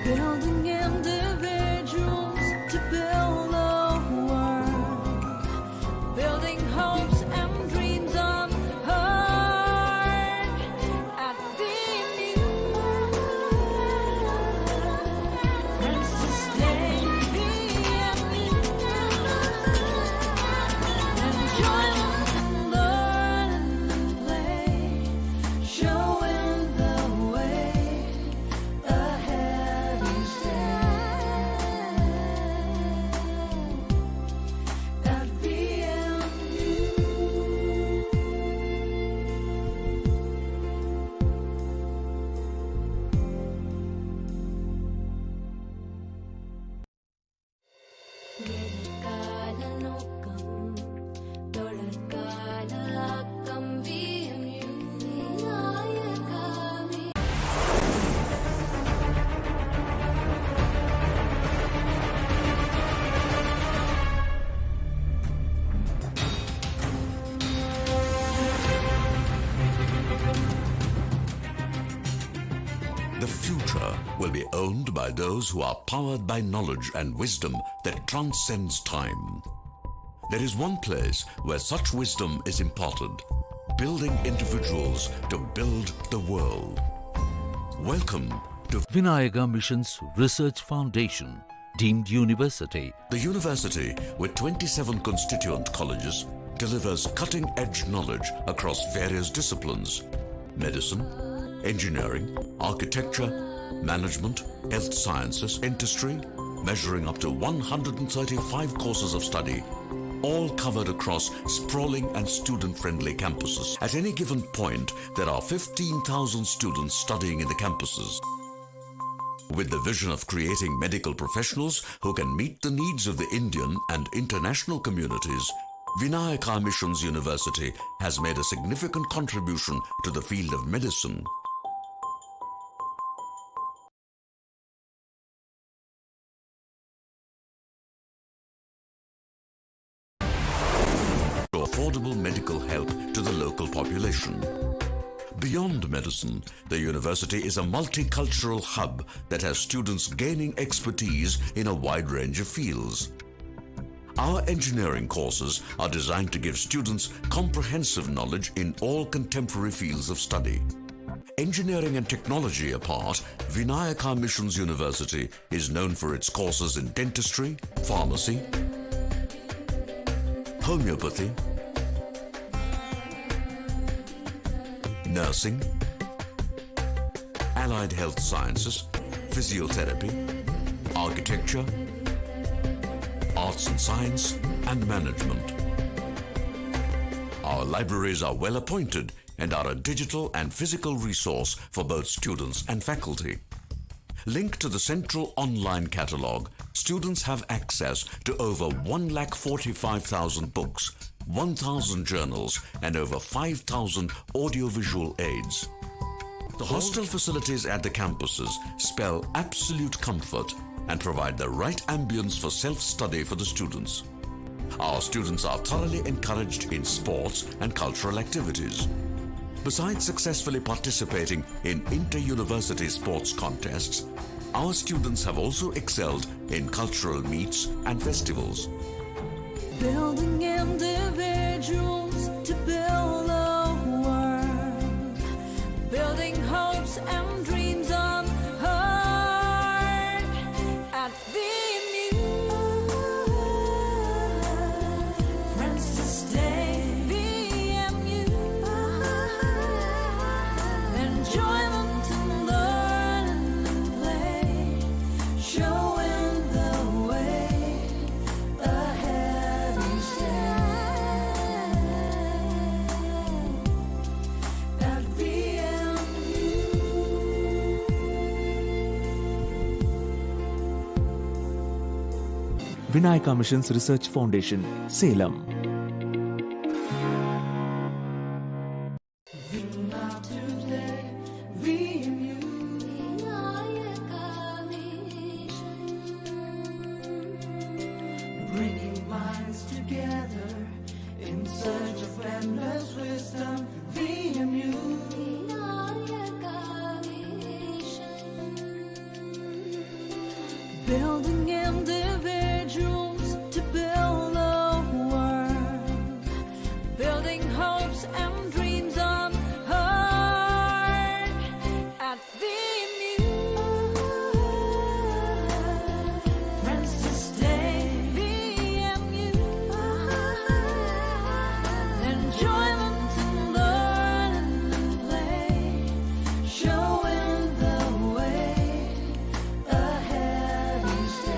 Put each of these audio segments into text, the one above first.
Building individuals to build a world, building hopes and dreams on heart at VMU. And sustain VMU. Enjoy and learn and play, showing the way ahead each day. The future will be owned by those who are powered by knowledge and wisdom that transcends time. There is one place where such wisdom is imparted, building individuals to build the world. Welcome to Vinayaka Mission's Research Foundation, deemed university. the university with 27 constituent colleges delivers cutting-edge knowledge across various disciplines: medicine, engineering, architecture, management, health sciences, dentistry, measuring up to 135 courses of study, all covered across sprawling and student-friendly campuses. At any given point, there are 15,000 students studying in the campuses. With the vision of creating medical professionals who can meet the needs of the Indian and international communities, Vinayaka Missions University has made a significant contribution to the field of medicine. Affordable medical help to the local population. Beyond medicine, the university is a multicultural hub that has students gaining expertise in a wide range of fields. Our engineering courses are designed to give students comprehensive knowledge in all contemporary fields of study. Engineering and technology apart, Vinayaka Missions University is known for its courses in dentistry, pharmacy, homeopathy, nursing, allied health sciences, physiotherapy, architecture, arts and science, and management. Our libraries are well appointed and are a digital and physical resource for both students and faculty. Linked to the central online catalogue, students have access to over 145,000 books, 1,000 journals, and over 5,000 audiovisual aids. The hostel facilities at the campuses spell absolute comfort and provide the right ambience for self-study for the students. Our students are thoroughly encouraged in sports and cultural activities. Besides successfully participating in inter-university sports contests, our students have also excelled in cultural meets and festivals. Building individuals to build a world. Building hopes and dreams on heart. At VMU, friends to stay. VMU, enjoyment to learn and play. Showing the way ahead each day. At VMU. Vinayaka Missions Research Foundation, Salem. Bringing minds together in search of endless wisdom. VMU. Building individuals to build a world. Building hopes and dreams on heart. At VMU, friends to stay. VMU, enjoyment to learn and play. Showing the way ahead each day.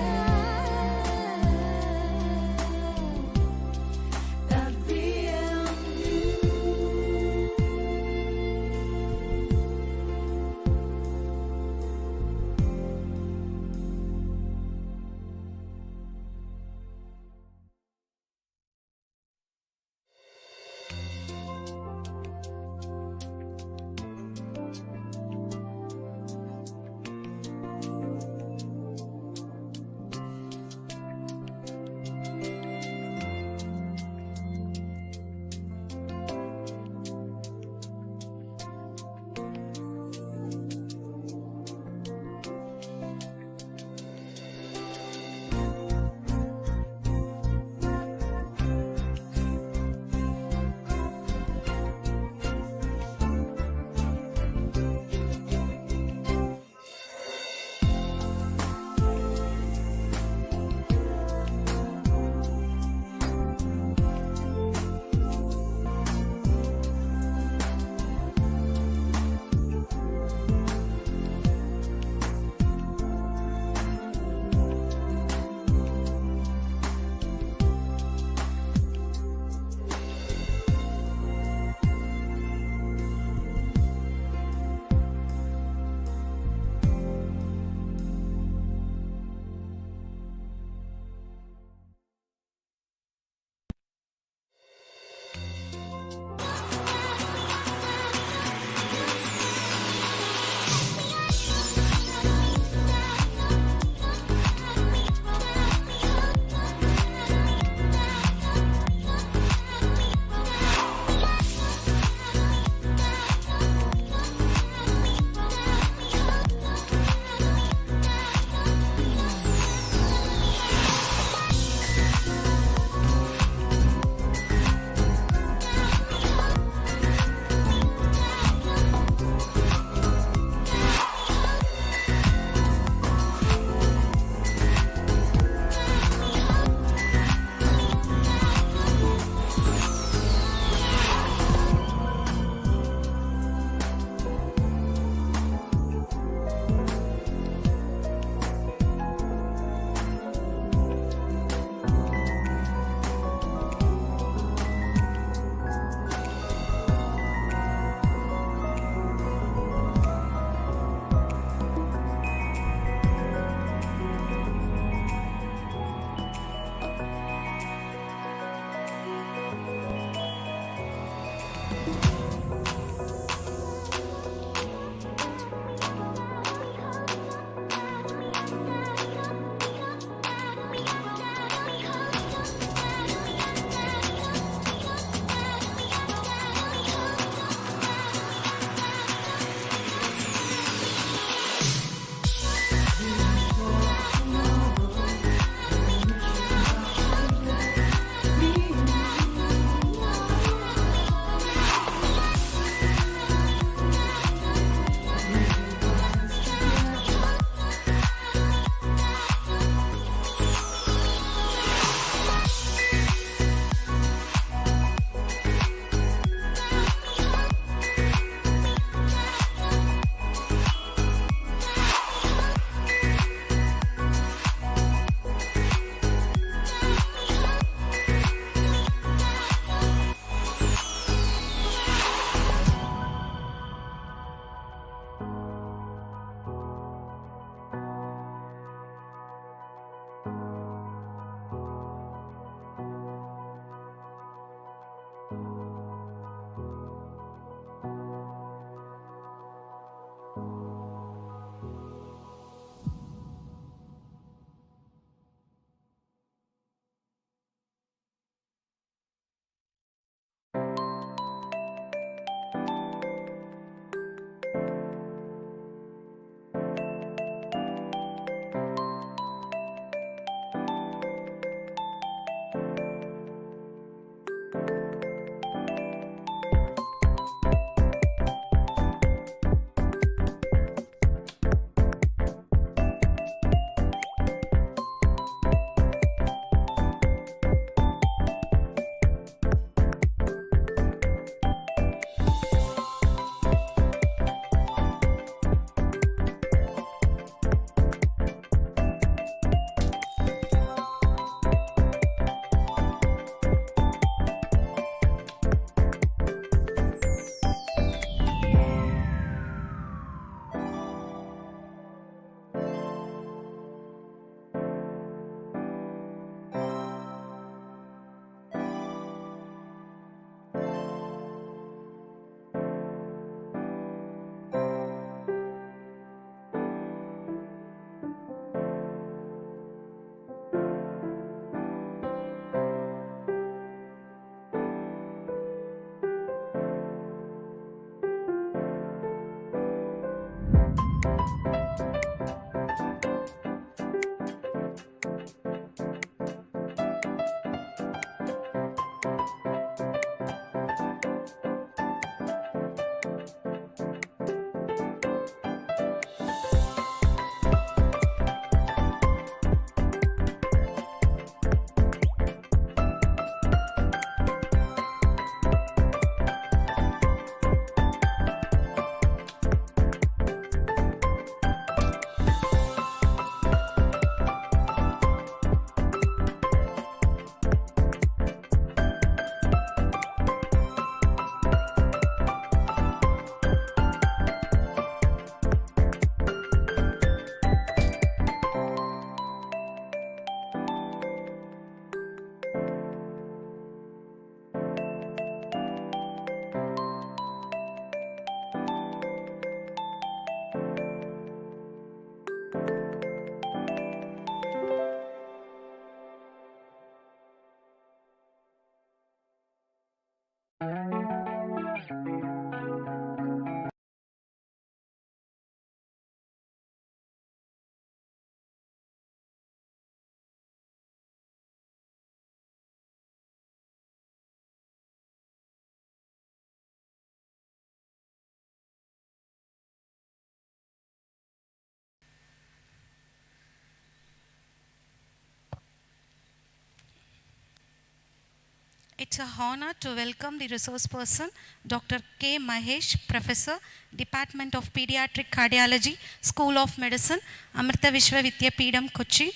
It's a honor to welcome the resource person, Dr. K. Mahesh, Professor, Department of Pediatric Cardiology, School of Medicine, Amrita Vishwa Vidyapeetham, Kochi.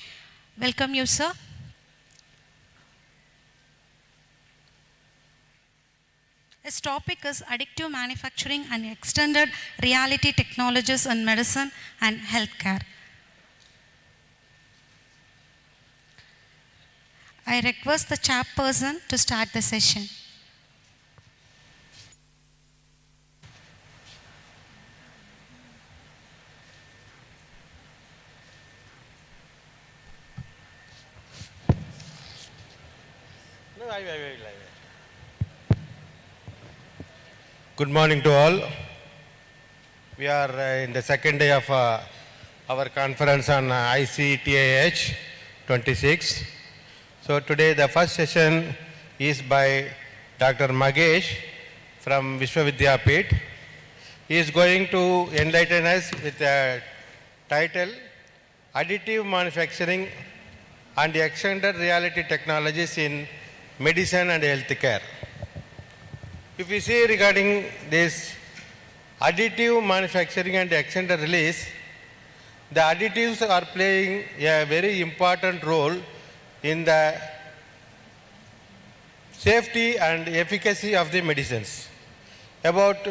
Welcome you, sir. His topic is additive manufacturing and extended reality technologies in medicine and healthcare. I request the chairperson to start the session. Good morning to all. We are in the second day of our conference on ICTIH 26. So today the first session is by Dr. Mahesh from Vishwavidyapeeth. He is going to enlighten us with the title Additive Manufacturing and Extended Reality Technologies in Medicine and Healthcare. If we see regarding this additive manufacturing and extended release, the additives are playing a very important role in the safety and efficacy of the medicines. About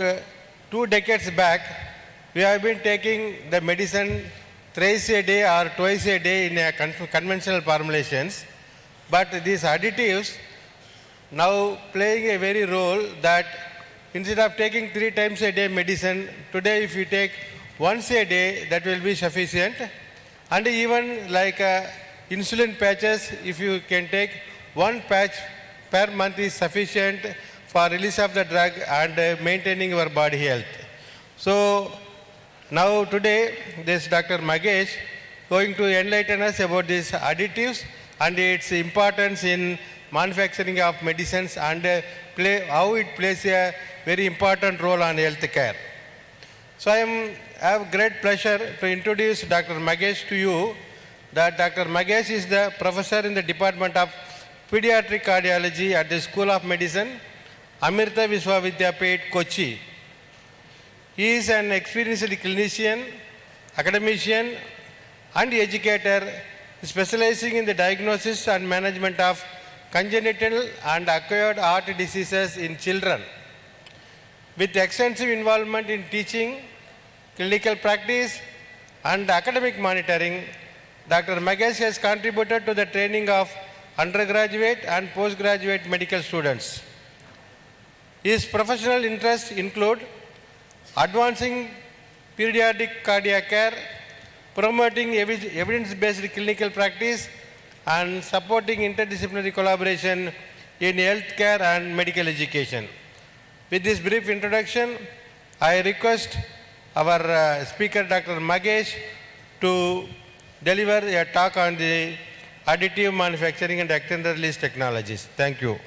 2 decades back, we have been taking the medicine thrice a day or twice a day in a conventional formulations, but these additives now playing a very role that instead of taking 3 times a day medicine, today if you take once a day, that will be sufficient. And even like insulin patches, if you can take 1 patch per month is sufficient for release of the drug and maintaining your body health. So now today this Dr. Mahesh going to enlighten us about these additives and its importance in manufacturing of medicines and how it plays a very important role on health care. So I have great pleasure to introduce Dr. Mahesh to you. That Dr. Mahesh is the professor in the Department of Pediatric Cardiology at the School of Medicine, Amrita Vishwa Vidyapeeth, Kochi. He is an experienced clinician, academician and educator specializing in the diagnosis and management of congenital and acquired heart diseases in children. With extensive involvement in teaching, clinical practice and academic monitoring, Dr. Mahesh has contributed to the training of undergraduate and postgraduate medical students. His professional interests include advancing pediatric cardiac care, promoting evidence-based clinical practice, and supporting interdisciplinary collaboration in healthcare and medical education. With this brief introduction, I request our speaker, Dr. Mahesh, to deliver a talk on the additive manufacturing and extended release technologies. Thank you.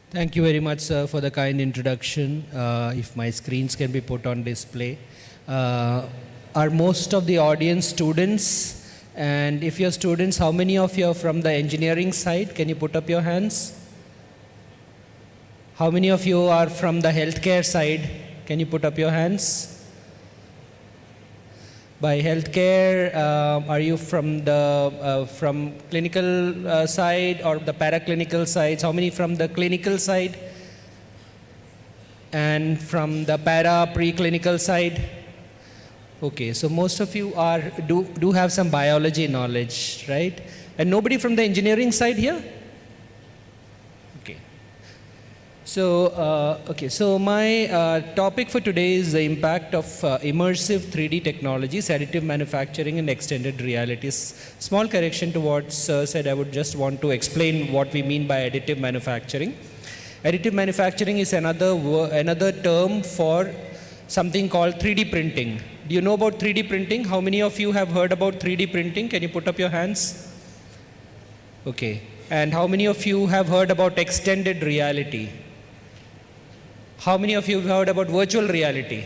Thank you very much, sir, for the kind introduction. If my screens can be put on display. Are most of the audience students? And if you're students, how many of you are from the engineering side? Can you put up your hands? How many of you are from the healthcare side? Can you put up your hands? By healthcare, are you from the from clinical side or the paraclinical sides? How many from the clinical side? And from the preclinical side? Okay, so most of you are do have some biology knowledge, right? And nobody from the engineering side here? Okay. So my topic for today is the impact of immersive 3D technologies, additive manufacturing and extended realities. Small correction to what Sir said, I would just want to explain what we mean by additive manufacturing. Additive manufacturing is another term for something called 3D printing. Do you know about 3D printing? How many of you have heard about 3D printing? Can you put up your hands? Okay. And how many of you have heard about extended reality? How many of you have heard about virtual reality?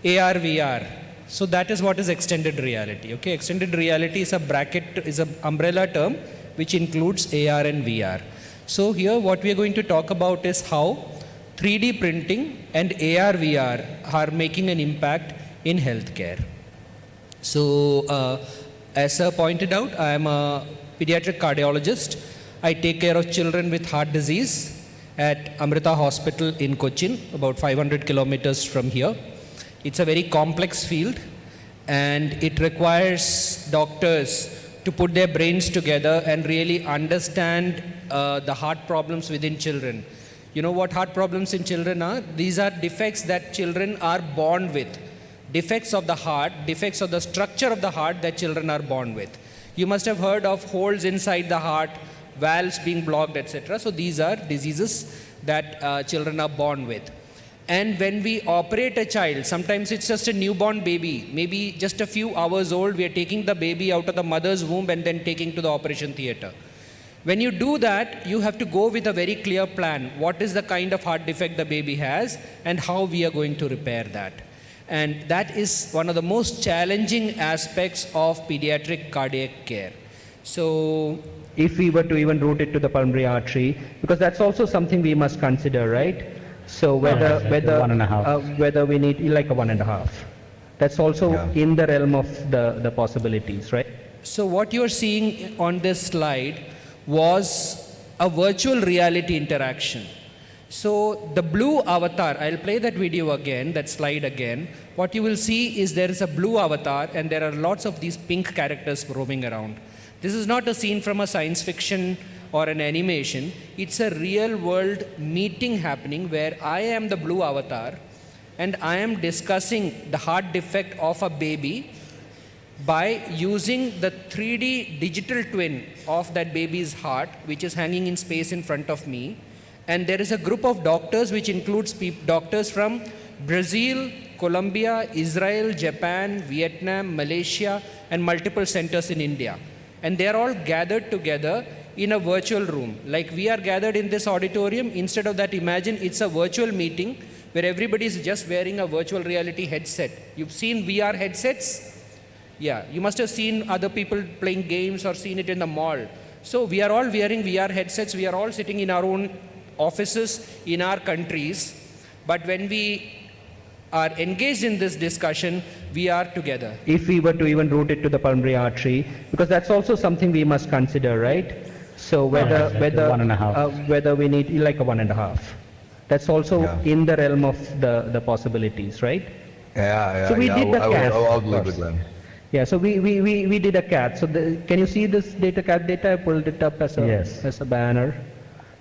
AR, VR. So that is what is extended reality. Okay, extended reality is an umbrella term which includes AR and VR. So here what we are going to talk about is how 3D printing and AR, VR are making an impact in healthcare. So as sir pointed out, I am a pediatric cardiologist. I take care of children with heart disease at Amrita Hospital in Cochin, about 500 kilometers from here. It's a very complex field and it requires doctors to put their brains together and really understand the heart problems within children. You know what heart problems in children are? These are defects that children are born with. Defects of the heart, defects of the structure of the heart that children are born with. You must have heard of holes inside the heart, valves being blocked, etc. So these are diseases that children are born with. And when we operate a child, sometimes it's just a newborn baby, maybe just a few hours old, we are taking the baby out of the mother's womb and then taking to the operation theater. When you do that, you have to go with a very clear plan. What is the kind of heart defect the baby has and how we are going to repair that. And that is one of the most challenging aspects of pediatric cardiac care. So if we were to even route it to the pulmonary artery, because that's also something we must consider, right? So whether we need like a 1.5. That's also in the realm of the possibilities, right? So what you're seeing on this slide was a virtual reality interaction. So the blue avatar, I'll play that video again, that slide again. What you will see is there is a blue avatar and there are lots of these pink characters roaming around. This is not a scene from a science fiction or an animation. It's a real world meeting happening where I am the blue avatar and I am discussing the heart defect of a baby by using the 3D digital twin of that baby's heart, which is hanging in space in front of me. And there is a group of doctors which includes doctors from Brazil, Colombia, Israel, Japan, Vietnam, Malaysia, and multiple centers in India. And they are all gathered together in a virtual room. Like we are gathered in this auditorium, instead of that, imagine it's a virtual meeting where everybody is just wearing a virtual reality headset. You've seen VR headsets? Yeah, you must have seen other people playing games or seen it in the mall. So we are all wearing VR headsets. We are all sitting in our own offices in our countries. But when we are engaged in this discussion, we are together. If we were to even route it to the pulmonary artery, because that's also something we must consider, right? So whether we need like a 1.5. That's also in the realm of the possibilities, right? Yeah. So we did the CAT. I'll believe it then. Yeah, so we did a CAT. So can you see this CAT data? I pulled it up as a banner.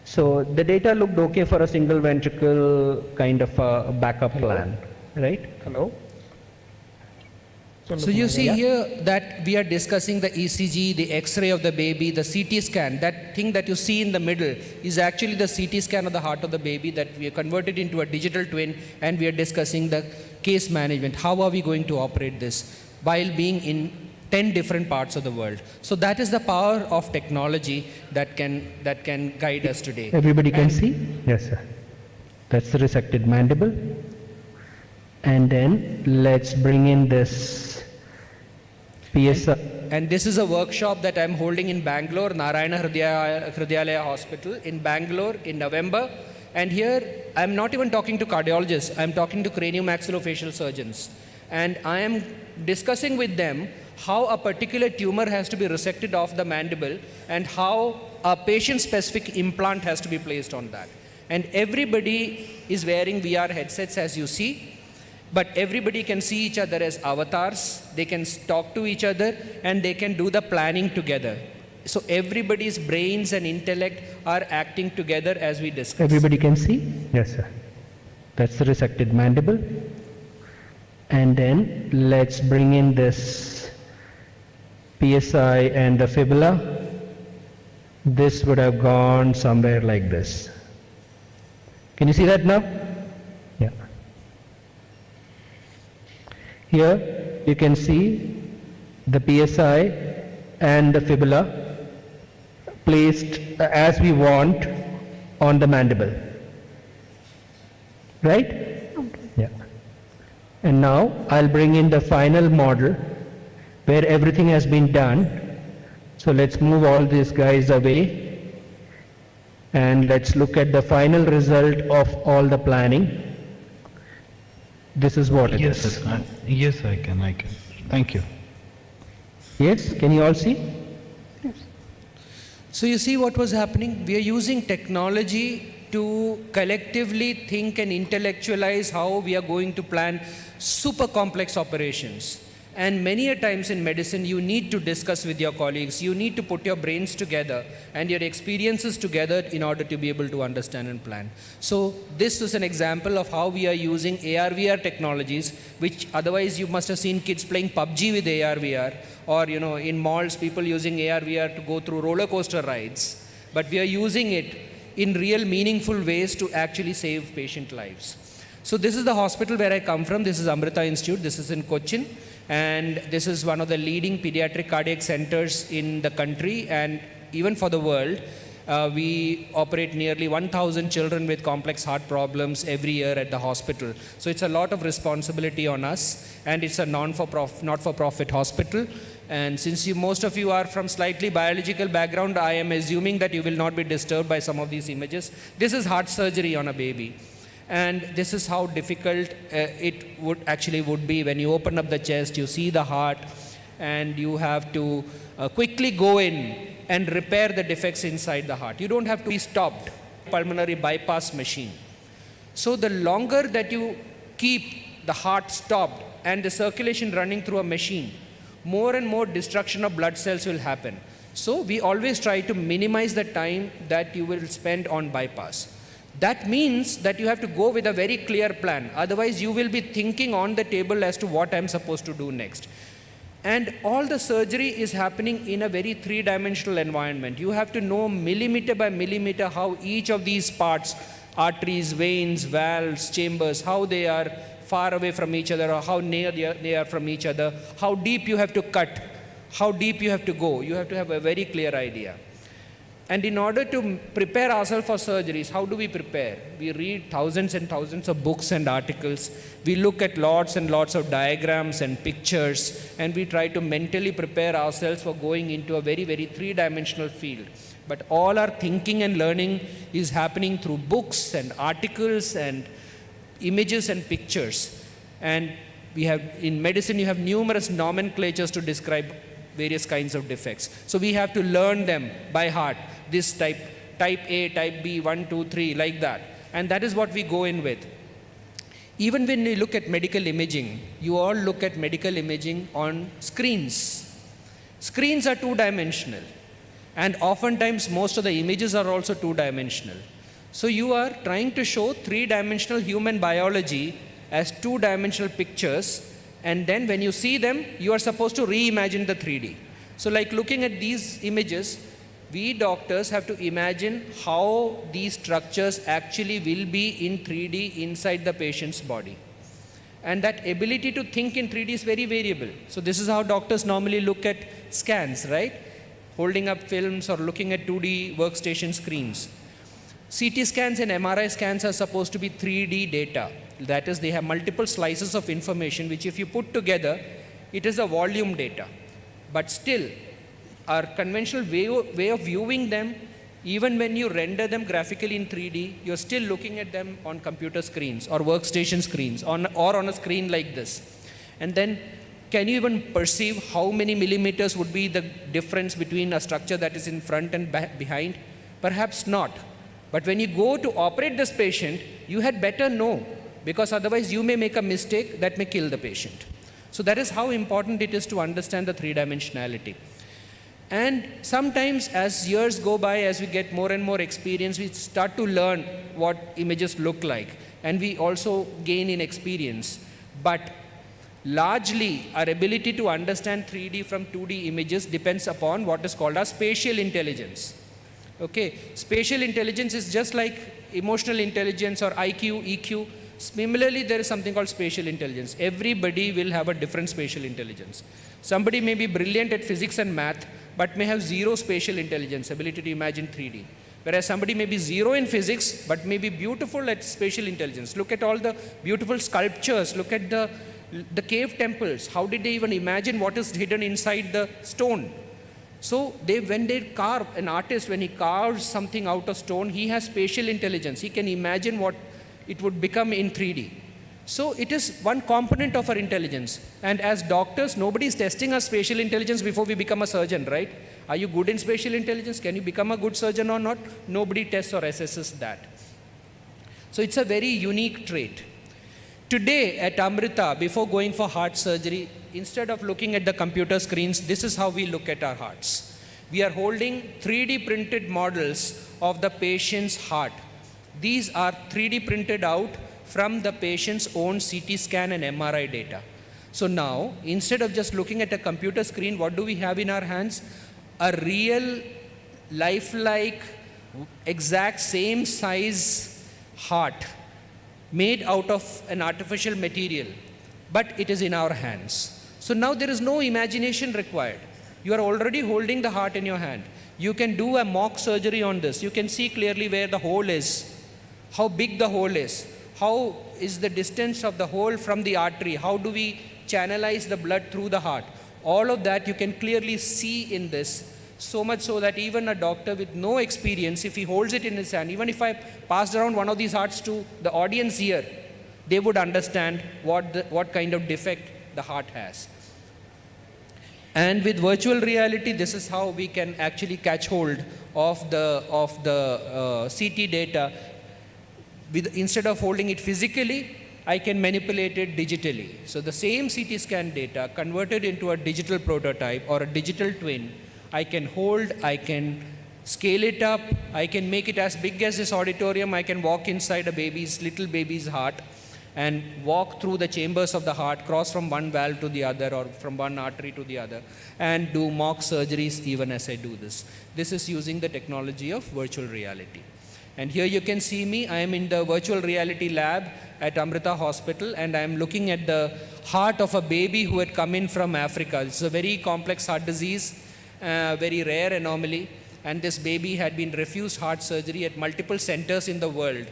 So the data looked okay for a single ventricle kind of a backup plan, right? Hello? So you see here that we are discussing the ECG, the X-ray of the baby, the CT scan. That thing that you see in the middle is actually the CT scan of the heart of the baby that we have converted into a digital twin, and we are discussing the case management. How are we going to operate this while being in 10 different parts of the world? So that is the power of technology that can guide us today. Everybody can see? Yes, sir. That's the resected mandible. And then let's bring in this PSI. And this is a workshop that I'm holding in Bangalore, Narayana Hridayalaya Hospital in Bangalore in November. And here I'm not even talking to cardiologists, I'm talking to craniomaxillofacial surgeons. And I am discussing with them how a particular tumor has to be resected off the mandible and how a patient-specific implant has to be placed on that. And everybody is wearing VR headsets, as you see, but everybody can see each other as avatars, they can talk to each other, and they can do the planning together. So everybody's brains and intellect are acting together as we discuss. Everybody can see? Yes, sir. That's the resected mandible. And then let's bring in this PSI and the fibula. This would have gone somewhere like this. Can you see that now? Yeah. Here you can see the PSI and the fibula placed as we want on the mandible. Right? Yeah. And now I'll bring in the final model where everything has been done. So let's move all these guys away and let's look at the final result of all the planning. This is what it is. Yes, I can. Thank you. Yes, can you all see? So you see what was happening? We are using technology to collectively think and intellectualize how we are going to plan super complex operations. And many a times in medicine, you need to discuss with your colleagues, you need to put your brains together and your experiences together in order to be able to understand and plan. So this is an example of how we are using AR/VR technologies, which otherwise you must have seen kids playing PUBG with AR/VR, or in malls, people using AR/VR to go through roller coaster rides. But we are using it in real meaningful ways to actually save patient lives. So this is the hospital where I come from. This is Amrita Institute. This is in Cochin. And this is one of the leading pediatric cardiac centers in the country and even for the world. We operate nearly 1,000 children with complex heart problems every year at the hospital. So it's a lot of responsibility on us, and it's a not-for-profit hospital. And since most of you are from slightly biological background, I am assuming that you will not be disturbed by some of these images. This is heart surgery on a baby. And this is how difficult it would be when you open up the chest, you see the heart, and you have to quickly go in and repair the defects inside the heart. You don't have to be stopped. Pulmonary bypass machine. So the longer that you keep the heart stopped and the circulation running through a machine, more and more destruction of blood cells will happen. So we always try to minimize the time that you will spend on bypass. That means that you have to go with a very clear plan. Otherwise, you will be thinking on the table as to what I'm supposed to do next. And all the surgery is happening in a very three-dimensional environment. You have to know millimeter by millimeter how each of these parts, arteries, veins, valves, chambers, how they are far away from each other or how near they are from each other, how deep you have to cut, how deep you have to go. You have to have a very clear idea. And in order to prepare ourselves for surgeries, how do we prepare? We read thousands and thousands of books and articles. We look at lots and lots of diagrams and pictures, and we try to mentally prepare ourselves for going into a very, very three-dimensional field. But all our thinking and learning is happening through books and articles and images and pictures. And in medicine, you have numerous nomenclatures to describe various kinds of defects. So we have to learn them by heart. This type A, type B, 1, 2, 3, like that. And that is what we go in with. Even when we look at medical imaging, you all look at medical imaging on screens. Screens are two-dimensional. And oftentimes, most of the images are also two-dimensional. So you are trying to show three-dimensional human biology as two-dimensional pictures. And then when you see them, you are supposed to reimagine the 3D. So like looking at these images, we doctors have to imagine how these structures actually will be in 3D inside the patient's body. And that ability to think in 3D is very variable. So this is how doctors normally look at scans, right? Holding up films or looking at 2D workstation screens. CT scans and MRI scans are supposed to be 3D data. That is, they have multiple slices of information, which if you put together, it is a volume data. But still, our conventional way of viewing them, even when you render them graphically in 3D, you're still looking at them on computer screens or workstation screens or on a screen like this. And then, can you even perceive how many millimeters would be the difference between a structure that is in front and behind? Perhaps not. But when you go to operate this patient, you had better know, because otherwise you may make a mistake that may kill the patient. So that is how important it is to understand the three-dimensionality. And sometimes as years go by, as we get more and more experience, we start to learn what images look like. And we also gain in experience. But largely, our ability to understand 3D from 2D images depends upon what is called as spatial intelligence. Okay, spatial intelligence is just like emotional intelligence or IQ, EQ. Similarly, there is something called spatial intelligence. Everybody will have a different spatial intelligence. Somebody may be brilliant at physics and math, but may have zero spatial intelligence, ability to imagine 3D. Whereas somebody may be zero in physics, but may be beautiful at spatial intelligence. Look at all the beautiful sculptures. Look at the The cave temples, how did they even imagine what is hidden inside the stone? So when they carve, an artist, when he carves something out of stone, he has spatial intelligence. He can imagine what it would become in 3D. So it is one component of our intelligence. And as doctors, nobody is testing our spatial intelligence before we become a surgeon, right? Are you good in spatial intelligence? Can you become a good surgeon or not? Nobody tests or assesses that. So it's a very unique trait. Today at Amrita, before going for heart surgery, instead of looking at the computer screens, this is how we look at our hearts. We are holding 3D printed models of the patient's heart. These are 3D printed out from the patient's own CT scan and MRI data. So now, instead of just looking at a computer screen, what do we have in our hands? A real, lifelike, exact same size heart made out of an artificial material, but it is in our hands. So now there is no imagination required. You are already holding the heart in your hand. You can do a mock surgery on this. You can see clearly where the hole is, how big the hole is, how is the distance of the hole from the artery, how do we channelize the blood through the heart. All of that you can clearly see in this, so much so that even a doctor with no experience, if he holds it in his hand, even if I passed around one of these hearts to the audience here, they would understand what kind of defect the heart has. And with virtual reality, this is how we can actually catch hold of the CT data. Instead of holding it physically, I can manipulate it digitally. So the same CT scan data converted into a digital prototype or a digital twin, I can hold, I can scale it up, I can make it as big as this auditorium, I can walk inside a little baby's heart and walk through the chambers of the heart, cross from one valve to the other or from one artery to the other, and do mock surgeries even as I do this. This is using the technology of virtual reality. And here you can see me, I am in the virtual reality lab at Amrita Hospital, and I am looking at the heart of a baby who had come in from Africa. It's a very complex heart disease, very rare anomaly, and this baby had been refused heart surgery at multiple centers in the world.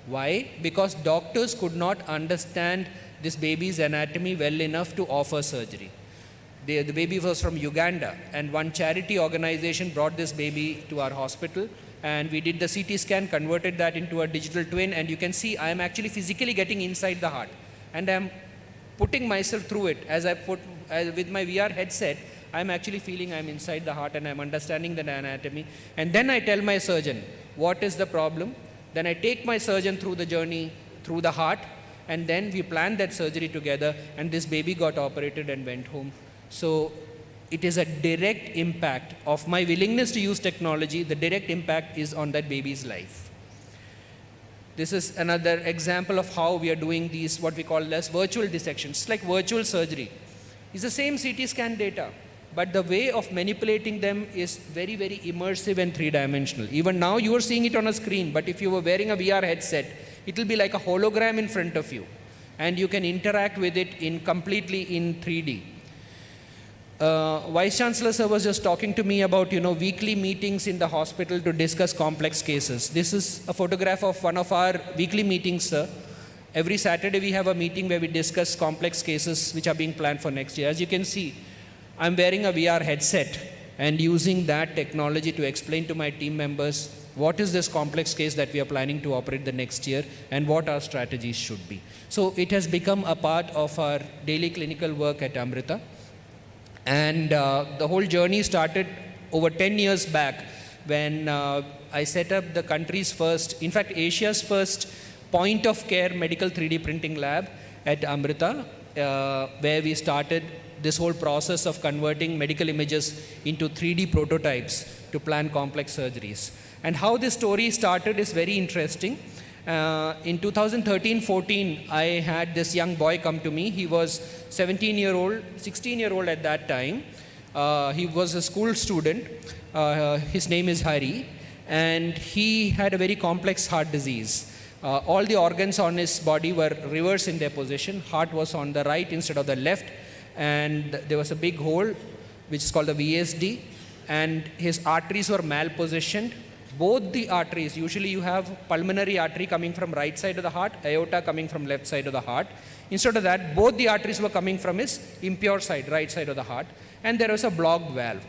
Why? Because doctors could not understand this baby's anatomy well enough to offer surgery. The baby was from Uganda, and one charity organization brought this baby to our hospital, and we did the CT scan, converted that into a digital twin, and you can see I am actually physically getting inside the heart, and I am putting myself through it. With my VR headset, I am actually feeling I am inside the heart and I am understanding the anatomy. And then I tell my surgeon, what is the problem? Then I take my surgeon through the journey through the heart, and then we planned that surgery together, and this baby got operated and went home. So it is a direct impact of my willingness to use technology. The direct impact is on that baby's life. This is another example of how we are doing these, what we call as virtual dissections. It's like virtual surgery. It's the same CT scan data, but the way of manipulating them is very, very immersive and three-dimensional. Even now you are seeing it on a screen, but if you were wearing a VR headset, it will be like a hologram in front of you, and you can interact with it completely in 3D. Vice Chancellor sir was just talking to me about weekly meetings in the hospital to discuss complex cases. This is a photograph of one of our weekly meetings, sir. Every Saturday we have a meeting where we discuss complex cases which are being planned for next year. As you can see, I'm wearing a VR headset and using that technology to explain to my team members what is this complex case that we are planning to operate the next year and what our strategies should be. So it has become a part of our daily clinical work at Amrita. And the whole journey started over 10 years back when I set up the country's first, in fact Asia's first point of care medical 3D printing lab at Amrita, where we started this whole process of converting medical images into 3D prototypes to plan complex surgeries. And how this story started is very interesting. In 2013-14, I had this young boy come to me. He was 16-year-old at that time. He was a school student. His name is Hari, and he had a very complex heart disease. All the organs on his body were reversed in their position. Heart was on the right instead of the left, and there was a big hole which is called the VSD, and his arteries were malpositioned. both the arteries, usually you have pulmonary artery coming from right side of the heart, aorta coming from left side of the heart. Instead of that, both the arteries were coming from his impure side, right side of the heart, and there was a blocked valve.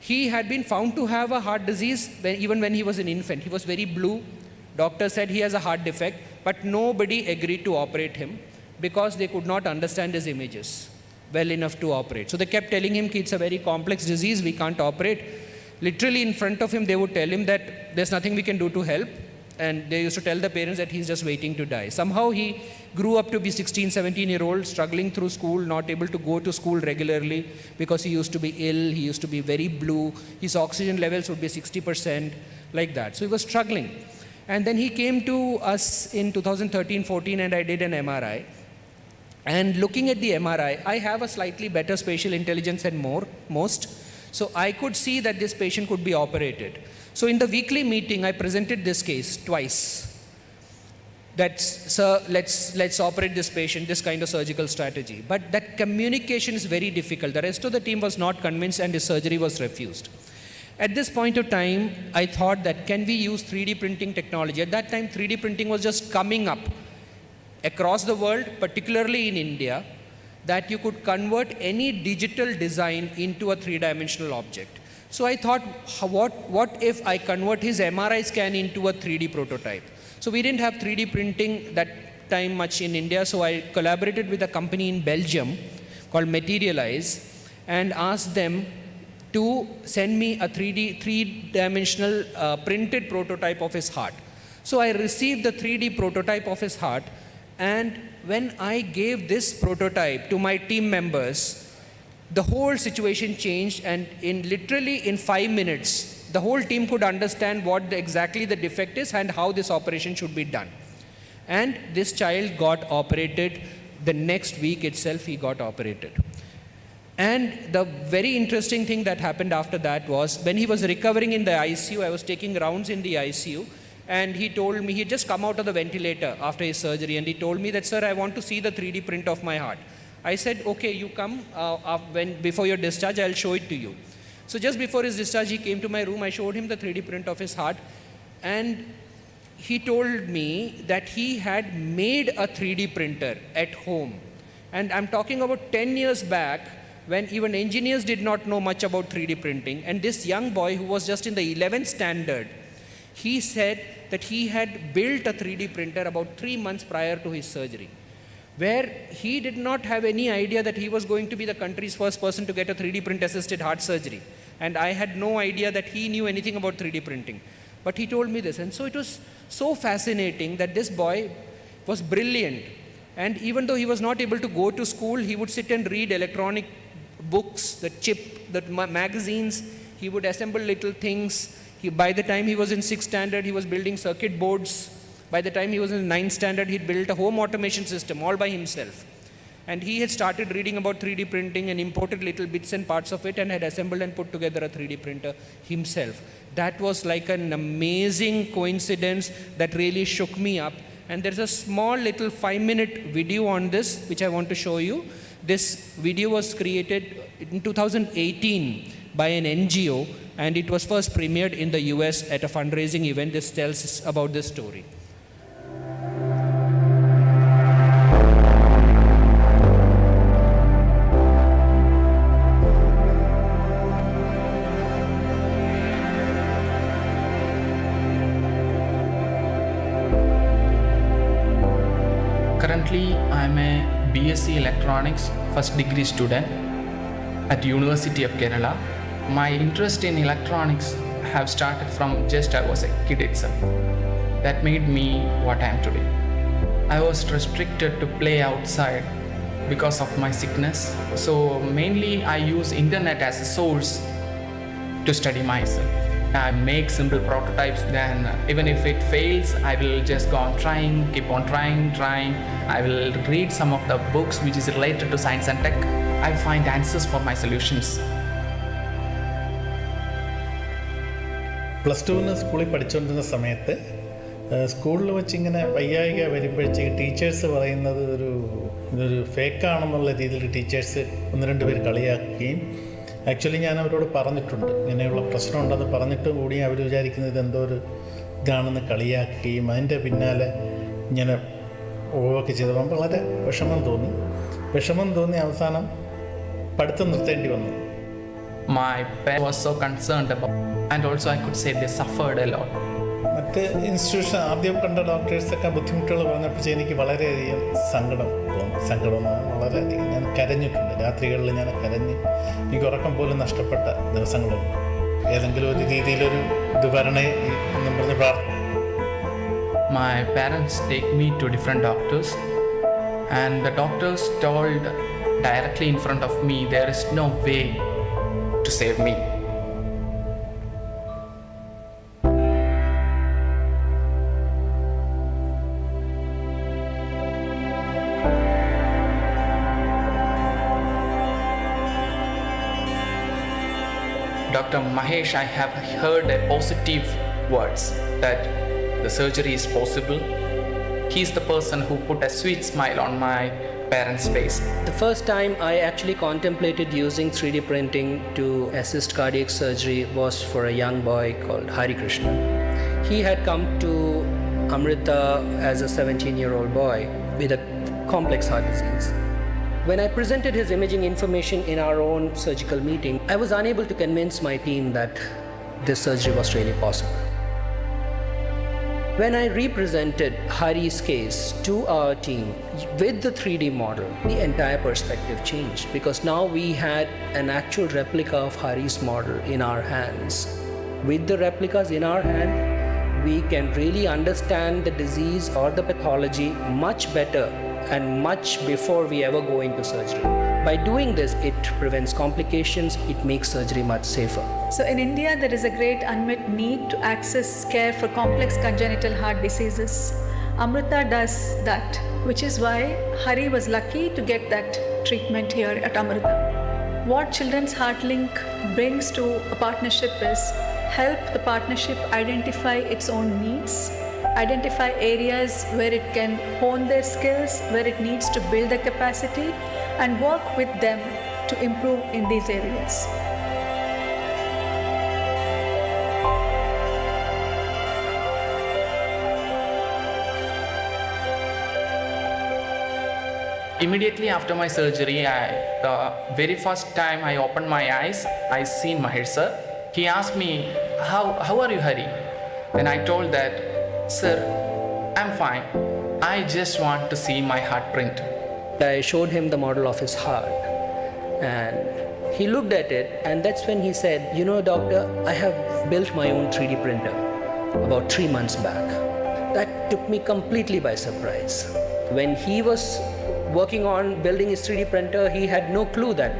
He had been found to have a heart disease even when he was an infant. He was very blue. Doctor said he has a heart defect, but nobody agreed to operate him because they could not understand his images well enough to operate. So they kept telling him, it's a very complex disease, we can't operate. Literally in front of him, they would tell him that there's nothing we can do to help. And they used to tell the parents that he's just waiting to die. Somehow he grew up to be 16, 17-year-old, struggling through school, not able to go to school regularly because he used to be ill, he used to be very blue, his oxygen levels would be 60%, like that. So he was struggling. And then he came to us in 2013-14 and I did an MRI. And looking at the MRI, I have a slightly better spatial intelligence than most. So I could see that this patient could be operated. So in the weekly meeting, I presented this case twice. That, sir, let's operate this patient, this kind of surgical strategy. But that communication is very difficult. The rest of the team was not convinced and his surgery was refused. At this point of time, I thought that can we use 3D printing technology? At that time, 3D printing was just coming up across the world, particularly in India, that you could convert any digital design into a three-dimensional object. So I thought, what if I convert his MRI scan into a 3D prototype? So we didn't have 3D printing that time much in India, so I collaborated with a company in Belgium called Materialize and asked them to send me a three-dimensional printed prototype of his heart. So I received the 3D prototype of his heart, and when I gave this prototype to my team members, the whole situation changed, and literally in 5 minutes, the whole team could understand what exactly the defect is and how this operation should be done. And this child got operated. The next week itself, he got operated. And the very interesting thing that happened after that was when he was recovering in the ICU, I was taking rounds in the ICU, and he told me, he had just come out of the ventilator after his surgery, and he told me that, sir, I want to see the 3D print of my heart. I said, okay, you come before your discharge, I'll show it to you. So just before his discharge, he came to my room, I showed him the 3D print of his heart, and he told me that he had made a 3D printer at home. And I'm talking about 10 years back, when even engineers did not know much about 3D printing, and this young boy who was just in the 11th standard, he said that he had built a 3D printer about 3 months prior to his surgery, where he did not have any idea that he was going to be the country's first person to get a 3D print-assisted heart surgery. And I had no idea that he knew anything about 3D printing. But he told me this, and so it was so fascinating that this boy was brilliant. And even though he was not able to go to school, he would sit and read electronic books, the magazines, he would assemble little things. By the time he was in 6th standard, he was building circuit boards. By the time he was in 9th standard, he'd built a home automation system all by himself. And he had started reading about 3D printing and imported little bits and parts of it and had assembled and put together a 3D printer himself. That was like an amazing coincidence that really shook me up. And there's a small little 5-minute video on this, which I want to show you. This video was created in 2018 by an NGO, and it was first premiered in the US at a fundraising event. This tells us about this story. Currently, I am a BSc Electronics first degree student at University of Kerala. My interest in electronics have started from just I was a kid itself. That made me what I am today. I was restricted to play outside because of my sickness. So mainly I use internet as a source to study myself. I make simple prototypes, then even if it fails, I will just go on trying, keep on trying. I will read some of the books which is related to science and tech. I find answers for my solutions. Plus ടുവിന് സ്കൂളിൽ പഠിച്ചുകൊണ്ടിരുന്ന സമയത്ത് സ്കൂളിൽ വെച്ചിങ്ങനെ വയ്യായിക വരുമ്പോഴത്തേക്ക് teachers പറയുന്നത് ഇതൊരു ഫേക്കാണെന്നുള്ള രീതിയിൽ teachers 1-2 പേര് കളിയാക്കുകയും ആക്ച്വലി ഞാൻ അവരോട് പറഞ്ഞിട്ടുണ്ട്, ഇങ്ങനെയുള്ള പ്രശ്നമുണ്ടെന്ന് പറഞ്ഞിട്ടും കൂടി അവർ വിചാരിക്കുന്നത് എന്തോ ഒരു ഇതാണെന്ന് കളിയാക്കുകയും അതിൻ്റെ പിന്നാലെ ഇങ്ങനെ ഒക്കെ ചെയ്തപ്പോൾ വളരെ വിഷമം തോന്നി അവസാനം പഠിത്തം നിർത്തേണ്ടി വന്നു. My parents were so concerned about, and also I could say they suffered a lot. മറ്റ് ഇൻസ്റ്റിറ്റ്യൂഷൻ ആദ്യം കണ്ട ഡോക്ടേഴ്സൊക്കെ ബുദ്ധിമുട്ടുകൾ പറഞ്ഞപ്പോൾ എനിക്ക് വളരെയധികം സങ്കടം വളരെയധികം ഞാൻ കരഞ്ഞിട്ടുണ്ട്. രാത്രികളിൽ ഞാൻ കരഞ്ഞ് എനിക്ക് ഉറക്കം പോലും നഷ്ടപ്പെട്ട ദിവസങ്ങളുണ്ട്. ഏതെങ്കിലും ഒരു രീതിയിലൊരു ഇത് വരണേ എന്നും പറഞ്ഞ് പ്രാർത്ഥന. My parents take me to different doctors, and the doctors told directly in front of me there is no way to save me. Dr. Mahesh, I have heard a positive words that the surgery is possible. He's the person who put a sweet smile on my parents' face. The first time I actually contemplated using 3D printing to assist cardiac surgery was for a young boy called Hari Krishna. He had come to Amrita as a 17-year-old boy with a complex heart disease. When I presented his imaging information in our own surgical meeting, I was unable to convince my team that this surgery was really possible. When I represented Hari's case to our team with the 3D model, the entire perspective changed, because now we had an actual replica of Hari's model in our hands. With the replicas in our hand, we can really understand the disease or the pathology much better and much before we ever go into surgery. By doing this, it prevents complications, it makes surgery much safer. So in India, there is a great unmet need to access care for complex congenital heart diseases. Amrita does that, which is why Hari was lucky to get that treatment here at Amrita. What Children's Heart Link brings to a partnership is help the partnership identify its own needs, identify areas where it can hone their skills, where it needs to build the capacity, and work with them to improve in these areas. Immediately after my surgery, the very first time I opened my eyes, I seen Mahesh sir. He asked me, how are you, Hari? Then I told that, sir, I'm fine. I just want to see my heart print. I showed him the model of his heart, and he looked at it, and that's when he said, you know, doctor, I have built my own 3D printer about 3 months back. That took me completely by surprise. When he was working on building his 3D printer, he had no clue that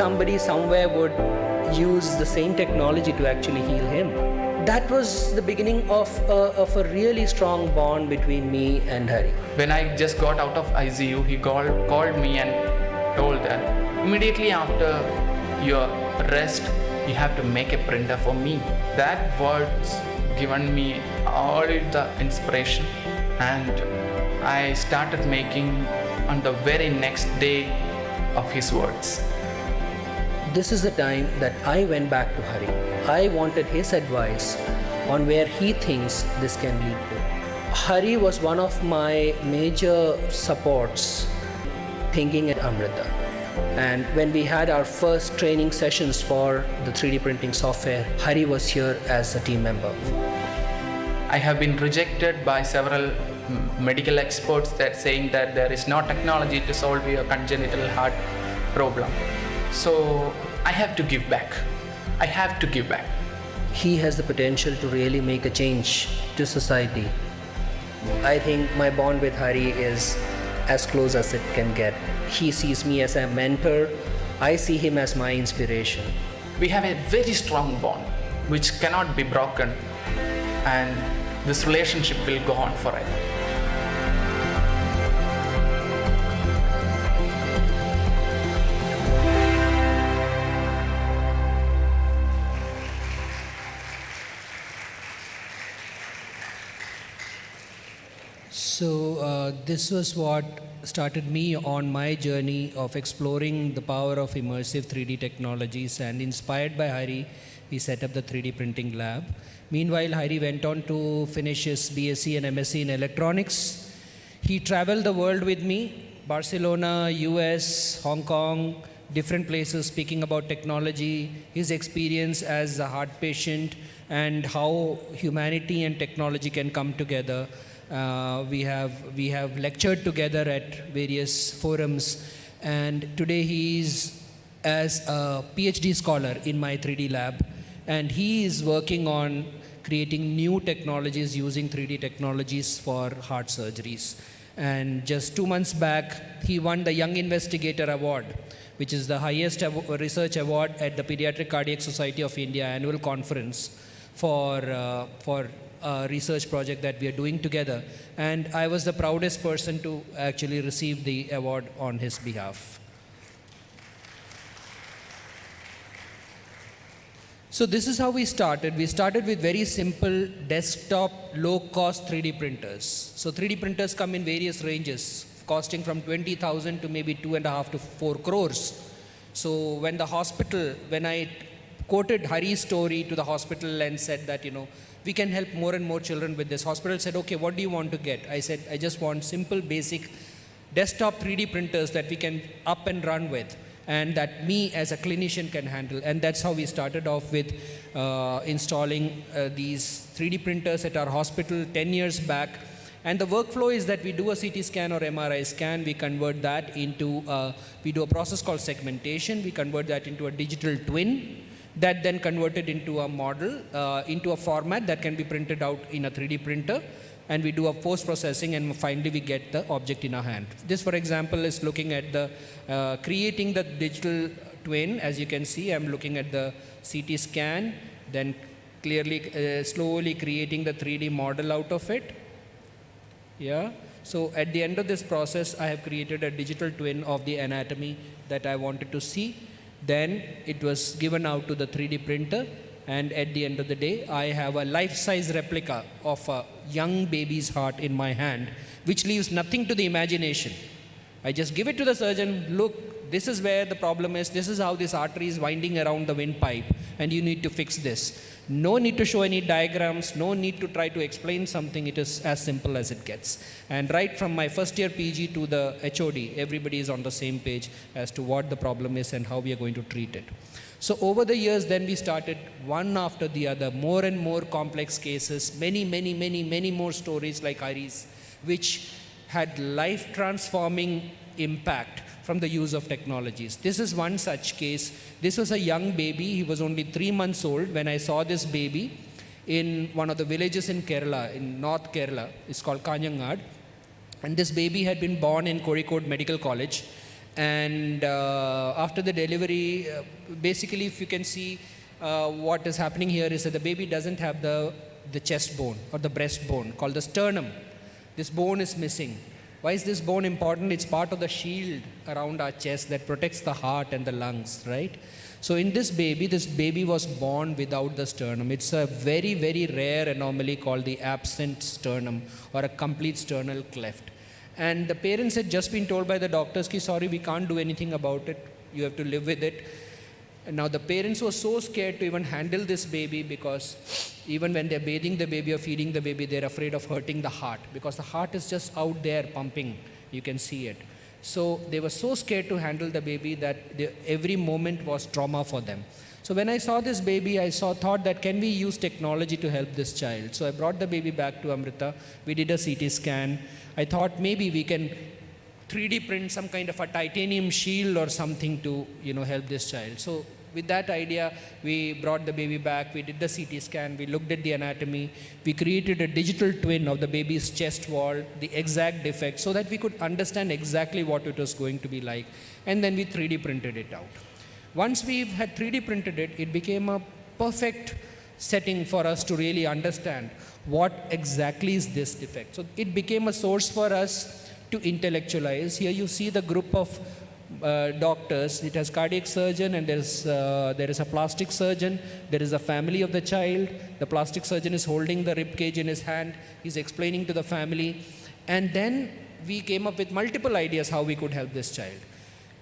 somebody somewhere would use the same technology to actually heal him. That was the beginning of a really strong bond between me and Hari. When I just got out of ICU, he called me and told that immediately after your rest, you have to make a printer for me. That words given me all the inspiration, and I started making on the very next day of his words. This is the time that I went back to Hari. I wanted his advice on where he thinks this can lead to. Hari was one of my major supports thinking at Amrita. And when we had our first training sessions for the 3D printing software, Hari was here as a team member. I have been rejected by several medical experts that saying that there is no technology to solve your congenital heart problem. So I have to give back. I have to give back. He has the potential to really make a change to society. I think my bond with Hari is as close as it can get. He sees me as a mentor. I see him as my inspiration. We have a very strong bond which cannot be broken, and this relationship will go on forever. So this was what started me on my journey of exploring the power of immersive 3D technologies, and inspired by Hari, we set up the 3D printing lab. Meanwhile, Hari went on to finish his BSc and MSc in electronics. He traveled the world with me, Barcelona, US, Hong Kong, different places, speaking about technology, his experience as a heart patient, and how humanity and technology can come together. We have lectured together at various forums, and today he is as a PhD scholar in my 3D lab, and he is working on creating new technologies using 3D technologies for heart surgeries. And just 2 months back, he won the Young Investigator Award, which is the highest research award at the Pediatric Cardiac Society of India annual conference for a research project that we are doing together. And I was the proudest person to actually receive the award on his behalf. So this is how we started. We started with very simple desktop, low-cost 3D printers. So 3D printers come in various ranges, costing from 20,000 to maybe 2.5 to 4 crores. So when I quoted Hari's story to the hospital and said that, we can help more and more children with this, hospital said, okay, what do you want to get? I said, I just want simple, basic desktop 3D printers that we can up and run with, and that me as a clinician can handle. And that's how we started off with installing these 3D printers at our hospital 10 years back. And the workflow is that we do a CT scan or MRI scan, we convert that into, we do a process called segmentation, we convert that into a digital twin, that then converted into a model, into a format that can be printed out in a 3D printer, and we do a post-processing, and finally we get the object in our hand. This, for example, is looking at the creating the digital twin. As you can see, I'm looking at the CT scan, then clearly, slowly creating the 3D model out of it. Yeah. So at the end of this process, I have created a digital twin of the anatomy that I wanted to see. Then it was given out to the 3D printer, and at the end of the day, I have a life-size replica of a young baby's heart in my hand, which leaves nothing to the imagination. I just give it to the surgeon, look, this is where the problem is, this is how this artery is winding around the windpipe, and you need to fix this. No need to show any diagrams, no need to try to explain something, it is as simple as it gets. And right from my first year PG to the HOD, everybody is on the same page as to what the problem is and how we are going to treat it. So over the years, then we started one after the other, more and more complex cases, many more stories like Hari's, which had life-transforming impact from the use of technologies. This is one such case. This was a young baby. He was only 3 months old when I saw this baby in one of the villages in Kerala, in North Kerala. It's called Kanyangad. And this baby had been born in Kozhikode Medical College. And after the delivery, basically, if you can see, what is happening here is that the baby doesn't have the chest bone or the breast bone called the sternum. This bone is missing. Why is this bone important? It's part of the shield around our chest that protects the heart and the lungs, right? So in this baby was born without the sternum. It's a very rare anomaly called the absent sternum or a complete sternal cleft. And the parents had just been told by the doctors, sorry, we can't do anything about it. You have to live with it. And now the parents were so scared to even handle this baby, because even when they're bathing the baby or feeding the baby, they're afraid of hurting the heart, because the heart is just out there pumping. You can see it. So they were so scared to handle the baby that every moment was trauma for them. So when I saw this baby, I thought that can we use technology to help this child? So I brought the baby back to Amrita. We did a CT scan. I thought maybe we can 3D print some kind of a titanium shield or something to, help this child. So with that idea, we brought the baby back, we did the CT scan, we looked at the anatomy, we created a digital twin of the baby's chest wall, the exact defect, so that we could understand exactly what it was going to be like. And then we 3D printed it out. Once we had 3D printed it, it became a perfect setting for us to really understand what exactly is this defect. So it became a source for us to intellectualize. Here you see the group of doctors. It has cardiac surgeon, and there is a plastic surgeon. There is a family of the child. The plastic surgeon is holding the rib cage in his hand. He's explaining to the family. And then we came up with multiple ideas how we could help this child.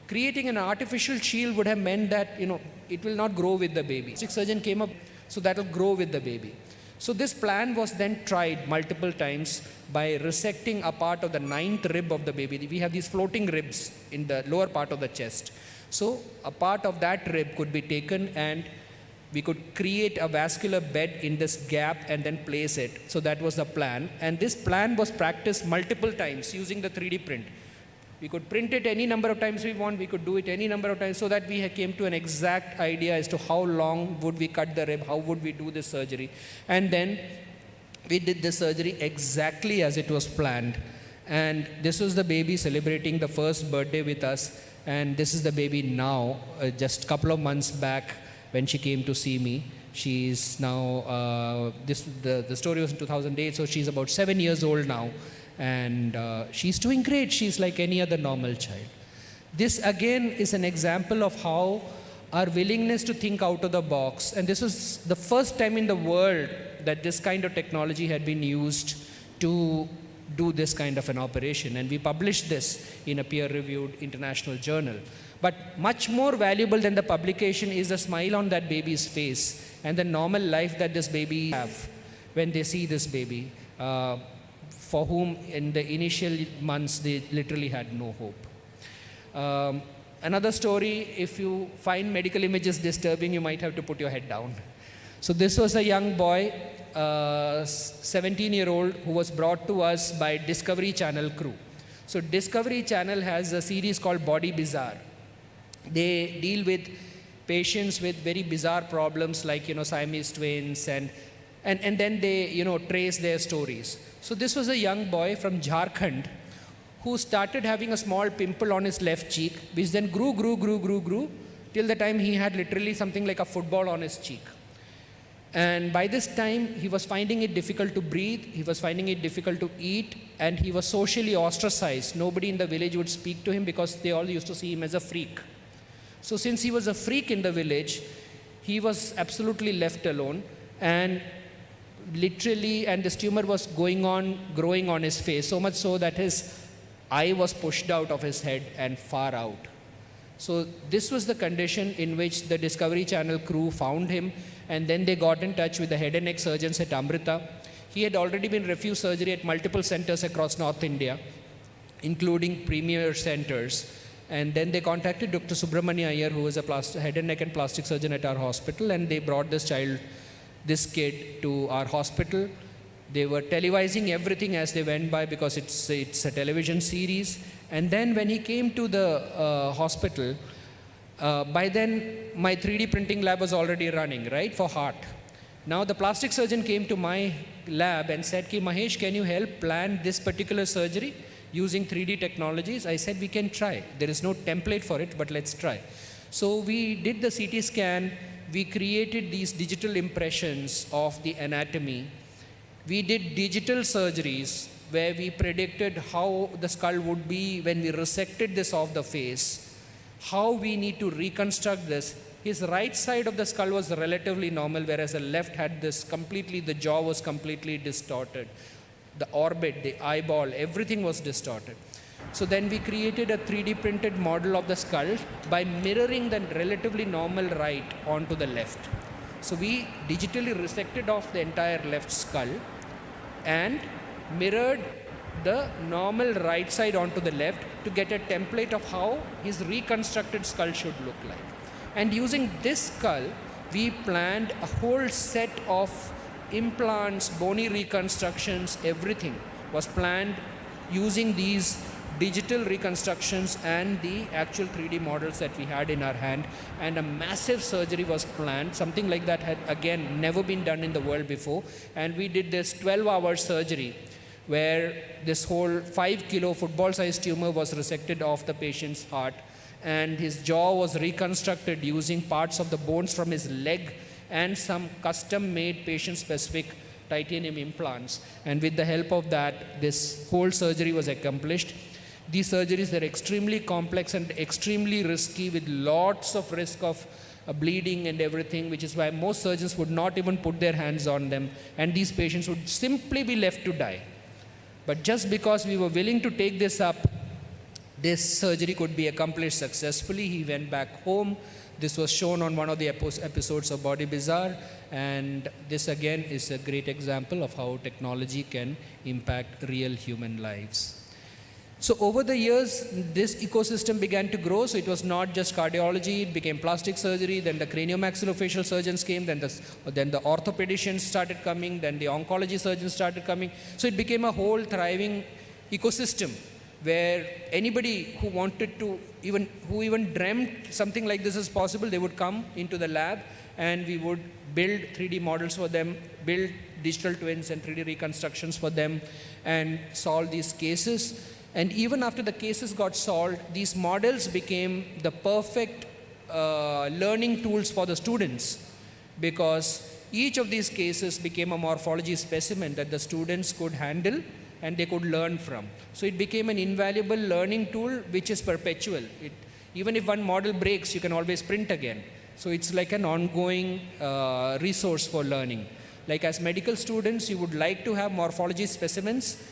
Creating an artificial shield would have meant that, it will not grow with the baby. Plastic surgeon came up, so that will grow with the baby. So this plan was then tried multiple times by resecting a part of the 9th rib of the baby. We have these floating ribs in the lower part of the chest. So a part of that rib could be taken and we could create a vascular bed in this gap and then place it. So that was the plan. And this plan was practiced multiple times using the 3D print. We could print it any number of times we want. We could do it any number of times so that we came to an exact idea as to how long would we cut the rib, how would we do this surgery. And then we did the surgery exactly as it was planned. And this was the baby celebrating the first birthday with us. And this is the baby now, just a couple of months back when she came to see me. She's now, the story was in 2008, so she's about 7 years old now. And she's doing great. She's like any other normal child. This again is an example of how our willingness to think out of the box, and this was the first time in the world that this kind of technology had been used to do this kind of an operation. And we published this in a peer-reviewed international journal. But much more valuable than the publication is the smile on that baby's face and the normal life that this baby have when they see this baby. For whom in the initial months they literally had no hope. Another story, if you find medical images disturbing, you might have to put your head down. So this was a young boy, 17-year-old, who was brought to us by Discovery Channel crew. So Discovery Channel has a series called Body Bizarre. They deal with patients with very bizarre problems like, Siamese twins and then they, trace their stories. So this was a young boy from Jharkhand who started having a small pimple on his left cheek, which then grew till the time he had literally something like a football on his cheek. And by this time, he was finding it difficult to breathe, he was finding it difficult to eat, and he was socially ostracized. Nobody in the village would speak to him because they all used to see him as a freak. So since he was a freak in the village, he was absolutely left alone, and literally, and this tumor was growing on his face, so much so that his eye was pushed out of his head and far out. So this was the condition in which the Discovery Channel crew found him, and then they got in touch with the head and neck surgeons at Amrita. He had already been refused surgery at multiple centers across North India, including premier centers. And then they contacted Dr. Subramania Iyer, who was a head and neck and plastic surgeon at our hospital, and they brought this kid to our hospital. They were televising everything as they went by because it's a television series. And then when he came to the hospital, by then my 3D printing lab was already running, right, for heart. Now the plastic surgeon came to my lab and said, Mahesh, can you help plan this particular surgery using 3D technologies? I said, we can try. There is no template for it, but let's try. So we did the CT scan. We created these digital impressions of the anatomy. We did digital surgeries where we predicted how the skull would be when we resected this off the face, how we need to reconstruct this. His right side of the skull was relatively normal, whereas the left had the jaw was completely distorted. The orbit, the eyeball, everything was distorted. So then we created a 3D printed model of the skull by mirroring the relatively normal right onto the left. So we digitally resected off the entire left skull and mirrored the normal right side onto the left to get a template of how his reconstructed skull should look like. And using this skull, we planned a whole set of implants, bony reconstructions, everything was planned using these digital reconstructions and the actual 3D models that we had in our hand. And a massive surgery was planned. Something like that had, again, never been done in the world before. And we did this 12-hour surgery where this whole 5-kilo football-sized tumor was resected off the patient's heart, and his jaw was reconstructed using parts of the bones from his leg and some custom-made patient-specific titanium implants. And with the help of that, this whole surgery was accomplished. These surgeries are extremely complex and extremely risky, with lots of risk of bleeding and everything, which is why most surgeons would not even put their hands on them, and these patients would simply be left to die. But just because we were willing to take this up, this surgery could be accomplished successfully. He went back home. This was shown on one of the episodes of Body Bazaar, and this again is a great example of how technology can impact real human lives. So over the years, this ecosystem began to grow. So it was not just cardiology, it became plastic surgery, then the craniomaxillofacial surgeons came, then the orthopedicians started coming, then the oncology surgeons started coming. So it became a whole thriving ecosystem where anybody who wanted to, who even dreamt something like this is possible, they would come into the lab and we would build 3D models for them, build digital twins and 3D reconstructions for them, and solve these cases. And even after the cases got solved, these models became the perfect learning tools for the students, because each of these cases became a morphology specimen that the students could handle and they could learn from. So it became an invaluable learning tool which is perpetual. Even if one model breaks, you can always print again. So it's like an ongoing resource for learning. Like as medical students, you would like to have morphology specimens,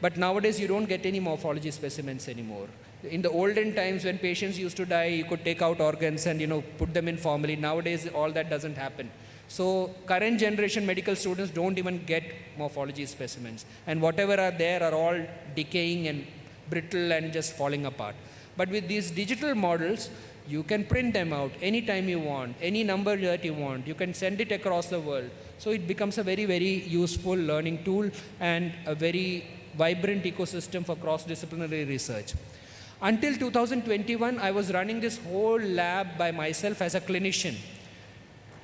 but nowadays you don't get any morphology specimens anymore. In the olden times when patients used to die, you could take out organs and put them in formalin. Nowadays all that doesn't happen. So current generation medical students don't even get morphology specimens, and whatever are there are all decaying and brittle and just falling apart. But with these digital models, you can print them out anytime you want, any number that you want. You can send it across the world. So it becomes a very, very useful learning tool and a very vibrant ecosystem for cross-disciplinary research. Until 2021, I was running this whole lab by myself as a clinician.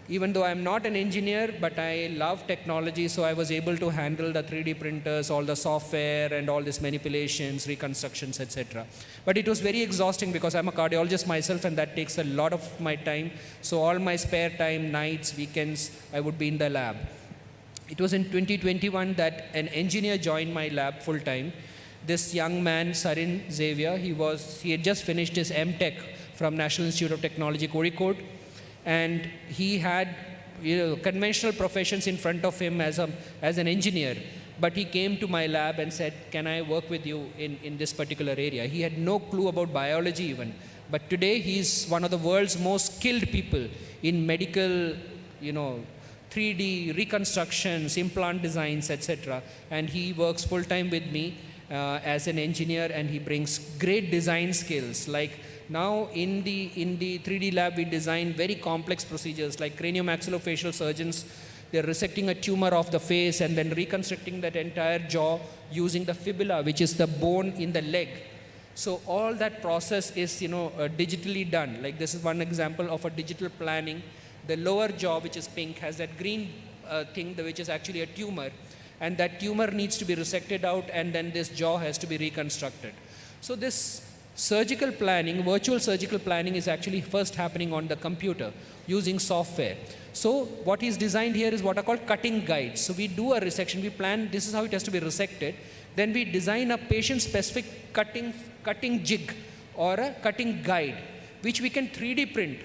Even though I'm not an engineer, but I love technology, so I was able to handle the 3D printers, all the software and all these manipulations, reconstructions, etc. But it was very exhausting because I'm a cardiologist myself and that takes a lot of my time. So all my spare time, nights, weekends, I would be in the lab. It was in 2021 that an engineer joined my lab full time. This young man, Sarin Xavier, he had just finished his M.Tech from National Institute of Technology, Kozhikode. And he had conventional professions in front of him as an engineer. But he came to my lab and said, can I work with you in this particular area? He had no clue about biology even. But today he's one of the world's most skilled people in medical, 3D reconstructions, implant designs, etc. And he works full time with me as an engineer, and he brings great design skills. Like now in the 3D lab, we design very complex procedures like craniomaxillofacial surgeons. They're resecting a tumor of the face and then reconstructing that entire jaw using the fibula, which is the bone in the leg. So all that process is digitally done. Like this is one example of a digital planning. The lower jaw, which is pink, has that green thing which is actually a tumor, and that tumor needs to be resected out, and then this jaw has to be reconstructed. So this surgical planning, virtual surgical planning, is actually first happening on the computer using software. So what is designed here is what are called cutting guides. So we do a resection, we plan this is how it has to be resected, then we design a patient-specific cutting jig or a cutting guide, which we can 3D print.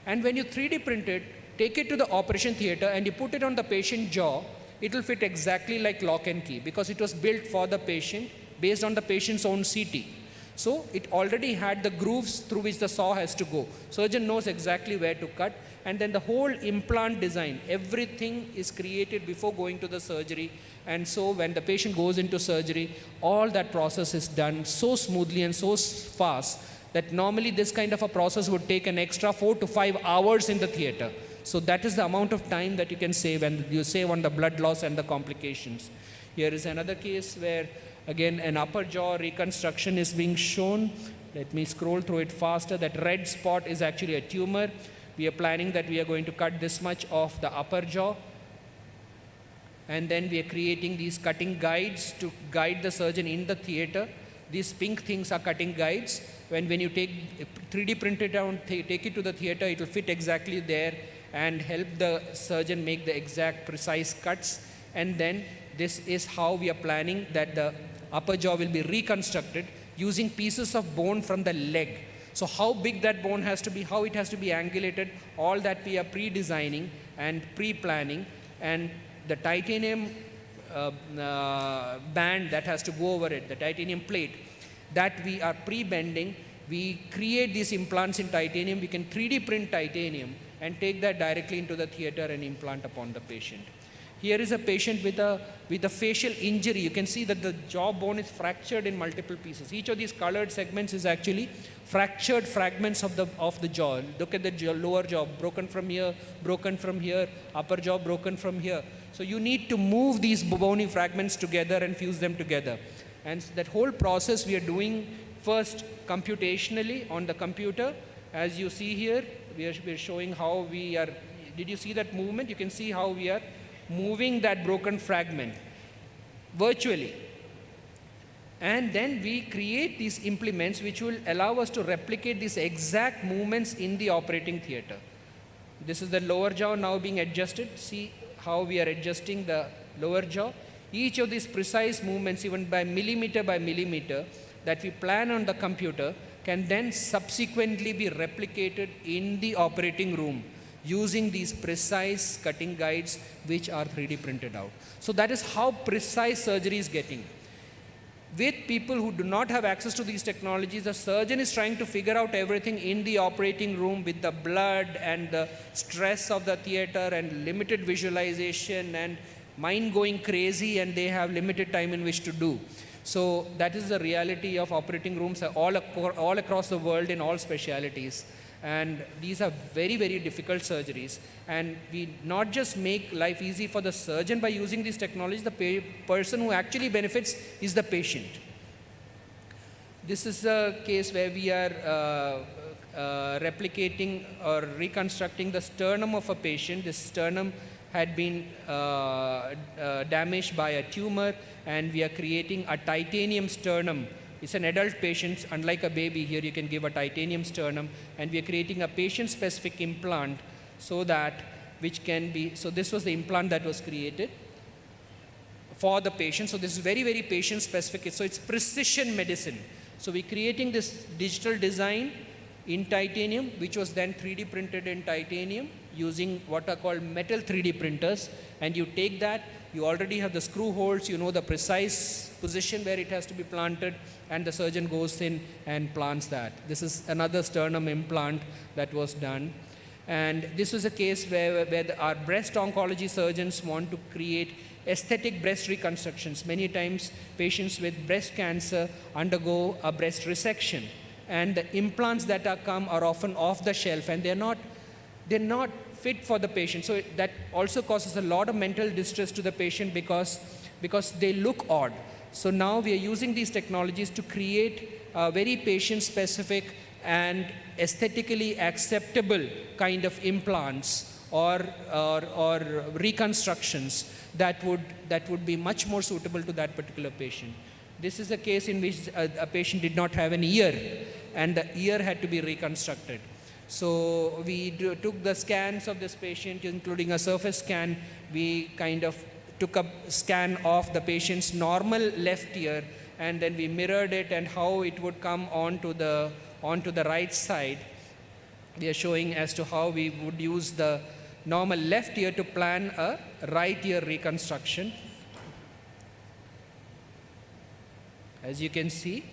And when you 3D print it, take it to the operation theater and you put it on the patient jaw, it will fit exactly like lock and key because it was built for the patient based on the patient's own CT. So it already had the grooves through which the saw has to go. Surgeon knows exactly where to cut, and then the whole implant design, everything is created before going to the surgery. And so when the patient goes into surgery, all that process is done so smoothly and so fast that normally this kind of a process would take an extra 4 to 5 hours in the theater. So that is the amount of time that you can save, and you save on the blood loss and the complications. Here is another case where again an upper jaw reconstruction is being shown. Let me scroll through it faster. That red spot is actually a tumor. We are planning that we are going to cut this much of the upper jaw. And then we are creating these cutting guides to guide the surgeon in the theater. These pink things are cutting guides. When you take 3D print it down, take it to the theater, it will fit exactly there and help the surgeon make the exact precise cuts. And then this is how we are planning that the upper jaw will be reconstructed using pieces of bone from the leg. So how big that bone has to be, how it has to be angulated, all that we are pre-designing and pre-planning. And the titanium band that has to go over it, the titanium plate, that we are pre-bending. We create these implants in titanium. We can 3D print titanium and take that directly into the theater and implant upon the patient. Here is a patient with a facial injury. You can see that the jawbone is fractured in multiple pieces. Each of these colored segments is actually fractured fragments of the jaw. Look at the lower jaw, broken from here, upper jaw broken from here. So you need to move these bony fragments together and fuse them together. And that whole process we are doing first computationally on the computer. As you see here, we are showing how we are. Did you see that movement? You can see how we are moving that broken fragment virtually. And then we create these implements which will allow us to replicate these exact movements in the operating theater. This is the lower jaw now being adjusted. See how we are adjusting the lower jaw. Each of these precise movements, even by millimeter, that we plan on the computer, can then subsequently be replicated in the operating room using these precise cutting guides which are 3D printed out. So that is how precise surgery is getting. With people who do not have access to these technologies, the surgeon is trying to figure out everything in the operating room with the blood and the stress of the theater and limited visualization and mind going crazy, and they have limited time in which to do. So that is the reality of operating rooms all across the world in all specialities. And these are very, very difficult surgeries. And we not just make life easy for the surgeon by using these technologies, the person who actually benefits is the patient. This is a case where we are replicating or reconstructing the sternum of a patient. This sternum had been damaged by a tumor, and we are creating a titanium sternum. It's an adult patient, unlike a baby. Here you can give a titanium sternum, and we are creating a patient-specific implant so that which can be, so this was the implant that was created for the patient. So this is very, very patient-specific. So it's precision medicine. So we're creating this digital design in titanium, which was then 3D printed in titanium using what are called metal 3D printers. And you take that, you already have the screw holes, you know the precise position where it has to be planted, and the surgeon goes in and plants that. This is another sternum implant that was done. And this was a case where our breast oncology surgeons want to create aesthetic breast reconstructions. Many times patients with breast cancer undergo a breast resection, and the implants that are often off the shelf, and they're not fit for the patient. So that also causes a lot of mental distress to the patient because they look odd. So now we are using these technologies to create very patient-specific and aesthetically acceptable kind of implants or reconstructions that would be much more suitable to that particular patient. This is a case in which a patient did not have an ear, and the ear had to be reconstructed. So we took the scans of this patient, including a surface scan. We kind of took a scan of the patient's normal left ear, and then we mirrored it and how it would come onto the right side. We are showing as to how we would use the normal left ear to plan a right ear reconstruction. As you can see.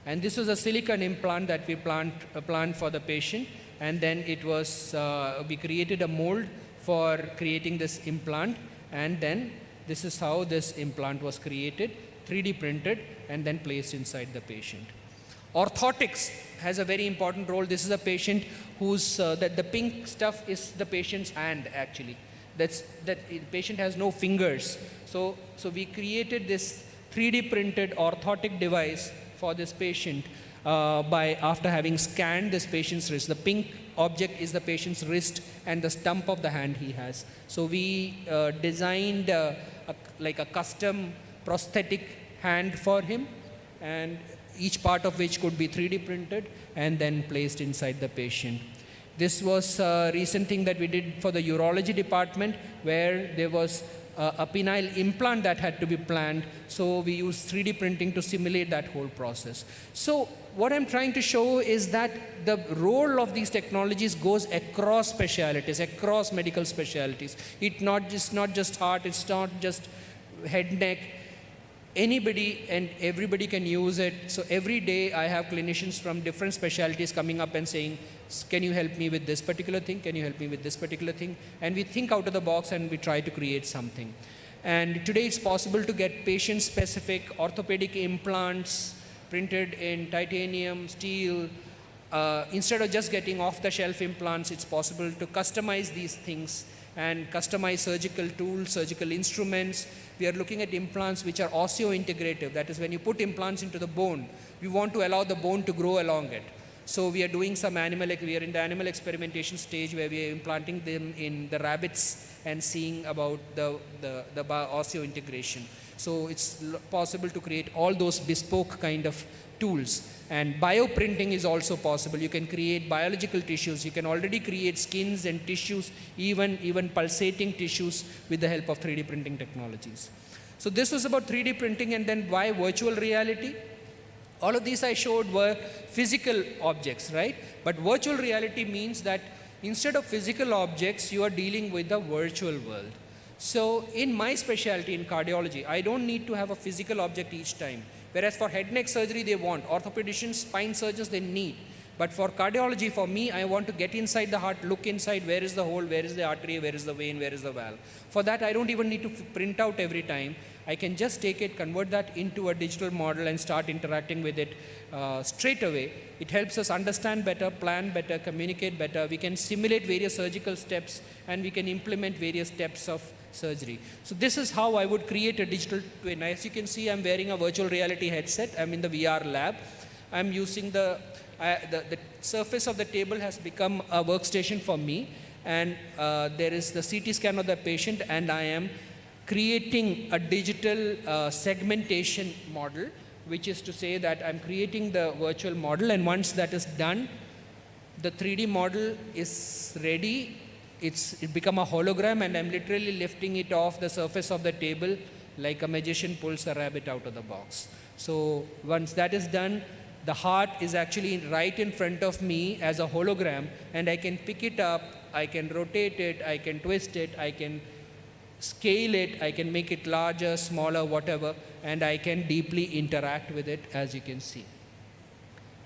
And this was a silicone implant that we planned for the patient, and then it was we created a mold for creating this implant, and then this is how this implant was created, 3D printed, and then placed inside the patient. Orthotics has a very important role. This is a patient whose that the pink stuff is the patient's hand actually. That the patient has no fingers. So we created this 3D printed orthotic device for this patient after having scanned this patient's wrist. The pink object is the patient's wrist and the stump of the hand he has. So we designed like a custom prosthetic hand for him, and each part of which could be 3D printed and then placed inside the patient. This was a recent thing that we did for the urology department, where there was a penile implant that had to be planned. So we used 3D printing to simulate that whole process. So what I'm trying to show is that the role of these technologies goes across specialities, across medical specialities. It's not just heart, it's not just head, neck. Anybody and everybody can use it. So every day I have clinicians from different specialties coming up and saying, can you help me with this particular thing? Can you help me with this particular thing? And we think out of the box and we try to create something. And today it's possible to get patient-specific orthopedic implants printed in titanium, steel. Instead of just getting off-the-shelf implants, it's possible to customize these things and customize surgical tools, surgical instruments. We are looking at implants which are osseointegrative. That is, when you put implants into the bone, we want to allow the bone to grow along it. So we are doing we are in the animal experimentation stage where we are implanting them in the rabbits and seeing about the osseointegration. So it's possible to create all those bespoke kind of tools. And bioprinting is also possible. You can create biological tissues. You can already create skins and tissues, even pulsating tissues with the help of 3D printing technologies. So this was about 3D printing, and then why virtual reality? All of these I showed were physical objects, right? But virtual reality means that instead of physical objects, you are dealing with the virtual world. So in my specialty in cardiology, I don't need to have a physical object each time. Whereas for head neck surgery, they want. Orthopedicians, spine surgeons, they need. But for cardiology, for me, I want to get inside the heart, look inside, where is the hole, where is the artery, where is the vein, where is the valve. For that, I don't even need to print out every time. I can just take it, convert that into a digital model and start interacting with it straight away. It helps us understand better, plan better, communicate better. We can simulate various surgical steps and we can implement various steps of surgery. So this is how I would create a digital twin. As you can see, I'm wearing a virtual reality headset. I'm in the VR lab. I'm using the surface of the table has become a workstation for me, and there is the CT scan of the patient, and I am creating a digital segmentation model, which is to say that I'm creating the virtual model, and once that is done, the 3D model is ready. It become a hologram, and I'm literally lifting it off the surface of the table like a magician pulls a rabbit out of the box. So once that is done, the heart is actually right in front of me as a hologram, and I can pick it up, I can rotate it, I can twist it, I can scale it, I can make it larger, smaller, whatever, and I can deeply interact with it, as you can see.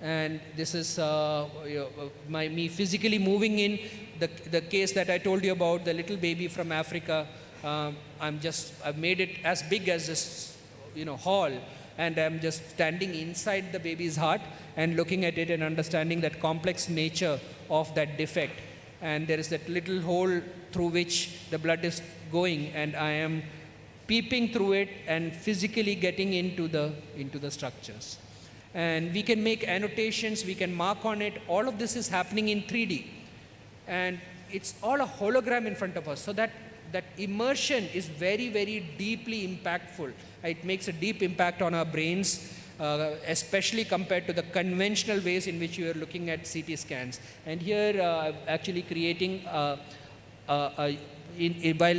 And this is me physically moving in the case that I told you about, the little baby from Africa. I've made it as big as this hall, and I'm just standing inside the baby's heart and looking at it and understanding that complex nature of that defect. And there is that little hole through which the blood is going, and I am peeping through it and physically getting into the structures. And we can make annotations, we can mark on it. All of this is happening in 3D. And it's all a hologram in front of us. So that immersion is very, very deeply impactful. It makes a deep impact on our brains, especially compared to the conventional ways in which you are looking at CT scans. And here, actually creating, while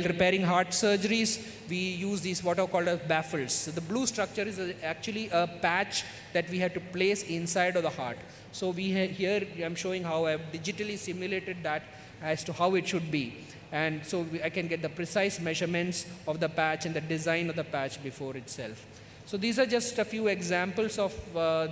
repairing heart surgeries, we use these what are called as baffles. So the blue structure is actually a patch that we had to place inside of the heart. So here I'm showing how I've digitally simulated that as to how it should be. And so I can get the precise measurements of the patch and the design of the patch before itself. So these are just a few examples of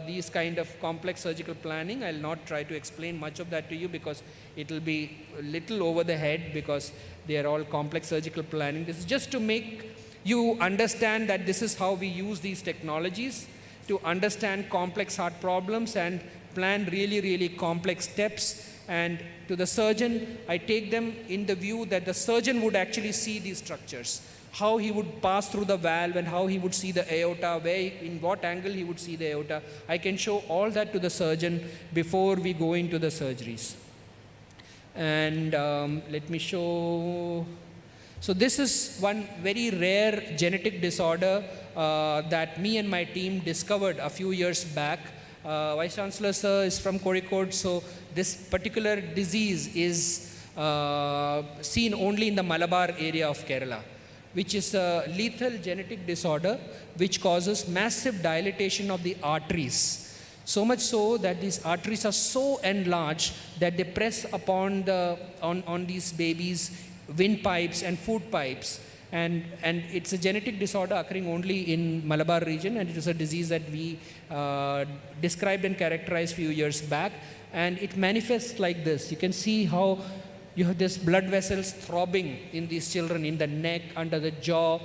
these kind of complex surgical planning. I'll not try to explain much of that to you because it will be a little over the head because they are all complex surgical planning. This is just to make you understand that this is how we use these technologies to understand complex heart problems and plan really, really complex steps. And to the surgeon, I take them in the view that the surgeon would actually see these structures, how he would pass through the valve and how he would see the aorta, in what angle he would see the aorta. I can show all that to the surgeon before we go into the surgeries. And let me show. So this is one very rare genetic disorder that me and my team discovered a few years back. Vice Chancellor sir is from Kozhikode, so this particular disease is seen only in the Malabar area of Kerala. which is a lethal genetic disorder which causes massive dilatation of the arteries. So much so that these arteries are so enlarged that they press upon on these babies' windpipes and food pipes. And it's a genetic disorder occurring only in Malabar region, and it is a disease that we described and characterized a few years back. And it manifests like this. You can see how you have this blood vessels throbbing in these children, in the neck, under the jaw.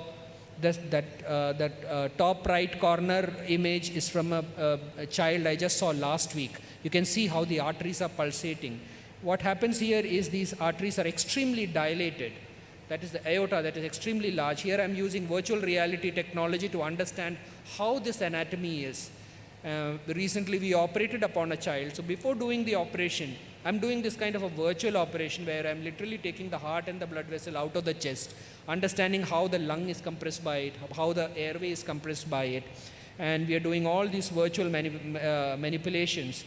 That top right corner image is from a child I just saw last week. You can see how the arteries are pulsating. What happens here is these arteries are extremely dilated. That is the aorta that is extremely large. Here I'm using virtual reality technology to understand how this anatomy is. Recently we operated upon a child. So before doing the operation, I'm doing this kind of a virtual operation where I'm literally taking the heart and the blood vessel out of the chest, understanding how the lung is compressed by it, how the airway is compressed by it. And we are doing all these virtual manipulations.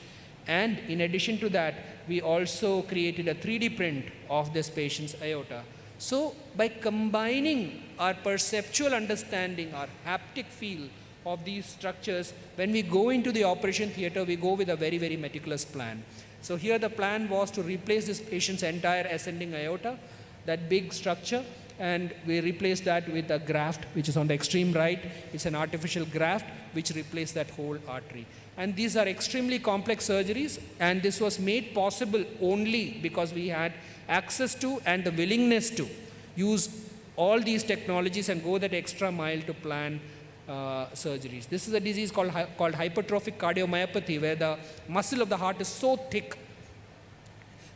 And in addition to that, we also created a 3D print of this patient's aorta. So by combining our perceptual understanding, our haptic feel of these structures, when we go into the operation theater, we go with a very, very meticulous plan. So here the plan was to replace this patient's entire ascending aorta, that big structure, and we replaced that with a graft, which is on the extreme right. It's an artificial graft which replaced that whole artery. And these are extremely complex surgeries, and this was made possible only because we had access to and the willingness to use all these technologies and go that extra mile to plan surgeries. This is a disease called hypertrophic cardiomyopathy, where the muscle of the heart is so thick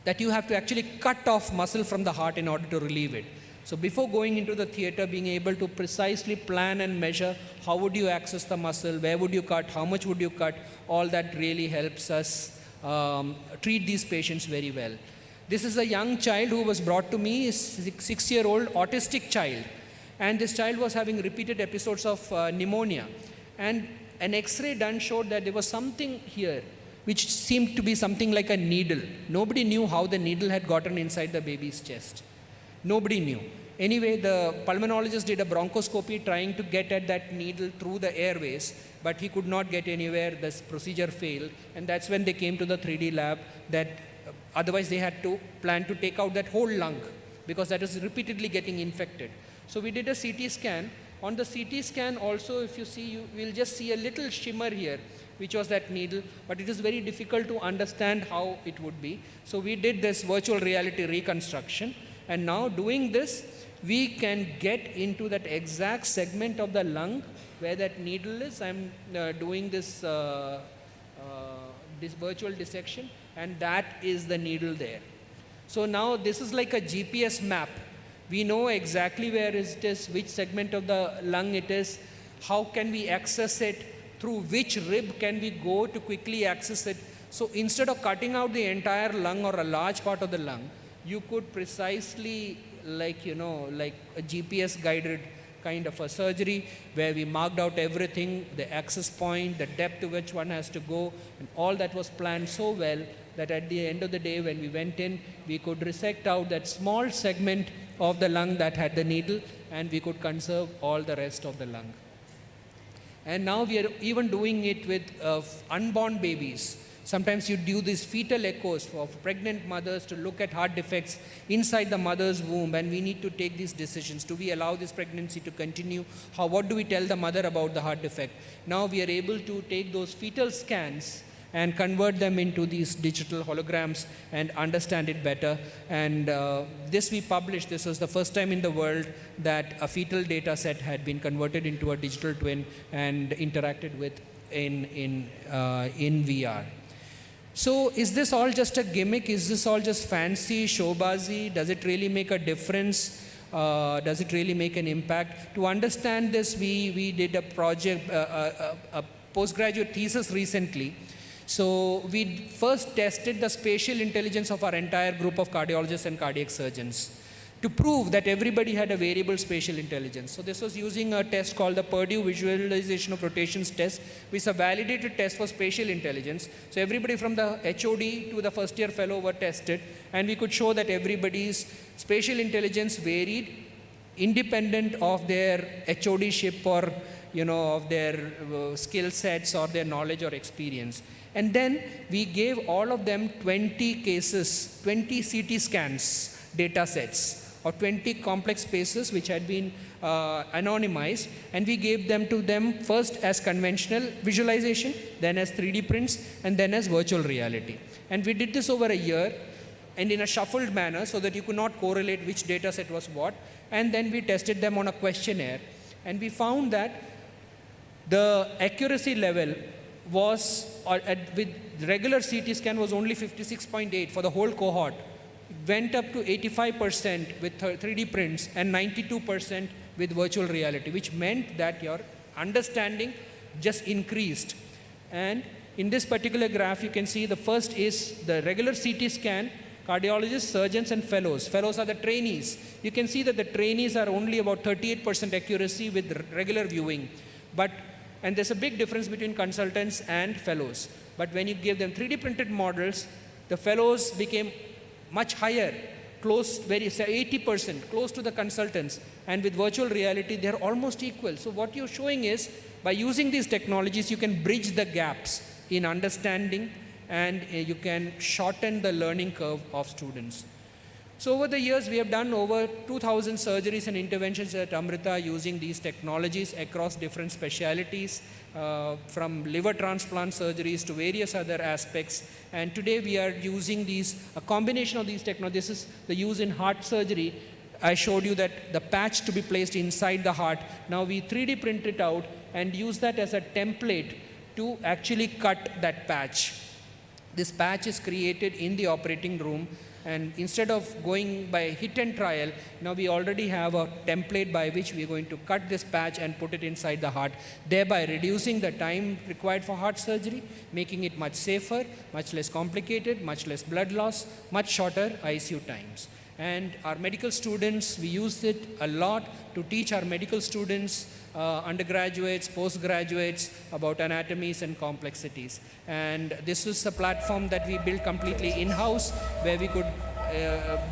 that you have to actually cut off muscle from the heart in order to relieve it. So before going into the theater, being able to precisely plan and measure how would you access the muscle, where would you cut, how much would you cut, all that really helps us treat these patients very well. This is a young child who was brought to me, a 6-year-old autistic child. And this child was having repeated episodes of pneumonia. And an X-ray done showed that there was something here which seemed to be something like a needle. Nobody knew how the needle had gotten inside the baby's chest. Nobody knew. Anyway, the pulmonologist did a bronchoscopy trying to get at that needle through the airways, but he could not get anywhere. This procedure failed. And that's when they came to the 3D lab that otherwise they had to plan to take out that whole lung because that was repeatedly getting infected. So we did a CT scan. On the CT scan also, if you see, you will just see a little shimmer here, which was that needle, but it is very difficult to understand how it would be. So we did this virtual reality reconstruction, and now doing this, we can get into that exact segment of the lung where that needle is. I'm doing this virtual dissection, and that is the needle there. So now this is like a GPS map. We know exactly where it is, which segment of the lung it is, how can we access it, through which rib can we go to quickly access it. So instead of cutting out the entire lung or a large part of the lung, you could precisely, like a GPS guided kind of a surgery where we marked out everything, the access point, the depth to which one has to go, and all that was planned so well that at the end of the day when we went in, we could resect out that small segment of the lung that had the needle, and we could conserve all the rest of the lung. And now we are even doing it with unborn babies. Sometimes you do these fetal echoes of pregnant mothers to look at heart defects inside the mother's womb, and we need to take these decisions. Do we allow this pregnancy to continue? What do we tell the mother about the heart defect? Now we are able to take those fetal scans and convert them into these digital holograms and understand it better. And this we published. This was the first time in the world that a fetal data set had been converted into a digital twin and interacted with in VR. So is this all just a gimmick? Is this all just fancy showbazi? Does it really make a difference? Does it really make an impact? To understand this, we did a project, a postgraduate thesis recently. So we first tested the spatial intelligence of our entire group of cardiologists and cardiac surgeons to prove that everybody had a variable spatial intelligence. So this was using a test called the Purdue Visualization of Rotations test, which is a validated test for spatial intelligence. So everybody from the HOD to the first year fellow were tested, and we could show that everybody's spatial intelligence varied independent of their HOD-ship or of their skill sets or their knowledge or experience. And then we gave all of them 20 cases, 20 CT scans data sets or 20 complex spaces which had been anonymized, and we gave them to them first as conventional visualization, then as 3D prints, and then as virtual reality. And we did this over a year and in a shuffled manner so that you could not correlate which data set was what. And then we tested them on a questionnaire, and we found that the accuracy level was with regular CT scan was only 56.8 for the whole cohort. It went up to 85% with 3D prints and 92% with virtual reality, which meant that your understanding just increased. And in this particular graph, you can see the first is the regular CT scan, cardiologists, surgeons, and fellows. Fellows are the trainees. You can see that the trainees are only about 38% accuracy with regular viewing. And there's a big difference between consultants and fellows. But when you give them 3D printed models, the fellows became much higher, close, 80%, close to the consultants. And with virtual reality, they're almost equal. So what you're showing is, by using these technologies, you can bridge the gaps in understanding, and you can shorten the learning curve of students. So over the years, we have done over 2,000 surgeries and interventions at Amrita using these technologies across different specialities, from liver transplant surgeries to various other aspects. And today we are using a combination of these technologies. This is the use in heart surgery. I showed you that the patch to be placed inside the heart. Now we 3D print it out and use that as a template to actually cut that patch. This patch is created in the operating room. And instead of going by hit and trial, now we already have a template by which we are going to cut this patch and put it inside the heart, thereby reducing the time required for heart surgery, making it much safer, much less complicated, much less blood loss, much shorter ICU times. And our medical students, we use it a lot to teach our medical students, undergraduates, postgraduates, about anatomies and complexities. And this was a platform that we built completely in-house, where we could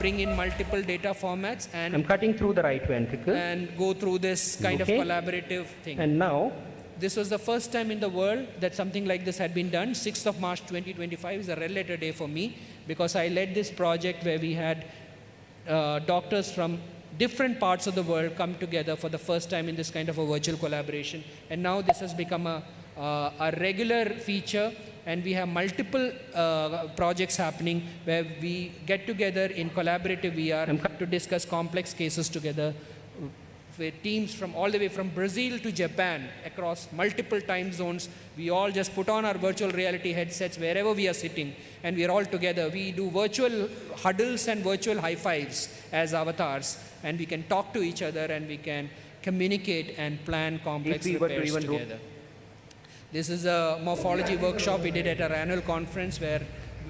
bring in multiple data formats and I'm cutting through the right ventricle and go through this kind of collaborative thing. And now, this was the first time in the world that something like this had been done. 6th of March 2025 is a red letter day for me, because I led this project where we had doctors from different parts of the world come together for the first time in this kind of a virtual collaboration. And now this has become a regular feature, and we have multiple projects happening where we get together in collaborative VR to discuss complex cases together with teams from all the way from Brazil to Japan, across multiple time zones. We all just put on our virtual reality headsets wherever we are sitting, and we are all together. We do virtual huddles and virtual high fives as avatars, and we can talk to each other, and we can communicate and plan complex repairs together. This is a morphology workshop we did at our annual conference, where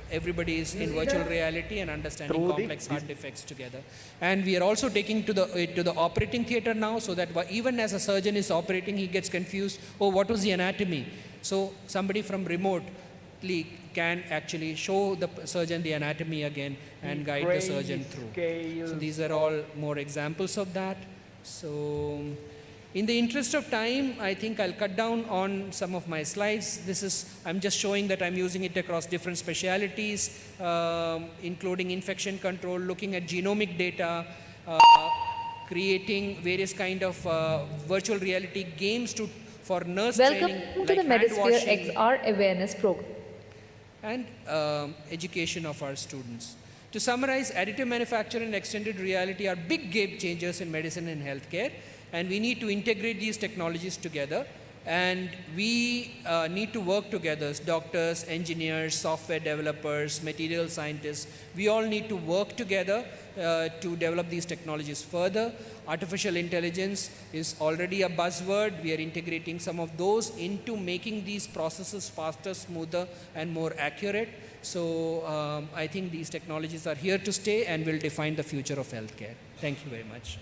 everybody is in virtual reality and understanding complex heart defects together. And we are also taking to the operating theater now, so that even as a surgeon is operating, he gets confused, oh, what was the anatomy? So somebody from remotely can actually show the surgeon the anatomy again and guide the surgeon through. So these are all more examples of that. So in the interest of time, I think I'll cut down on some of my slides. I'm just showing that I'm using it across different specialities, including infection control, looking at genomic data, creating various kind of virtual reality games for nurse training. Welcome to the Medisphere XR Awareness Program. And education of our students. To summarize, additive manufacturing and extended reality are big game changers in medicine and healthcare. And we need to integrate these technologies together, and we need to work together as doctors, engineers, software developers, material scientists. We all need to work together to develop these technologies further. Artificial intelligence is already a buzzword. We are integrating some of those into making these processes faster, smoother, and more accurate. So I think these technologies are here to stay and will define the future of healthcare. Thank you very much.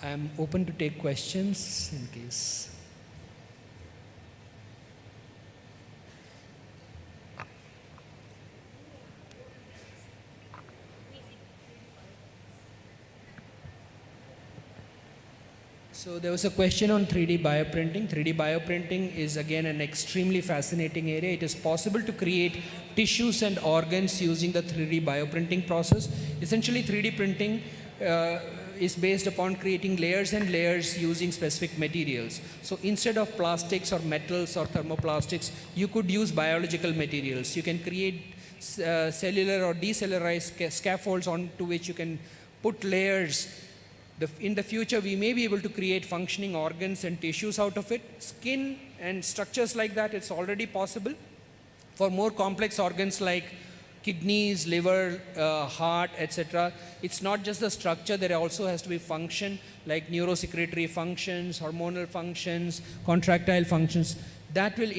I am open to take questions in case. So there was a question on 3D bioprinting. 3D bioprinting is again an extremely fascinating area. It is possible to create tissues and organs using the 3D bioprinting process. Essentially 3D printing is based upon creating layers and layers using specific materials. So instead of plastics or metals or thermoplastics, you could use biological materials. You can create cellular or decellularized scaffolds onto which you can put layers. In the future, we may be able to create functioning organs and tissues out of it. Skin and structures like that, it's already possible. For more complex organs like kidneys, liver, heart, etc., it's not just the structure, there also has to be function like neurosecretory functions, hormonal functions, contractile functions. That will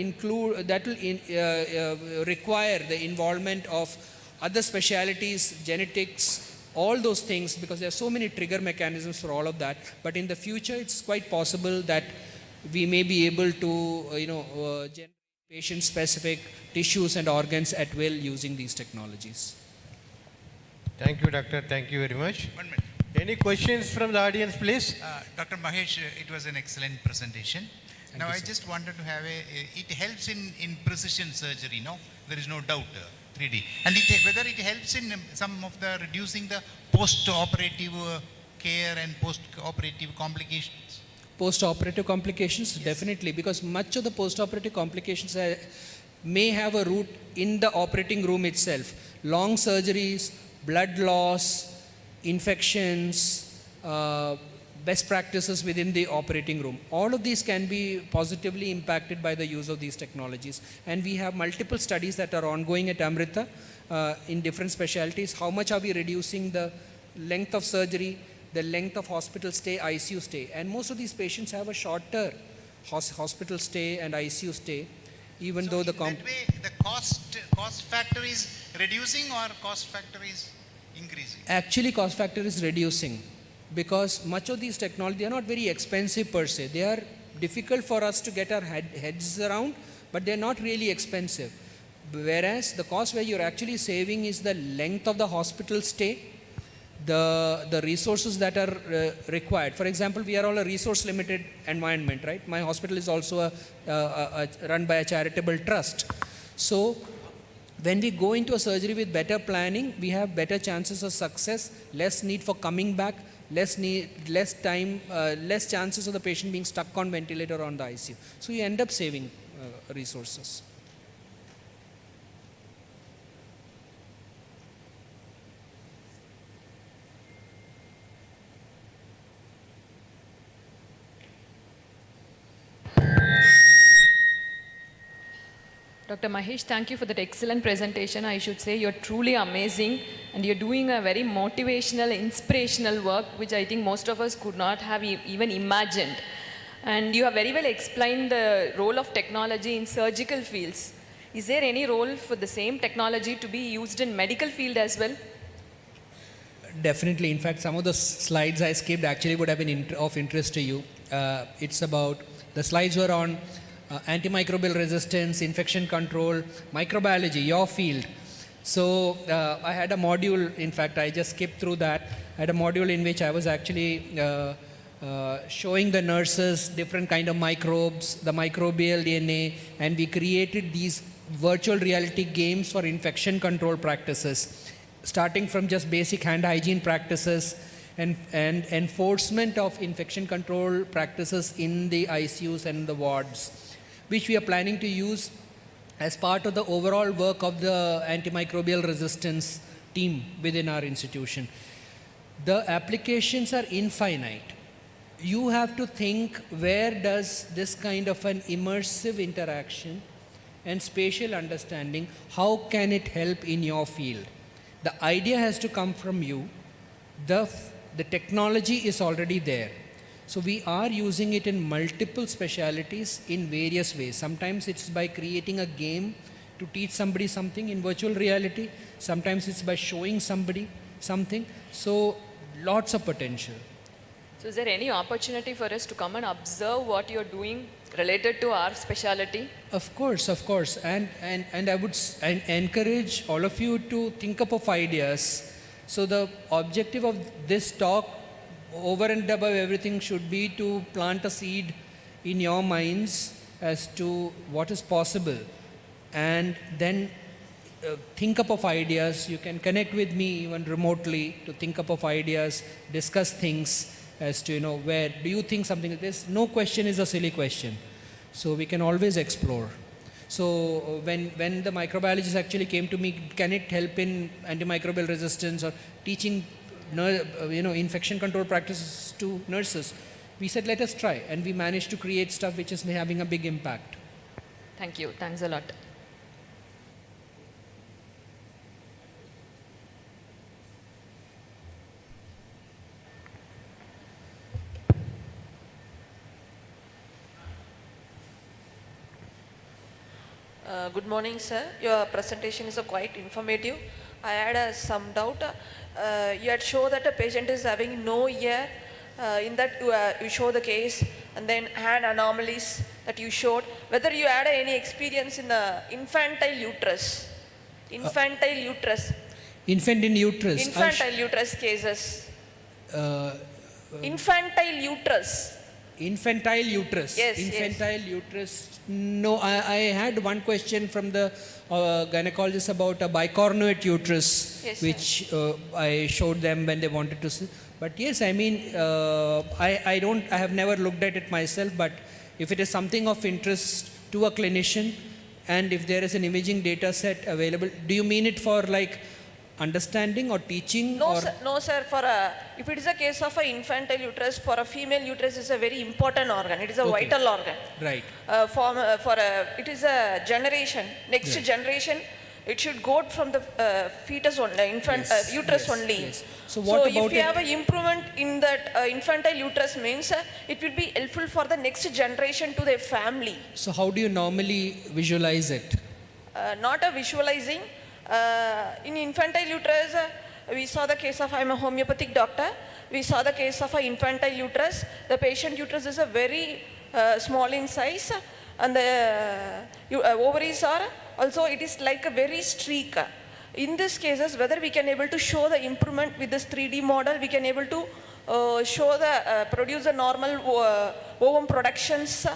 require the involvement of other specialities, genetics, all those things, because there are so many trigger mechanisms for all of that. But in the future, it's quite possible that we may be able to, generate patient-specific tissues and organs at will using these technologies. Thank you, Doctor. Thank you very much. 1 minute. Any questions from the audience, please? Dr. Mahesh, it was an excellent presentation. Now, I just wanted to have it helps in precision surgery, no? There is no doubt. 3D. And whether it helps in some of the reducing the post-operative care and post-operative complications? Post-operative complications, definitely, because much of the post-operative complications may have a root in the operating room itself. Long surgeries, blood loss, infections, best practices within the operating room. All of these can be positively impacted by the use of these technologies. And we have multiple studies that are ongoing at Amrita in different specialties. How much are we reducing the length of surgery, the length of hospital stay, ICU stay? And most of these patients have a shorter hospital stay and ICU stay, even though that way, the cost factor is reducing or cost factor is increasing? Actually, cost factor is reducing, because much of these technology, they are not very expensive per se. They are difficult for us to get our heads around, but they are not really expensive. Whereas the cost where you're actually saving is the length of the hospital stay, the resources that are required. For example, we are all a resource limited environment, right? My hospital is also run by a charitable trust. So when we go into a surgery with better planning, we have better chances of success, less need for coming back, less time, less chances of the patient being stuck on ventilator or on the ICU. So you end up saving resources. Dr. Mahesh, thank you for that excellent presentation. I should say you're truly amazing and you're doing a very motivational, inspirational work which I think most of us could not have even imagined. And you have very well explained the role of technology in surgical fields. Is there any role for the same technology to be used in medical field as well? Definitely. In fact, some of the slides I skipped actually would have been of interest to you. It's about, the slides were on antimicrobial resistance, infection control, microbiology, your field. So I had a module, in fact, I just skipped through that. I had a module in which I was actually showing the nurses different kind of microbes, the microbial DNA, and we created these virtual reality games for infection control practices, starting from just basic hand hygiene practices and enforcement of infection control practices in the ICUs and the wards, which we are planning to use as part of the overall work of the antimicrobial resistance team within our institution. The applications are infinite. You have to think, where does this kind of an immersive interaction and spatial understanding, how can it help in your field? The idea has to come from you. The technology is already there. So we are using it in multiple specialities in various ways. Sometimes it's by creating a game to teach somebody something in virtual reality. Sometimes it's by showing somebody something. So lots of potential. So is there any opportunity for us to come and observe what you're doing related to our specialty? Of course, of course. And I would encourage all of you to think up of ideas. So the objective of this talk over and above everything should be to plant a seed in your minds as to what is possible, and then think up of ideas. You can connect with me even remotely to think up of ideas, discuss things as to, where do you think something like this. No question is a silly question, so we can always explore. So when the microbiologists actually came to me, can it help in antimicrobial resistance or teaching infection control practices to nurses, we said let us try, and we managed to create stuff which is having a big impact. Thank you. Thanks a lot. Good morning, sir. Your presentation is quite informative. I had some doubt. You had shown that a patient is having no ear. In that you show the case, and then hand anomalies that you showed. Whether you had any experience in the infantile uterus? Infant in uterus cases. Infantile uterus. Infantile uterus. Yes, uterus. No, I had one question from the gynecologist about a bicornuate uterus, yes, which I showed them when they wanted to see. But yes, I mean, I have never looked at it myself, but if it is something of interest to a clinician, and if there is an imaging data set available, do you mean it for like understanding or teaching? No, or? sir. No, sir. If it is a case of an infantile uterus, for a female uterus is a very important organ. It is a vital organ. Right. It is a generation. Next generation, it should go from the fetus only, uterus only. Yes. So what about if you have an improvement in that infantile uterus means it will be helpful for the next generation to their family. So how do you normally visualize it? Not a visualizing. In infantile uterus, we saw the case of, I'm a homeopathic doctor, we saw the case of an infantile uterus. The patient uterus is a very small in size, and the ovaries are also, it is like a very streak. In these cases, whether we can able to show the improvement with this 3D model, we can able to produce the normal ovum productions,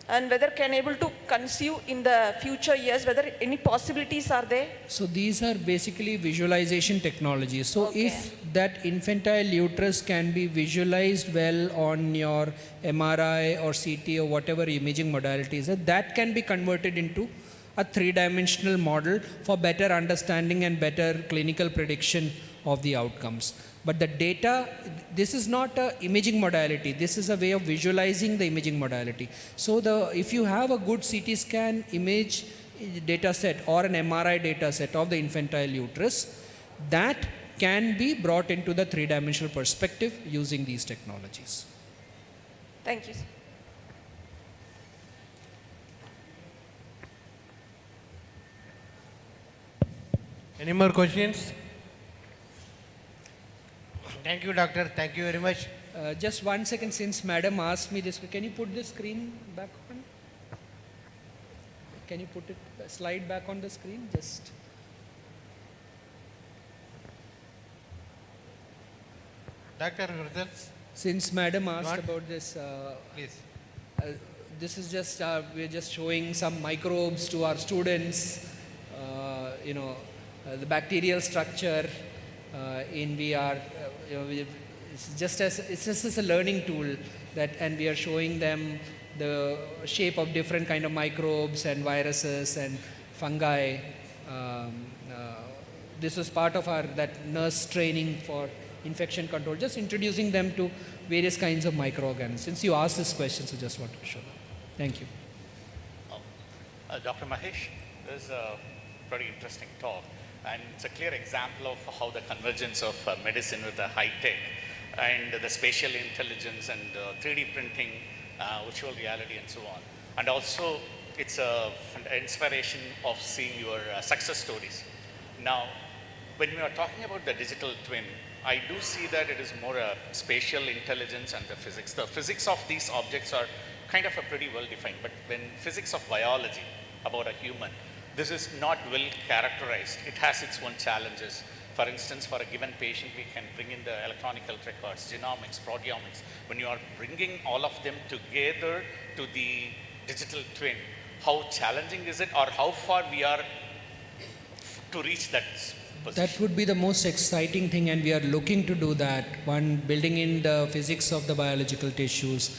and whether can able to conceive in the future years, whether any possibilities are there? So these are basically visualization technologies. So if that infantile uterus can be visualized well on your MRI or CT or whatever imaging modalities, that can be converted into a three-dimensional model for better understanding and better clinical prediction of the outcomes. But the data, this is not an imaging modality. This is a way of visualizing the imaging modality. So if you have a good CT scan image data set or an MRI data set of the infantile uterus, that can be brought into the three-dimensional perspective using these technologies. Thank you. Any more questions? Thank you, doctor. Thank you very much. Just 1 second, since madam asked me this, can you put the screen back on? Can you put it, slide back on the screen? Just. Dr. Results? Since madam asked about this, please. This is just, we're just showing some microbes to our students, the bacterial structure in VR. It's just as a learning tool that, and we are showing them the shape of different kind of microbes and viruses and fungi. This was part of our nurse training for infection control, just introducing them to various kinds of microorganisms. Since you asked this question, so just wanted to show that. Thank you. Dr. Mahesh, this is a pretty interesting talk, and it's a clear example of how the convergence of medicine with the high tech and the spatial intelligence and 3D printing, virtual reality and so on. And also it's an inspiration of seeing your success stories. Now, when we are talking about the digital twin, I do see that it is more a spatial intelligence and the physics. The physics of these objects are kind of a pretty well defined, but when physics of biology about a human, this is not well characterized. It has its own challenges. For instance, for a given patient, we can bring in the electronic health records, genomics, proteomics. When you are bringing all of them together to the digital twin, how challenging is it, or how far we are to reach that position? That would be the most exciting thing, and we are looking to do that. One, building in the physics of the biological tissues,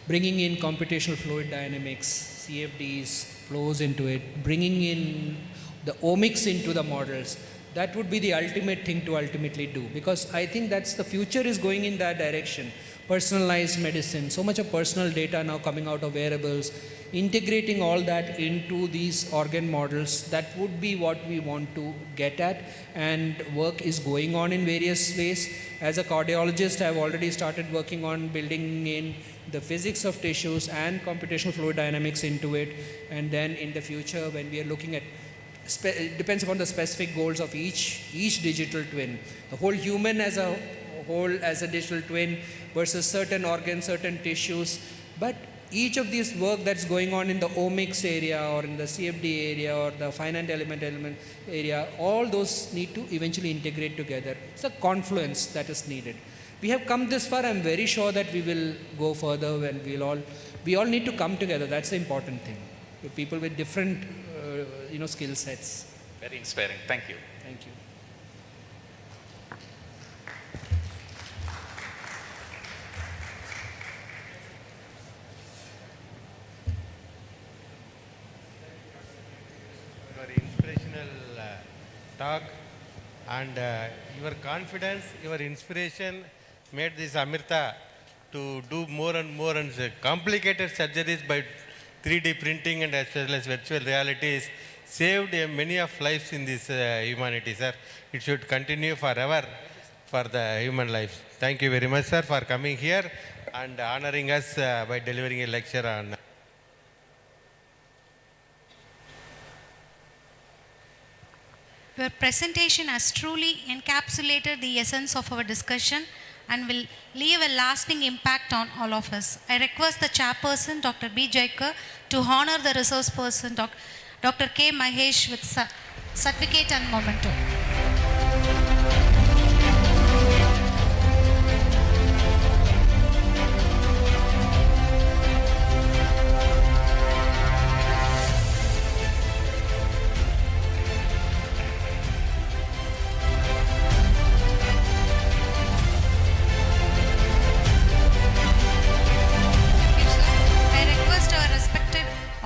bringing in computational fluid dynamics, CFDs, flows into it, bringing in the omics into the models. That would be the ultimate thing to ultimately do, because I think that's the future is going in that direction. Personalized medicine, so much of personal data now coming out of wearables, integrating all that into these organ models, that would be what we want to get at, and work is going on in various ways. As a cardiologist, I have already started working on building in the physics of tissues and computational fluid dynamics into it, and then in the future when we are looking at it depends upon the specific goals of each digital twin. The whole human as a whole as a digital twin versus certain organs, certain tissues. But each of these work that's going on in the omics area or in the CFD area or the finite element area, all those need to eventually integrate together. It's a confluence that is needed. We have come this far. I'm very sure that we will go further when we all need to come together. That's the important thing. With people with different skill sets. Very inspiring. Thank you. Thank you. Your inspirational talk, and your confidence, your inspiration made this Amrita to do more and more and complicated surgeries by 3D printing and as well as virtual realities, saved many of lives in this humanity, sir. It should continue forever for the human life. Thank you very much, sir, for coming here and honoring us by delivering a lecture on. Your presentation has truly encapsulated the essence of our discussion and will leave a lasting impact on all of us. I request the chairperson, Dr. B. Jaikar, to honor the resource person, Dr. K. Mahesh, with certificate and memento.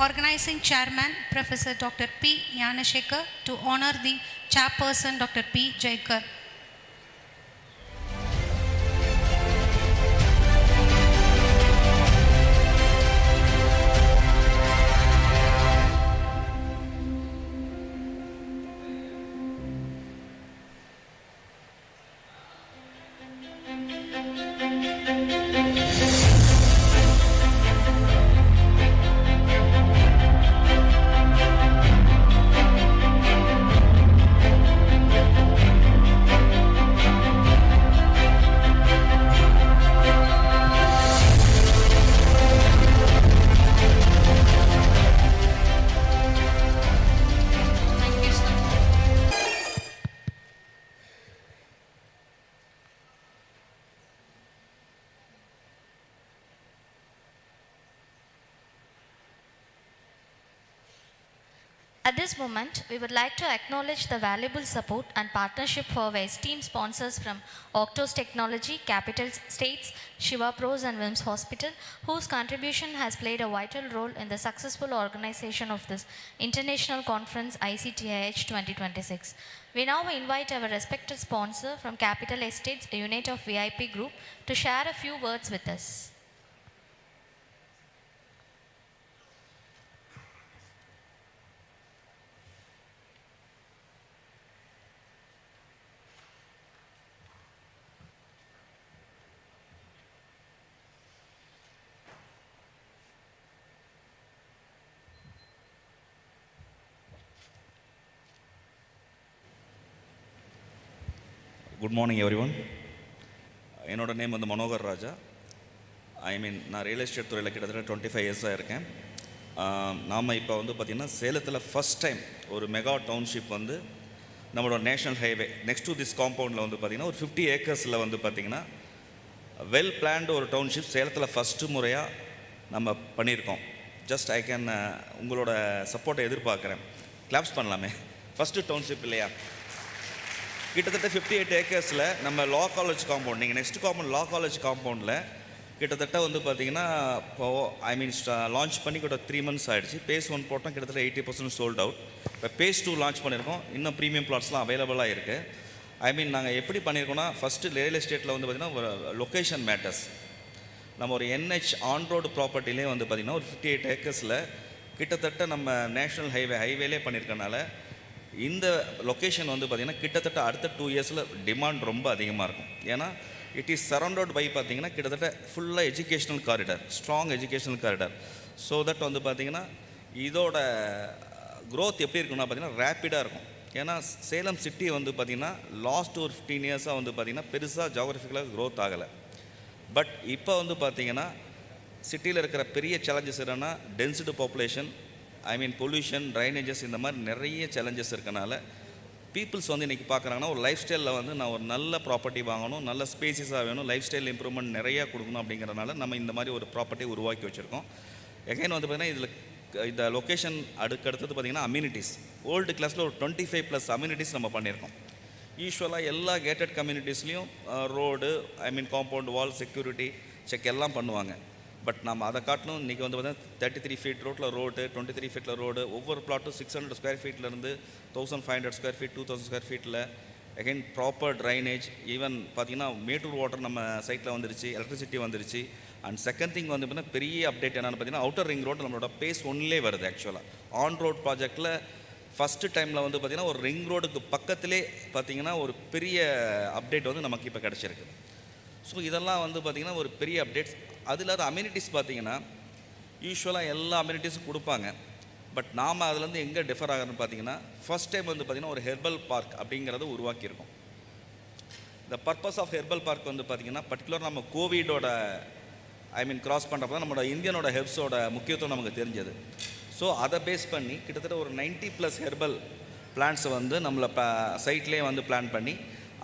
Organizing Chairman, Professor Dr. P. Nyanashekar, to honor the Chairperson, Dr. P. Jaikar. At this moment, we would like to acknowledge the valuable support and partnership for our esteemed sponsors from Octos Technology, Capital States, Shiva Pros and Wims Hospital, whose contribution has played a vital role in the successful organization of this international conference ICTIH 2026. We now invite our respected sponsor from Capital Estates, a unit of VIP Group, to share a few words with us. Good morning every one. என்னோடய name வந்து மனோகர் ராஜா. நான் real estate துறையில் கிட்டத்தட்ட 25 இயர்ஸாக இருக்கேன். நாம் இப்போ வந்து பார்த்திங்கன்னா சேலத்தில் ஃபஸ்ட் டைம் ஒரு மெகா டவுன்ஷிப் வந்து நம்மளோட national highway next to this காம்பவுண்டில் வந்து பார்த்திங்கன்னா ஒரு 50 ஏக்கர்ஸில் வந்து பார்த்திங்கன்னா வெல் பிளான்டு ஒரு டவுன்ஷிப் சேலத்தில் ஃபஸ்ட்டு முறையாக நம்ம பண்ணியிருக்கோம். ஜஸ்ட் ஐ கேன் உங்களோட சப்போர்ட்டை எதிர்பார்க்குறேன். கிளாப்ஸ் பண்ணலாமே. ஃபஸ்ட்டு டவுன்ஷிப் இல்லையா? கிட்டத்தட்ட 58 ஏக்கர்ஸில் நம்ம லா காலேஜ் காம்பவுண்ட், நீங்கள் நெக்ஸ்ட் காம்பவுண்ட் லா காலேஜ் காம்பவுண்டில் கிட்டத்தட்ட வந்து பார்த்திங்கன்னா லான்ச் பண்ணி கூட 3 months ஆகிடுச்சு. பேஸ் 1 போட்டோம், கிட்டத்தட்ட 80% சோல்ட் அவுட். இப்போ பேஸ் 2 லான்ச் பண்ணியிருக்கோம். இன்னும் ப்ரீமியம் பிளாட்ஸ்லாம் அவைலபிளாக இருக்குது. நாங்கள் எப்படி பண்ணியிருக்கோன்னா, ஃபஸ்ட்டு ரியல் எஸ்டேட்டில் வந்து பார்த்திங்கன்னா லொக்கேஷன் மேட்டர்ஸ். நம்ம ஒரு NH ஆன் ரோடு ப்ராப்பர்ட்டிலே வந்து பார்த்திங்கன்னா ஒரு 58 ஏக்கர்ஸில் கிட்டத்தட்ட நம்ம நேஷ்னல் ஹைவேலே பண்ணியிருக்கனால இந்த லொக்கேஷன் வந்து பார்த்திங்கன்னா கிட்டத்தட்ட அடுத்த 2 yearsல டிமாண்ட் ரொம்ப அதிகமாக இருக்கும். ஏன்னா இட் இஸ் சரௌண்டட் பை பார்த்திங்கன்னா கிட்டத்தட்ட ஃபுல்லாக educational corridor, strong educational corridor. So that வந்து பார்த்திங்கன்னா இதோட க்ரோத் எப்படி இருக்குன்னா பார்த்திங்கன்னா ரேப்பிடாக இருக்கும். ஏன்னா சேலம் சிட்டி வந்து பார்த்திங்கன்னா லாஸ்ட் ஒரு 15 yearsஸாக வந்து பார்த்திங்கன்னா பெருசாக ஜியாகிரபிக்கலாக க்ரோத் ஆகலை. பட் இப்போ வந்து பார்த்திங்கன்னா சிட்டியில் இருக்கிற பெரிய சேலஞ்சஸ் என்னென்னா டென்சிட்டி பாப்புலேஷன், பொல்யூஷன், ட்ரைனேஜஸ், இந்த மாதிரி நிறைய சேலஞ்சஸ் இருக்கனால பீப்புள்ஸ் வந்து இன்றைக்கி பார்க்குறாங்கன்னா ஒரு லைஃப் ஸ்டைலில் வந்து நான் ஒரு நல்ல ப்ராப்பர்ட்டி வாங்கணும், நல்ல ஸ்பேசிஸாக வேணும், லைஃப் ஸ்டைல் இம்ப்ரூவ்மெண்ட் நிறையா கொடுக்கணும் அப்படிங்கிறனால நம்ம இந்த மாதிரி ஒரு ப்ராப்பர்ட்டியை உருவாக்கி வச்சுருக்கோம். எகைன் வந்து பார்த்திங்கன்னா இதில் இந்த லொக்கேஷன் அடுத்தது பார்த்திங்கன்னா அம்யூனிட்டிஸ். ஓல்டு கிளாஸில் ஒரு 25+ அம்யூனிட்டிஸ் நம்ம பண்ணியிருக்கோம். யூஸ்வலாக எல்லா கேட்டட் கம்யூனிட்டிஸ்லேயும் road compound wall, security check எல்லாம் பண்ணுவாங்க. பட் நம்ம அதை காட்டணும். இன்றைக்கி வந்து பார்த்தீங்கன்னா 33 feet ரோட்டில் ரோடு, 23 feet ரோடு, ஒவ்வொரு பிளாட்டும் 600 square feetலேருந்து 1500 square feet, 2000 square feetல அகைன் ப்ராப்பர் ட்ரைனேஜ். ஈவன் பார்த்திங்கன்னா மேட்டூர் வாட்டர் நம்ம சைட்டில் வந்துருச்சு, எலக்ட்ரிசிட்டி வந்துருச்சு. அண்ட் செகண்ட் திங் வந்து பார்த்திங்கன்னா பெரிய அப்டேட் என்னென்னு பார்த்திங்கன்னா அவுட்டர் ரிங் ரோடு நம்மளோட பேஸ் 1லே வருது. ஆக்சுவலாக ஆன் ரோட் ப்ராஜெக்டில் ஃபஸ்ட்டு டைமில் வந்து பார்த்திங்கன்னா ஒரு ரிங் ரோடுக்கு பக்கத்திலே பார்த்திங்கன்னா ஒரு பெரிய அப்டேட் வந்து நமக்கு இப்போ கிடச்சிருக்கு. ஸோ இதெல்லாம் வந்து பார்த்திங்கன்னா ஒரு பெரிய அப்டேட்ஸ். அது இல்லாத அம்யூனிட்டிஸ் பார்த்திங்கன்னா யூஸ்வலாக எல்லா அம்யூனிட்டிஸும் கொடுப்பாங்க. பட் நாம் அதுலேருந்து எங்கே டிஃபர் ஆகிறதுன்னு பார்த்திங்கன்னா ஃபஸ்ட் டைம் வந்து பார்த்திங்கன்னா ஒரு ஹெர்பல் பார்க் அப்படிங்கிறத உருவாக்கியிருக்கோம். இந்த பர்பஸ் ஆஃப் ஹெர்பல் பார்க் வந்து பார்த்திங்கன்னா பர்டிகுலர் நம்ம கோவிடோட கிராஸ் பண்ணுறப்ப தான் நம்மளோட இந்தியனோட ஹெர்ப்ஸோட முக்கியத்துவம் நமக்கு தெரிஞ்சது. ஸோ அதை பேஸ் பண்ணி கிட்டத்தட்ட ஒரு 90+ ஹெர்பல் பிளான்ட்ஸை வந்து நம்மளை சைட்லேயே வந்து பிளான் பண்ணி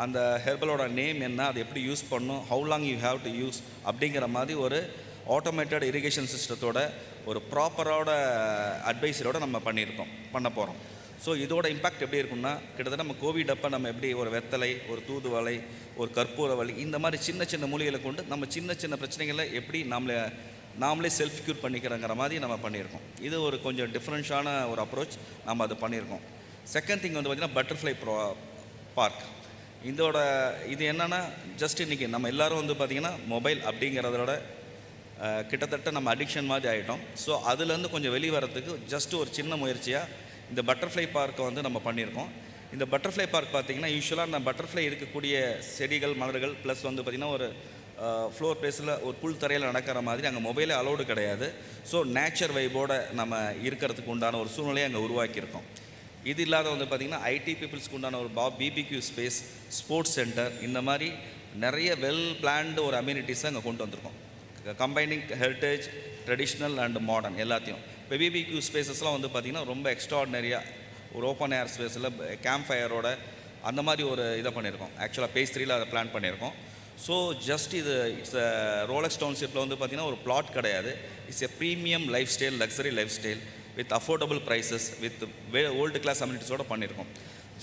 அந்த ஹெர்பலோட நேம் என்ன, அதை எப்படி யூஸ் பண்ணணும், how long you have to use அப்படிங்கிற மாதிரி ஒரு ஆட்டோமேட்டட் இரிகேஷன் சிஸ்டத்தோட ஒரு ப்ராப்பரோட அட்வைஸரோடு நம்ம பண்ண போகிறோம். ஸோ இதோட இம்பேக்ட் எப்படி இருக்குன்னா கிட்டத்தட்ட நம்ம கோவிட் அப்போ நம்ம எப்படி ஒரு வெத்தலை, ஒரு தூதுவளை, ஒரு கற்பூரவளி, இந்த மாதிரி சின்ன சின்ன மூலிகளை கொண்டு நம்ம சின்ன சின்ன பிரச்சனைகளை எப்படி நாமளே செல்ஃப் க்யூர் பண்ணிக்கிறங்கிற மாதிரி நம்ம பண்ணியிருக்கோம். இது ஒரு கொஞ்சம் டிஃப்ரென்ஷான ஒரு அப்ரோச் நம்ம அது பண்ணியிருக்கோம். செகண்ட் திங் வந்து பார்த்திங்கன்னா பட்டர்ஃப்ளை பார்க். இது என்னென்னா ஜஸ்ட் இன்றைக்கி நம்ம எல்லோரும் வந்து பார்த்திங்கன்னா மொபைல் அப்படிங்கிறதோட கிட்டத்தட்ட நம்ம அடிக்ஷன் மாதிரி ஆகிட்டோம். ஸோ அதுலேருந்து கொஞ்சம் வெளியே வரத்துக்கு ஜஸ்ட் ஒரு சின்ன முயற்சியாக இந்த பட்டர்ஃப்ளை பார்க்கை வந்து நம்ம பண்ணியிருக்கோம். இந்த பட்டர்ஃப்ளை பார்க் பார்த்திங்கன்னா யூஸ்வலாக நம்ம பட்டர்ஃப்ளை இருக்கக்கூடிய செடிகள், மலர்கள் ப்ளஸ் வந்து பார்த்திங்கன்னா ஒரு ஃப்ளோர் பிளேஸில் ஒரு புல் தரையில் நடக்கிற மாதிரி அங்கே மொபைலே அலோடு கிடையாது. ஸோ நேச்சர் வைபோடு நம்ம இருக்கிறதுக்கு உண்டான ஒரு சூழ்நிலையை அங்கே உருவாக்கியிருக்கோம். இது இல்லாத வந்து பார்த்திங்கன்னா ஐடி பீப்புள்ஸ்க்கு உண்டான ஒரு பிபிக்யூ ஸ்பேஸ், ஸ்போர்ட்ஸ் சென்டர், இந்த மாதிரி நிறைய வெல் பிளான்டு ஒரு அம்யூனிட்டிஸை அங்கே கொண்டு வந்திருக்கோம். Combining heritage, traditional and modern எல்லாத்தையும். இப்போ பிபிக்யூ ஸ்பேசஸ்லாம் வந்து பார்த்திங்கன்னா ரொம்ப எக்ஸ்ட்ராடினரியாக ஒரு ஓப்பன் ஏர் ஸ்பேஸில் கேம்ப் ஃபயரோட அந்த மாதிரி ஒரு இதை பண்ணியிருக்கோம். ஆக்சுவலாக பேஸ் 3ல் அதை பிளான் பண்ணியிருக்கோம். ஸோ ஜஸ்ட் இது இட்ஸ் ரோலக்ஸ் டவுன்ஷிப்பில் வந்து பார்த்திங்கன்னா ஒரு பிளாட் கிடையாது. It's a premium life style, luxury life style with affordable prices, with world class அம்யூனிட்டிஸோடு பண்ணியிருக்கோம்.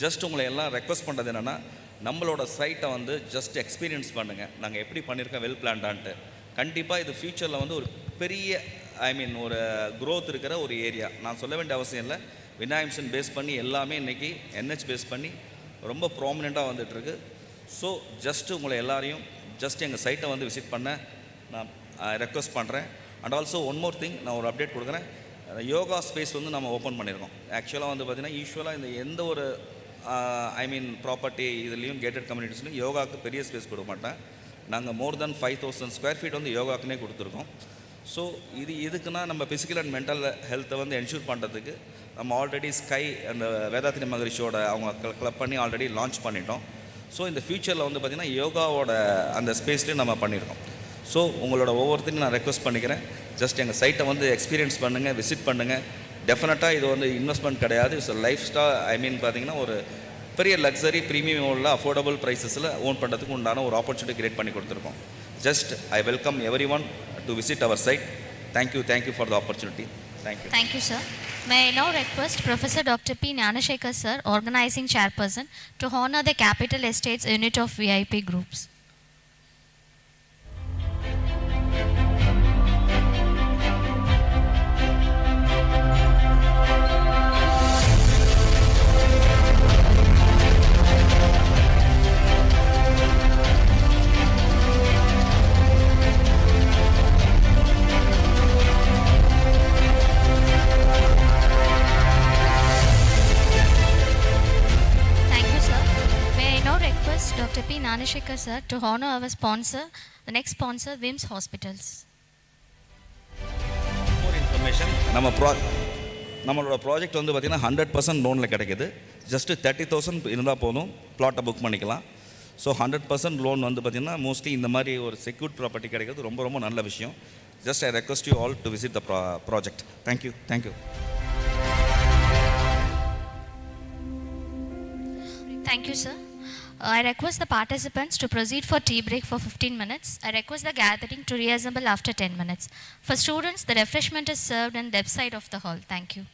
ஜஸ்ட் உங்களை எல்லாம் ரெக்வஸ்ட் பண்ணுறது என்னென்னா நம்மளோட சைட்டை வந்து ஜஸ்ட் எக்ஸ்பீரியன்ஸ் பண்ணுங்கள். நாங்கள் எப்படி பண்ணியிருக்கோம் வெல் பிளான்டான்ட்டு. கண்டிப்பாக இது ஃப்யூச்சரில் வந்து ஒரு பெரிய ஒரு க்ரோத் இருக்கிற ஒரு ஏரியா. நான் சொல்ல வேண்டிய அவசியம் இல்லை. விநாயகம் பேஸ் பண்ணி எல்லாமே இன்றைக்கி NH பேஸ் பண்ணி ரொம்ப ப்ராமினெண்ட்டாக வந்துட்டுருக்கு. ஸோ ஜஸ்ட்டு உங்களை எல்லாரையும் ஜஸ்ட் எங்கள் சைட்டை வந்து விசிட் பண்ண நான் ரெக்வஸ்ட் பண்ணுறேன். And also one more thing, நான் ஒரு அப்டேட் கொடுக்குறேன். யோகா ஸ்பேஸ் வந்து நம்ம ஓப்பன் பண்ணியிருக்கோம். ஆக்சுவலாக வந்து பார்த்திங்கன்னா யூஸ்வலாக இந்த எந்த ஒரு ப்ராப்பர்ட்டி இதுலேயும் கேட்டட் கம்யூனிட்டிஸ்லையும் யோகாவுக்கு பெரிய ஸ்பேஸ் கொடுக்க மாட்டேன். நாங்கள் மோர் தென் 5000 square feet வந்து யோகாக்குனே கொடுத்துருக்கோம். ஸோ இதுக்குன்னா நம்ம ஃபிசிக்கல் அண்ட் மென்டல் ஹெல்த்தை வந்து என்ஷூர் பண்ணுறதுக்கு நம்ம ஆல்ரெடி ஸ்கை அந்த வேதாத்திரி மகரிஷியோட அவங்க கிளப் பண்ணி ஆல்ரெடி லான்ச் பண்ணிட்டோம். ஸோ இந்த ஃப்யூச்சரில் வந்து பார்த்திங்கன்னா யோகாவோட அந்த ஸ்பேஸ்லேயும் நம்ம பண்ணியிருக்கோம். ஸோ உங்களோட ஒவ்வொருத்தையும் நான் ரெக்வஸ்ட் பண்ணிக்கிறேன். ஜஸ்ட் எங்கள் சைட்டை வந்து எக்ஸ்பீரியன்ஸ் பண்ணுங்கள், விசிட் பண்ணுங்கள். டெஃபினட்டாக இது வந்து இன்வெஸ்ட்மெண்ட் கிடையாது. It's lifestyle. பார்த்திங்கன்னா ஒரு பெரிய லக்ஸரி ப்ரீமியம் உள்ள அஃபோர்டபுள் ப்ரைஸஸில் ஓன் பண்ணுறதுக்கு உண்டான ஒரு ஆப்பர்ச்சுனிட்டி கிரியேட் பண்ணி கொடுத்துருக்கோம். Just I welcome everyone to visit our site. Thank you for the opportunity. Thank you. Thank you, sir. May I now request Professor Dr. P. Gnanasekhar, sir, Organizing Chairperson, to honor the Capital Estates unit of VIP groups. Dr. P. Gnanasekhar, sir, to honor our sponsor, the next sponsor, VIMS Hospitals. More information, நம்மளோட project வந்து பார்த்திங்கன்னா 100% லோனில் கிடைக்கிது. Just 30,000 இருந்தால் போதும், ப்ளாட்டை book பண்ணிக்கலாம். So 100% loan வந்து பார்த்திங்கன்னா mostly இந்த மாதிரி ஒரு செக்யூர்ட் ப்ராப்பர்ட்டி கிடைக்கிறது ரொம்ப ரொம்ப நல்ல விஷயம். Just I request you all to visit the project. Thank you. Thank you, sir. I request the participants to proceed for tea break for 15 minutes. I request the gathering to reassemble after 10 minutes. For students, the refreshment is served on the left side of the hall. Thank you.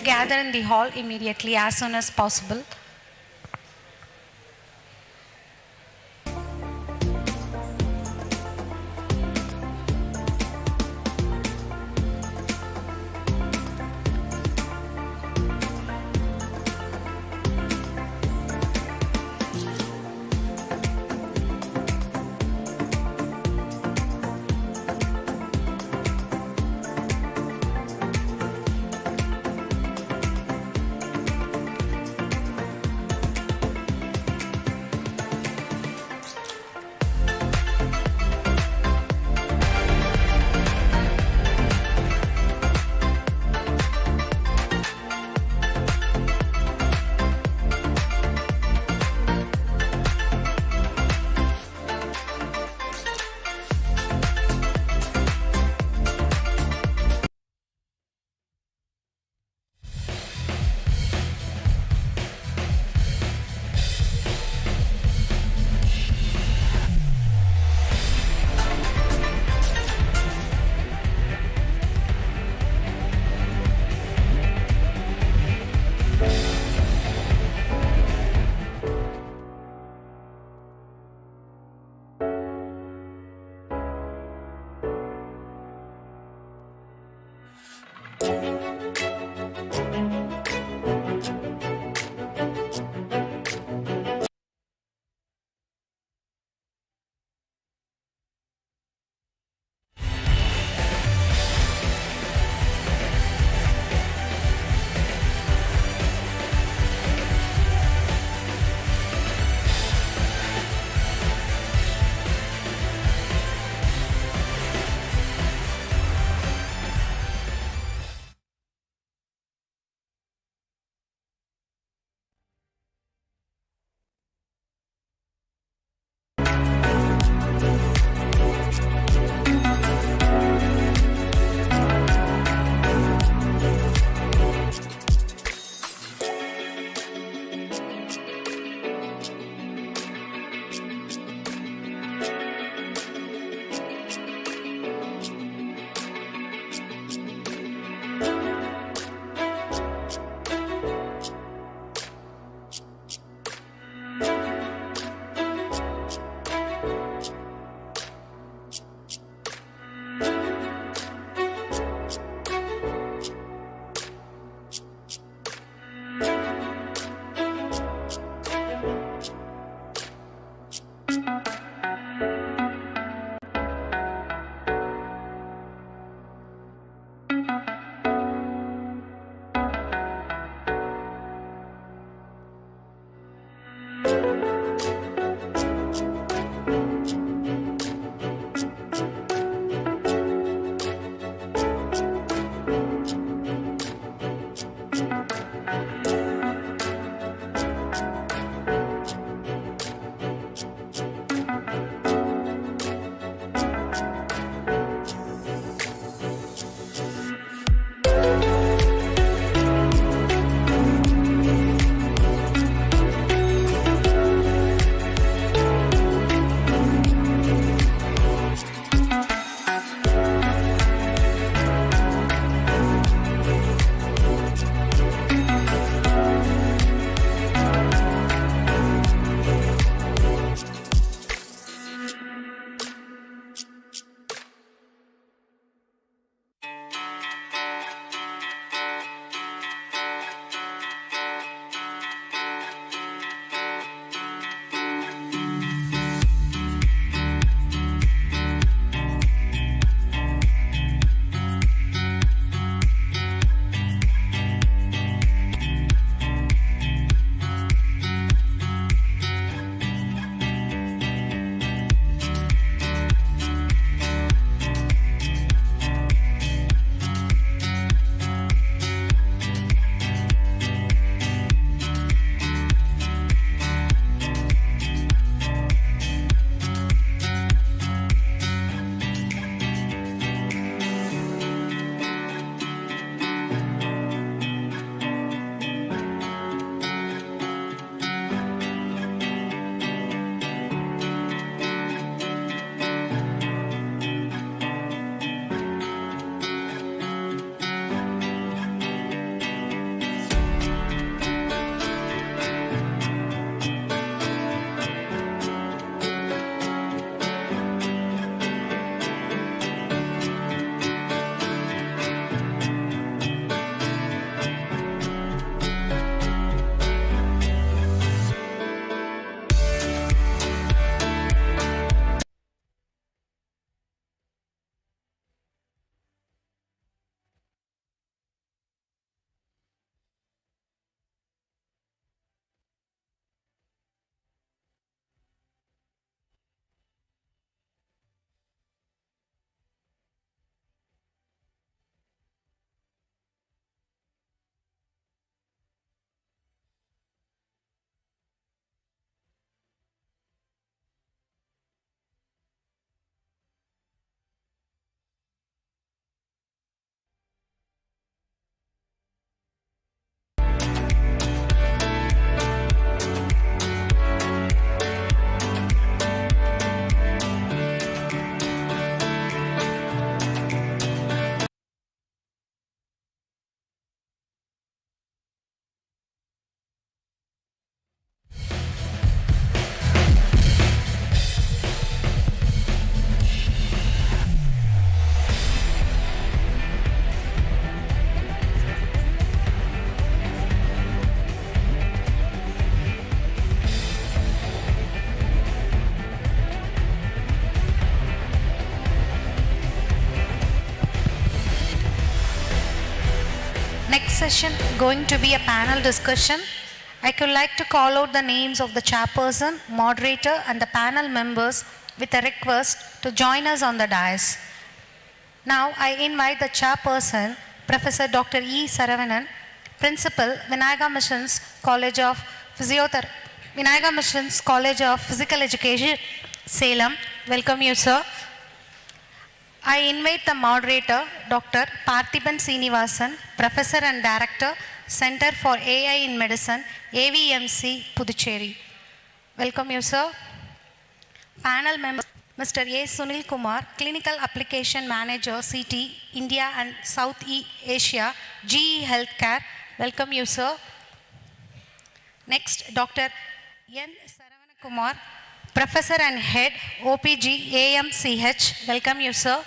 gather in the hall immediately as soon as possible. next session going to be a panel discussion. I could like to call out the names of the chairperson, moderator and the panel members with a request to join us on the dais. Now I invite the chairperson, Professor Dr. E. Saravanan, Principal, Vinayaka Missions College of Vinayaka Missions College of Physical Education, Salem. Welcome you, sir. I invite the moderator, Dr. Parthiban Srinivasan, Professor and Director, Center for AI in Medicine, AVMC, Puducherry. Welcome you, sir. Panel members, Mr. A. Sunil Kumar, Clinical Application Manager, CT, India and South Asia, GE Healthcare. Welcome you, sir. Next, Dr. N. Saravana Kumar, Professor and Head, OPG, AMCH. Welcome you, sir.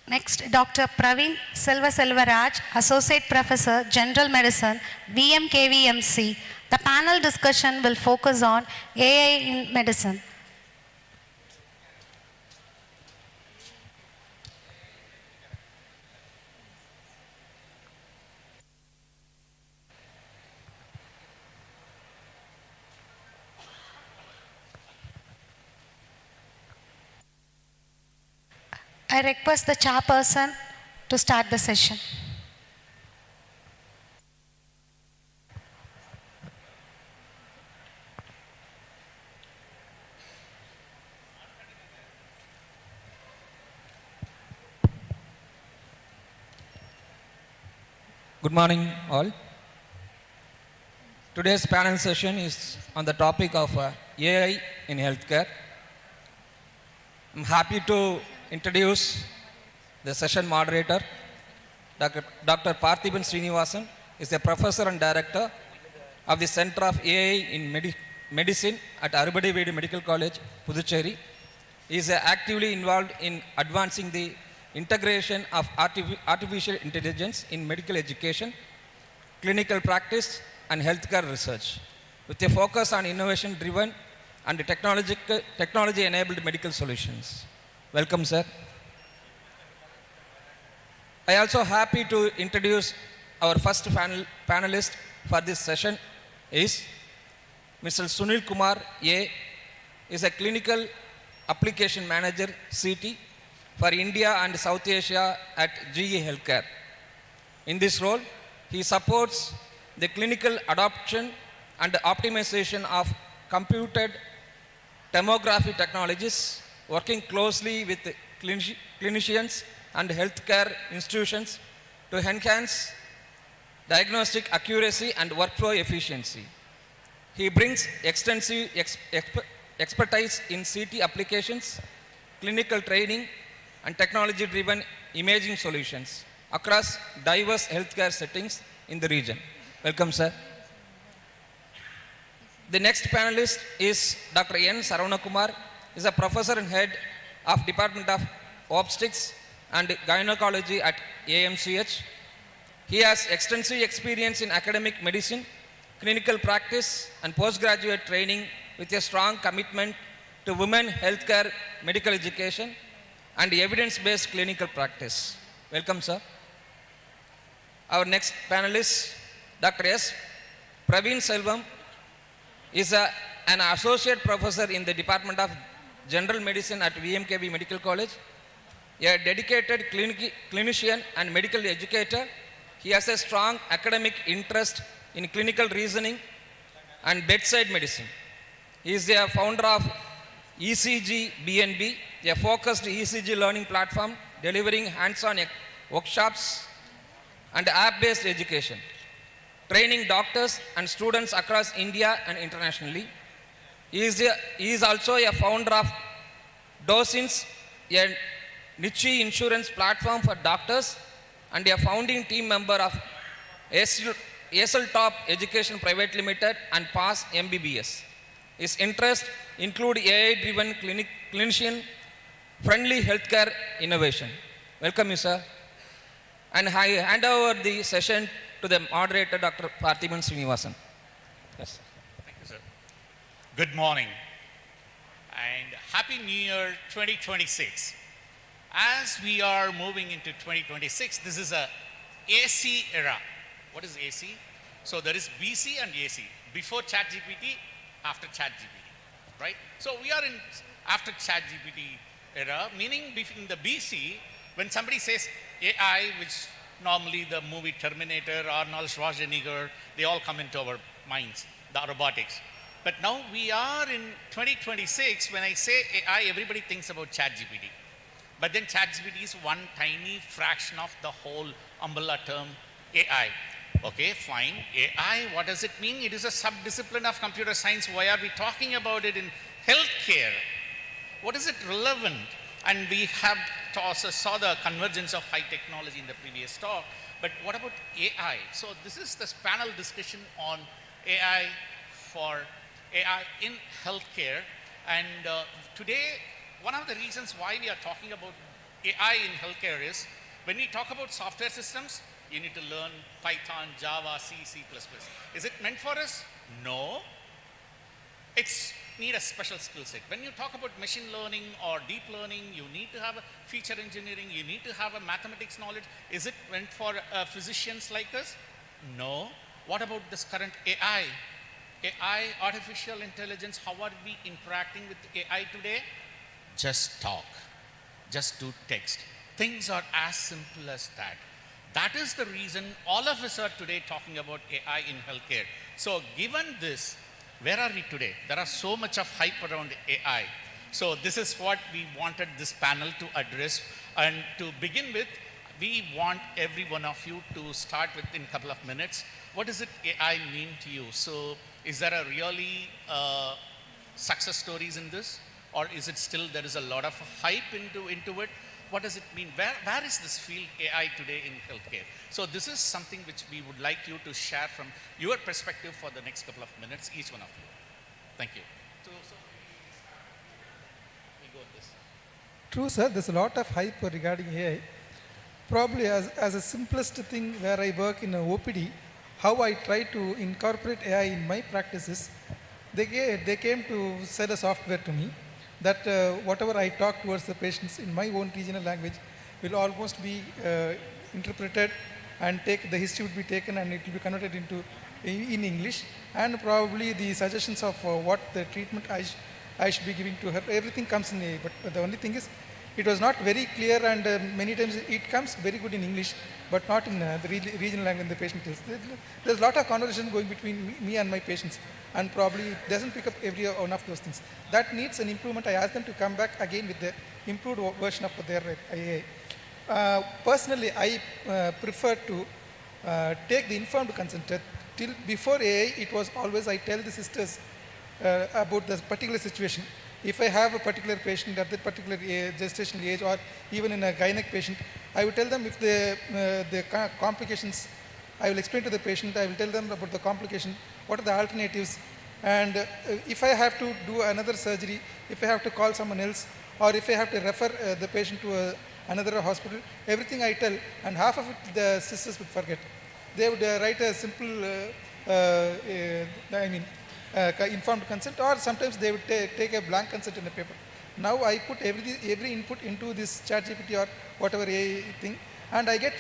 Next, Dr. Praveen Selvaraj, Associate Professor, General Medicine, VMKVMC. The panel discussion will focus on AI in medicine. I request the chairperson to start the session. Good morning, all. Today's panel session is on the topic of AI in healthcare. I'm happy to introduce the session moderator, Dr. Parthiban Srinivasan is a professor and director of the Center of AI in Medicine at Arubadi Medical College, Puducherry. He is actively involved in advancing the integration of artificial intelligence in medical education, clinical practice, and healthcare research, with a focus on innovation-driven and technology-enabled medical solutions. Welcome, sir. I am also happy to introduce our first panelist for this session is Mr. Sunil Kumar A. is a clinical application manager CT for India and South Asia at GE Healthcare. In this role, he supports the clinical adoption and optimization of computed tomography technologies, working closely with clinicians and healthcare institutions to enhance diagnostic accuracy and workflow efficiency. He brings extensive expertise in CT applications, clinical training, and technology-driven imaging solutions across diverse healthcare settings in the region. Welcome, sir. The next panelist is Dr. N. Saravana Kumar. He is a professor and head of Department of Obstetrics and Gynecology at AMCH. He has extensive experience in academic medicine, clinical practice, and postgraduate training with a strong commitment to women healthcare, medical education, and evidence-based clinical practice. Welcome, sir. Our next panelist, Dr. S. Praveen Selvam, is an associate professor in the Department of General Medicine at VMKV Medical College, a dedicated clinician and medical educator. He has a strong academic interest in clinical reasoning and bedside medicine. He is the founder of ECG BNB, a focused ECG learning platform delivering hands-on workshops and app-based education, training doctors and students across India and internationally. He is also a founder of Docins, a niche insurance platform for doctors, and a founding team member of ASL Top Education Private Limited and PAS MBBS. His interests include AI-driven clinician-friendly healthcare innovation. Welcome you, sir. And I hand over the session to the moderator, Dr. Parthiban Srinivasan. Yes. Thank you, sir. Good morning and Happy New Year 2026. As we are moving into 2026, this is a AC era. What is AC? So there is BC and AC. Before ChatGPT, after ChatGPT, right? So we are in after ChatGPT era, meaning in the BC, when somebody says AI, which normally the movie Terminator, Arnold Schwarzenegger, they all come into our minds, the robotics. But now we are in 2026, when I say AI, everybody thinks about ChatGPT. But then ChatGPT is one tiny fraction of the whole umbrella term AI. Okay, fine. AI, what does it mean? It is a sub-discipline of computer science. Why are we talking about it in healthcare? What is it relevant? And we have also saw the convergence of high technology in the previous talk. But what about AI? So this is this panel discussion on AI for AI in healthcare. And today, one of the reasons why we are talking about AI in healthcare is, when we talk about software systems, you need to learn Python, Java, C, C++. Is it meant for us? No. It's need a special skill set. When you talk about machine learning or deep learning, you need to have a feature engineering, you need to have a mathematics knowledge. Is it meant for physicians like us? No. What about this current AI? AI, artificial intelligence, how are we interacting with AI today? Just talk, just do text. Things are as simple as that. That is the reason all of us are today talking about AI in healthcare. So given this, where are we today? There are so much of hype around AI. So this is what we wanted this panel to address. And to begin with, we want every one of you to start with in a couple of minutes. What does it AI mean to you? So is there a really success stories in this? Or is it still there is a lot of hype into it? What does it mean? Where is this field AI today in healthcare? So this is something which we would like you to share from your perspective for the next couple of minutes, each one of you. Thank you. So we go on this. True, sir. There's a lot of hype regarding AI. Probably as a simplest thing where I work in a OPD, how I try to incorporate AI in my practices, they came to sell a software to me that whatever I talk towards the patients in my own regional language will almost be interpreted, and the history would be taken and it will be converted into in English, and probably the suggestions of what the treatment I should be giving to her, everything comes in AI. But the only thing is, it was not very clear, and many times it comes very good in English, but not in the regional language the patient tells. There's a lot of conversation going between me and my patients, and probably it doesn't pick up every one of those things. That needs an improvement. I ask them to come back again with the improved version of their AI. Personally, I prefer to take the informed consent. Till before AI, it was always I tell the sisters about the particular situation. If I have a particular patient at that particular gestational age, or even in a gynec patient, I will tell them if the complications, I will explain to the patient, I will tell them about the complication, what are the alternatives, and if I have to do another surgery, if I have to call someone else, or if I have to refer the patient to another hospital, everything I tell, and half of it the sisters would forget. They would write a simple, informed consent, or sometimes they would take a blank consent in the paper. Now I put every input into this ChatGPT or whatever AI thing, and I get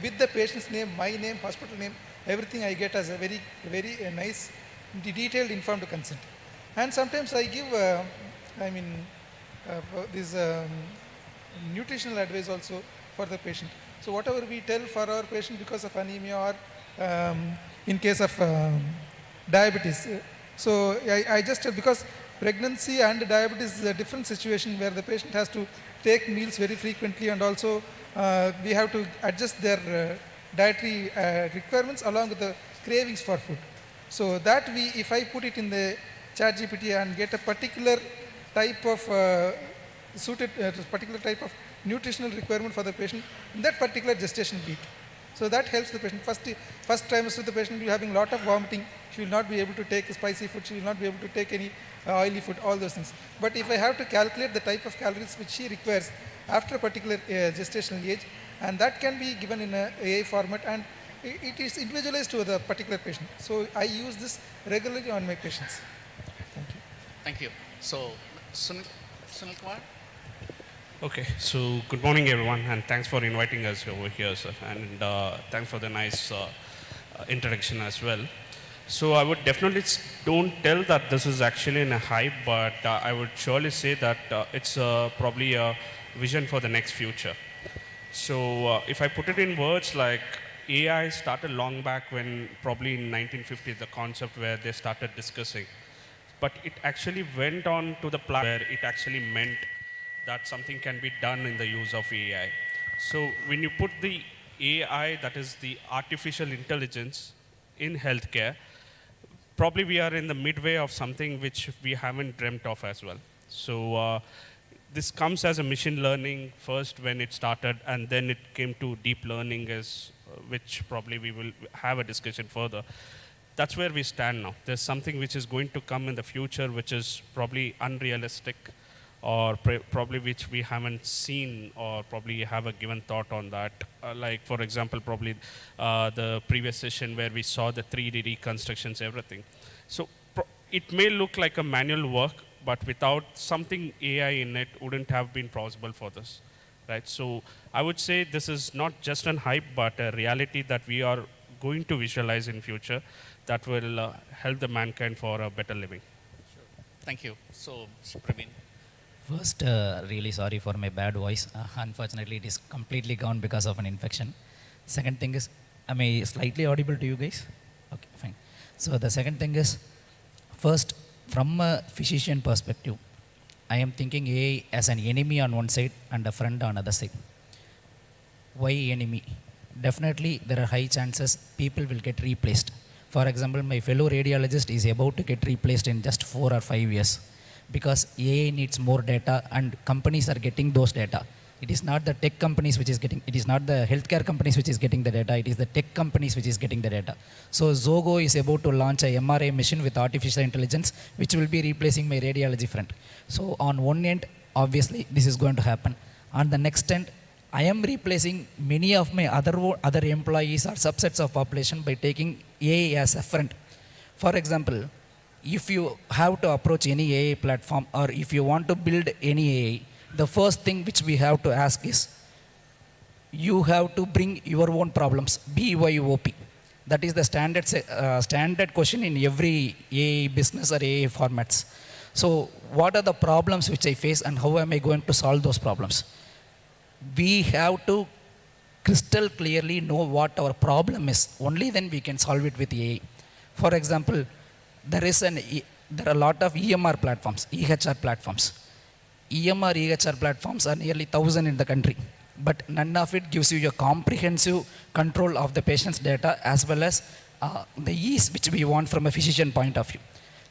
with the patient's name, my name, hospital name, everything I get as a very, very nice, detailed, informed consent. And sometimes I give, this nutritional advice also for the patient. So whatever we tell for our patient because of anemia, or in case of diabetes. So I just, because pregnancy and diabetes is a different situation where the patient has to take meals very frequently, and also we have to adjust their dietary requirements along with the cravings for food. So that if I put it in the ChatGPT and get a particular type of particular type of nutritional requirement for the patient in that particular gestation week. So that helps the patient. First trimester, the patient will be having a lot of vomiting. She will not be able to take spicy food. She will not be able to take any oily food, all those things. But if I have to calculate the type of calories which she requires after a particular gestational age, and that can be given in a AI format, and it is individualized to the particular patient. So I use this regularly on my patients. Thank you. Thank you. So, Sunil Kumar? Okay, so good morning everyone, and thanks for inviting us over here, sir, and thanks for the nice introduction as well. So I would definitely don't tell that this is actually in a hype, but I would surely say that it's probably a vision for the next future. So if I put it in words, like AI started long back when probably in 1950 the concept where they started discussing, but it actually went on to the plan where it actually meant that something can be done in the use of AI. So when you put the AI, that is the artificial intelligence, in healthcare, probably we are in the midway of something which we haven't dreamt of as well. So this comes as a machine learning first when it started, and then it came to deep learning, as which probably we will have a discussion further. That's where we stand now. There's something which is going to come in the future which is probably unrealistic, or probably which we haven't seen, or probably have a given thought on that. Like for example, probably the previous session where we saw the 3D reconstructions, everything. So it may look like a manual work, but without something AI in it wouldn't have been possible for this, right? So I would say this is not just an hype, but a reality that we are going to visualize in future that will help the mankind for a better living. Sure. Thank you. So, Praveen. First, really sorry for my bad voice. Unfortunately, it is completely gone because of an infection. Second thing is, am I slightly audible to you guys? Okay, fine. So the second thing is, first, from a physician perspective, I am thinking AI as an enemy on one side and a friend on other side. Why enemy? Definitely, there are high chances people will get replaced. For example, my fellow radiologist is about to get replaced in just 4 or 5 years, because AI needs more data and companies are getting those data. It is not the tech companies which is getting, it is not the healthcare companies which is getting the data, it is the tech companies which is getting the data. So Zogo is about to launch a MRI machine with artificial intelligence which will be replacing my radiology friend. So on one end, obviously this is going to happen. On the next end, I am replacing many of my other employees or subsets of population by taking AI as a friend. For example, if you have to approach any AI platform, or if you want to build any AI, the first thing which we have to ask is, you have to bring your own problems, BYOP. That is the standard question in every AI business or AI formats. So what are the problems which I face and how am I going to solve those problems? We have to crystal clearly know what our problem is. Only then we can solve it with AI. For example, there are a lot of EMR platforms, EHR platforms. EMR, EHR platforms are nearly 1,000 in the country, but none of it gives you a comprehensive control of the patient's data as well as the ease which we want from a physician point of view.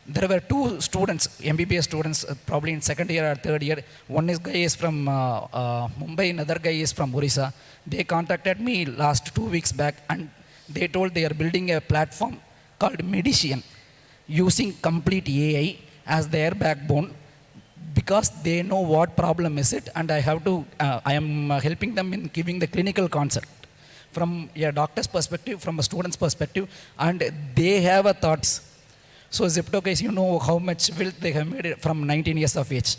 There were 2 students, MBBS students, probably in second year or third year. One guy is from Mumbai, another guy is from Orissa. They contacted me last 2 weeks back and they told they are building a platform called Medician, using complete AI as their backbone, because they know what problem is it, and I am helping them in giving the clinical concept from a doctor's perspective, from a student's perspective, and they have a thoughts. So Zepto guys, you know how much wealth they have made from 19 years of age.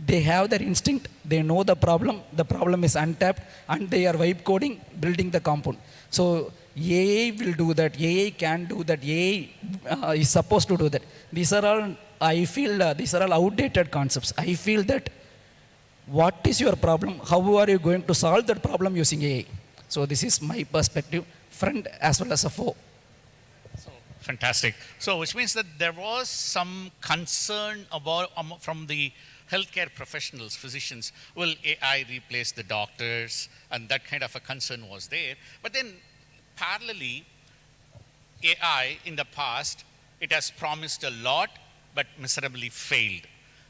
They have their instinct, they know the problem is untapped, and they are vibe coding, building the compound. So AI will do that, AI can do that, AI is supposed to do that. These are all, I feel, these are all outdated concepts. I feel that what is your problem? How are you going to solve that problem using AI? So this is my perspective, friend as well as a foe. So fantastic. So which means that there was some concern about from the healthcare professionals, physicians, will AI replace the doctors? And that kind of a concern was there. But then parallelly, AI in the past, it has promised a lot, but miserably failed.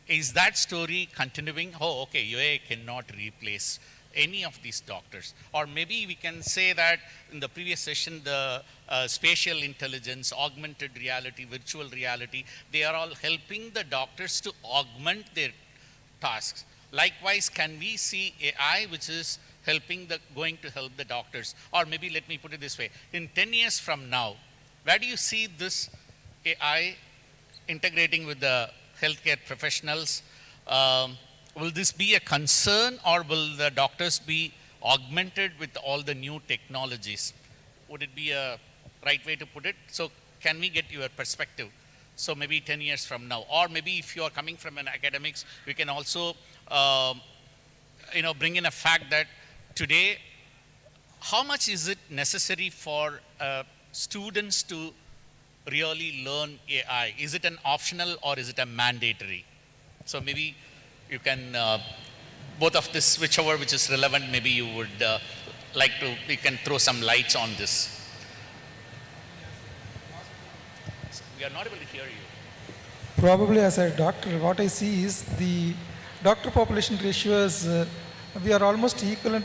Is that story continuing? Oh, okay, AI cannot replace any of these doctors. Or maybe we can say that in the previous session, the spatial intelligence, augmented reality, virtual reality, they are all helping the doctors to augment their tasks. Likewise, can we see AI which is going to help the doctors? Or maybe let me put it this way, in 10 years from now, where do you see this AI integrating with the healthcare professionals? will this be a concern, or will the doctors be augmented with all the new technologies? Would it be a right way to put it? So can we get your perspective? So maybe 10 years from now, or maybe if you are coming from an academics, we can also bring in a fact that today, how much is it necessary for students to really learn AI? Is it an optional or is it a mandatory? So maybe you can, both of this, whichever which is relevant, maybe you would you can throw some lights on this. We are not able to hear you. Probably as a doctor, what I see is the doctor population ratios, we are almost equal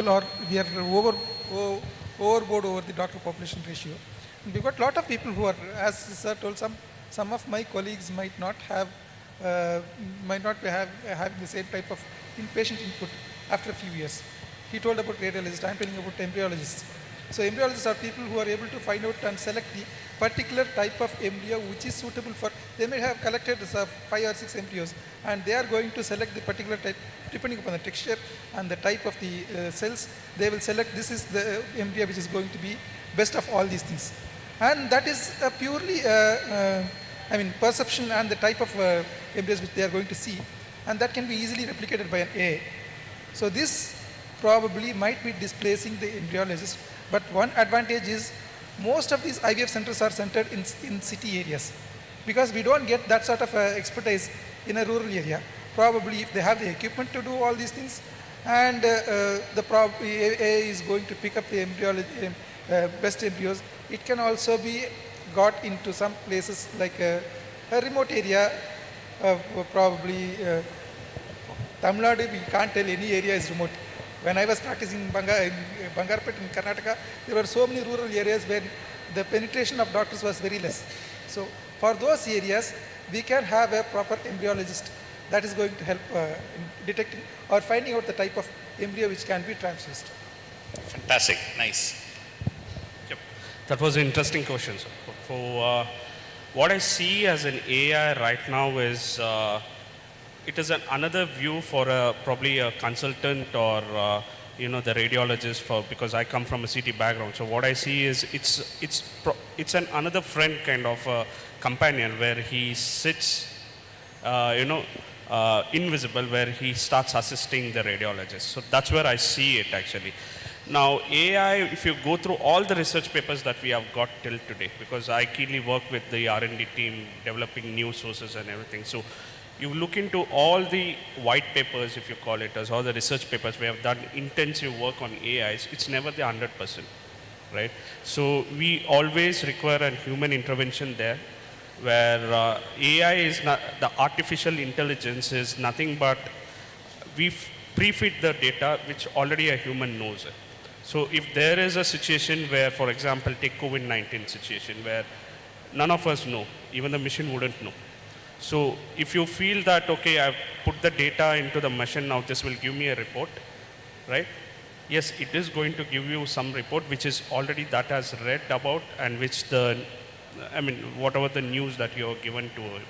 or we are overboard over the doctor population ratio. And we've got a lot of people who are, as sir told, some of my colleagues might not be having the same type of inpatient input after a few years. He told about radiologists, I'm telling about embryologists. So embryologists are people who are able to find out and select the particular type of embryo which is suitable for, they may have collected 5 or 6 embryos and they are going to select the particular type, depending upon the texture and the type of the cells, they will select this is the embryo which is going to be best of all these things. And that is purely, perception and the type of embryos which they are going to see, and that can be easily replicated by an AI. So this probably might be displacing the embryologist, but one advantage is most of these IVF centers are centered in city areas, because we don't get that sort of expertise in a rural area. Probably if they have the equipment to do all these things, and the AI is going to pick up the best embryos, it can also be got into some places like a remote area, probably Tamil Nadu, we can't tell any area is remote. When I was practicing in Bangarpet in Karnataka, there were so many rural areas where the penetration of doctors was very less. So for those areas, we can have a proper embryologist that is going to help in detecting or finding out the type of embryo which can be transfused. Fantastic, nice. Yep. That was an interesting question. For what I see as an AI right now is it is another view for probably a consultant or the radiologist, because I come from a city background. So what I see is it's another friend kind of companion where he sits invisible, where he starts assisting the radiologist. So that's where I see it actually. Now AI, if you go through all the research papers that we have got till today, because I keenly work with the R&D team developing new sources and everything. So you look into all the white papers, if you call it as, all the research papers, we have done intensive work on AIs, it's never the 100%, right? So we always require a human intervention there, where AI is not, the artificial intelligence is nothing but we pre-feed the data which already a human knows it. So if there is a situation where, for example, take COVID-19 situation where none of us know, even the machine wouldn't know. So if you feel that, okay, I've put the data into the machine, now this will give me a report, right? Yes, it is going to give you some report which is already that has read about, and which whatever the news that you are given to it.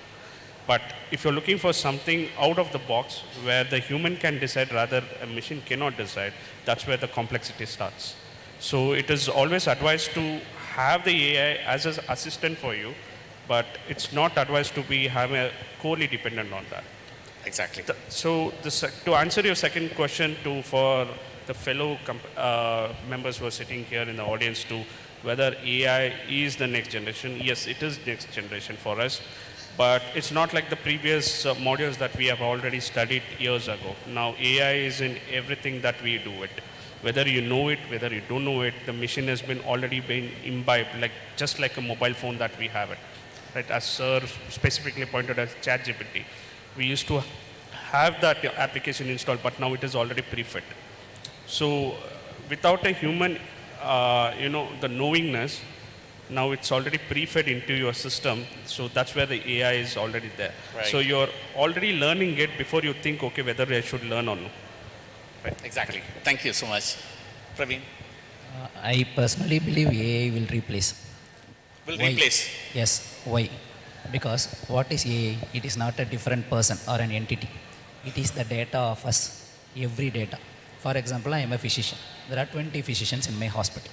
But if you're looking for something out of the box where the human can decide rather a machine cannot decide, that's where the complexity starts. So it is always advised to have the AI as an assistant for you, but it's not advised to be wholly dependent on that. Exactly. To answer your second question for the fellow members who are sitting here in the audience too, whether AI is the next generation, yes, it is next generation for us. But it's not like the previous modules that we have already studied years ago. Now AI is in everything that we do it. Whether you know it, whether you don't know it, the machine has already been imbibed, just like a mobile phone that we have it. Right, as Sir specifically pointed as ChatGPT. We used to have that application installed, but now it is already pre-fit. So without a human, the knowingness, now it's already pre-fed into your system. So that's where the AI is already there. Right. So you're already learning it before you think, okay, whether I should learn or no. Right. Exactly. Thank you so much. Praveen? I personally believe AI will replace. Will replace? Yes. Why? Because what is AI? It is not a different person or an entity. It is the data of us, every data. For example, I am a physician. There are 20 physicians in my hospital.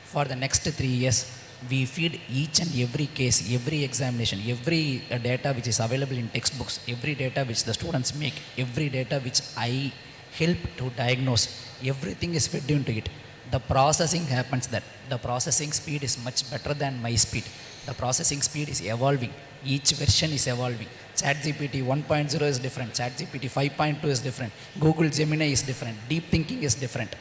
For the next 3 years, we feed each and every case, every examination, every data which is available in textbooks, every data which the students make, every data which I help to diagnose, everything is fed into it. The processing happens that. The processing speed is much better than my speed. The processing speed is evolving. Each version is evolving. ChatGPT 1.0 is different. ChatGPT 5.2 is different. Google Gemini is different. Deep thinking is different.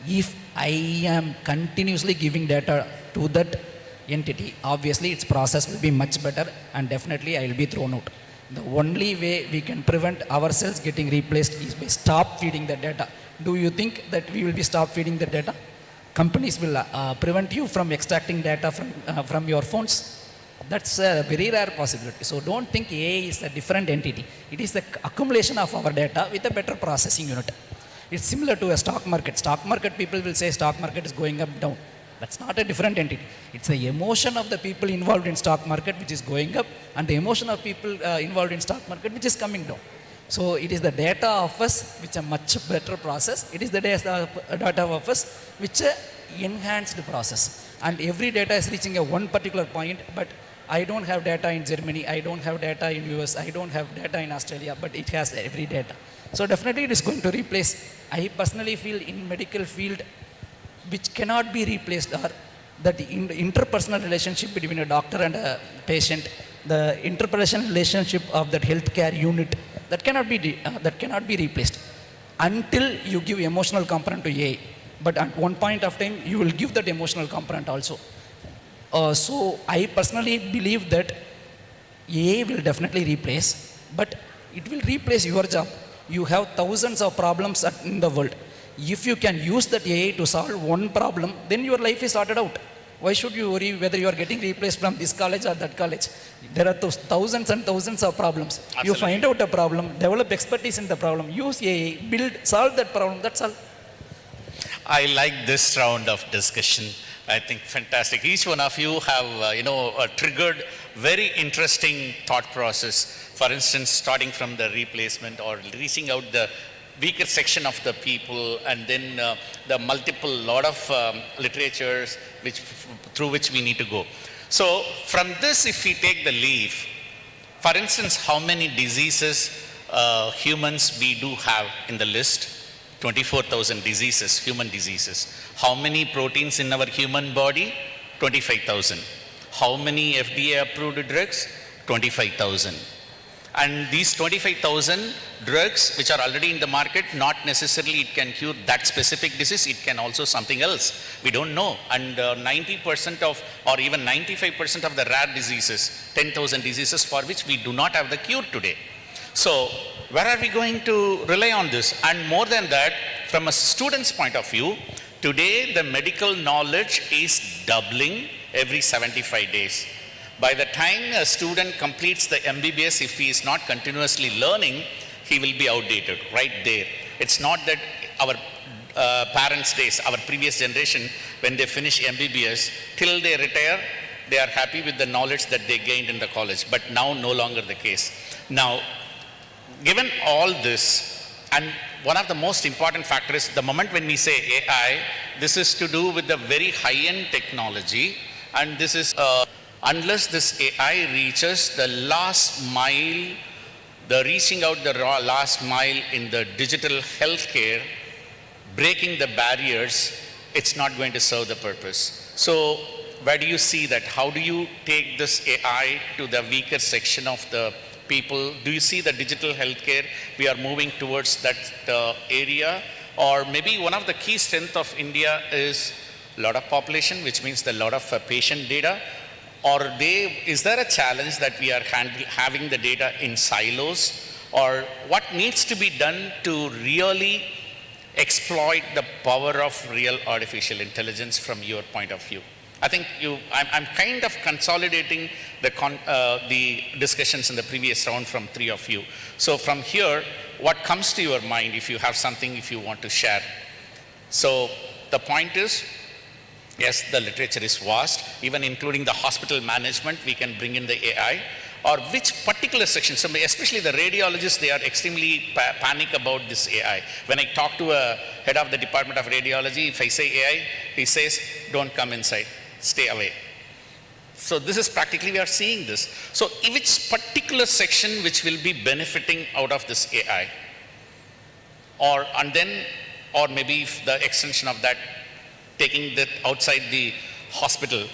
If I am continuously giving data to that entity, obviously its process will be much better and definitely I will be thrown out. The only way we can prevent ourselves getting replaced is by stop feeding the data. Do you think that we will be stop feeding the data? Companies will prevent you from extracting data from your phones. That's a very rare possibility. So don't think AI is a different entity. It is the accumulation of our data with a better processing unit. It's similar to a stock market. Stock market people will say stock market is going up, down. That's not a different entity. It's the emotion of the people involved in stock market which is going up and the emotion of people involved in stock market which is coming down. So it is the data of us which a much better process. It is the data of us which enhanced the process. And every data is reaching a one particular point, but I don't have data in Germany, I don't have data in US, I don't have data in Australia, but it has every data. So definitely it is going to replace. I personally feel in medical field which cannot be replaced are that interpersonal relationship between a doctor and a patient, the interpersonal relationship of that healthcare unit, that cannot be replaced until you give emotional component to AI. But at one point of time, you will give that emotional component also. So I personally believe that AI will definitely replace, but it will replace your job. You have thousands of problems in the world. If you can use that AI to solve one problem, then your life is sorted out. Why should you worry whether you are getting replaced from this college or that college? There are thousands and thousands of problems. Absolutely. You find out a problem, develop expertise in the problem, use AI, solve that problem, that's all. I like this round of discussion. I think fantastic. Each one of you have, triggered very interesting thought process. For instance, starting from the replacement or reaching out the weaker section of the people, and then the multiple lot of literatures through which we need to go. So from this, if we take the leaf, for instance, how many diseases humans we do have in the list? 24,000 diseases, human diseases. How many proteins in our human body? 25,000. How many FDA approved drugs? 25,000. And these 25,000 drugs which are already in the market, not necessarily it can cure that specific disease, it can also something else. We don't know. And 90% of, or even 95% of the rare diseases, 10,000 diseases for which we do not have the cure today. So where are we going to rely on this? And more than that, from a student's point of view, today the medical knowledge is doubling every 75 days. By the time a student completes the MBBS, if he is not continuously learning, he will be outdated right there. It's not that our parents' days, our previous generation, when they finish MBBS, till they retire, they are happy with the knowledge that they gained in the college. But now no longer the case. Now, given all this, and one of the most important factors, the moment when we say AI, this is to do with the very high-end technology, and this is unless this AI reaches the last mile, the reaching out the last mile in the digital healthcare, breaking the barriers, it's not going to serve the purpose. So where do you see that? How do you take this AI to the weaker section of the people? Do you see the digital healthcare? We are moving towards that area. Or maybe one of the key strengths of India is a lot of population, which means a lot of patient data. Or is there a challenge that we are having the data in silos? Or what needs to be done to really exploit the power of real artificial intelligence from your point of view? I think I'm kind of consolidating the discussions in the previous round from three of you. So from here, what comes to your mind if you have something if you want to share? So the point is, yes, the literature is vast, even including the hospital management, we can bring in the AI. or which particular section, so especially the radiologists, they are extremely panic about this AI. When I talk to a head of the Department of Radiology, if I say AI, he says, don't come inside, stay away. So this is practically, we are seeing this. So which particular section which will be benefiting out of this AI? Or maybe if the extension of that, taking that outside the hospital.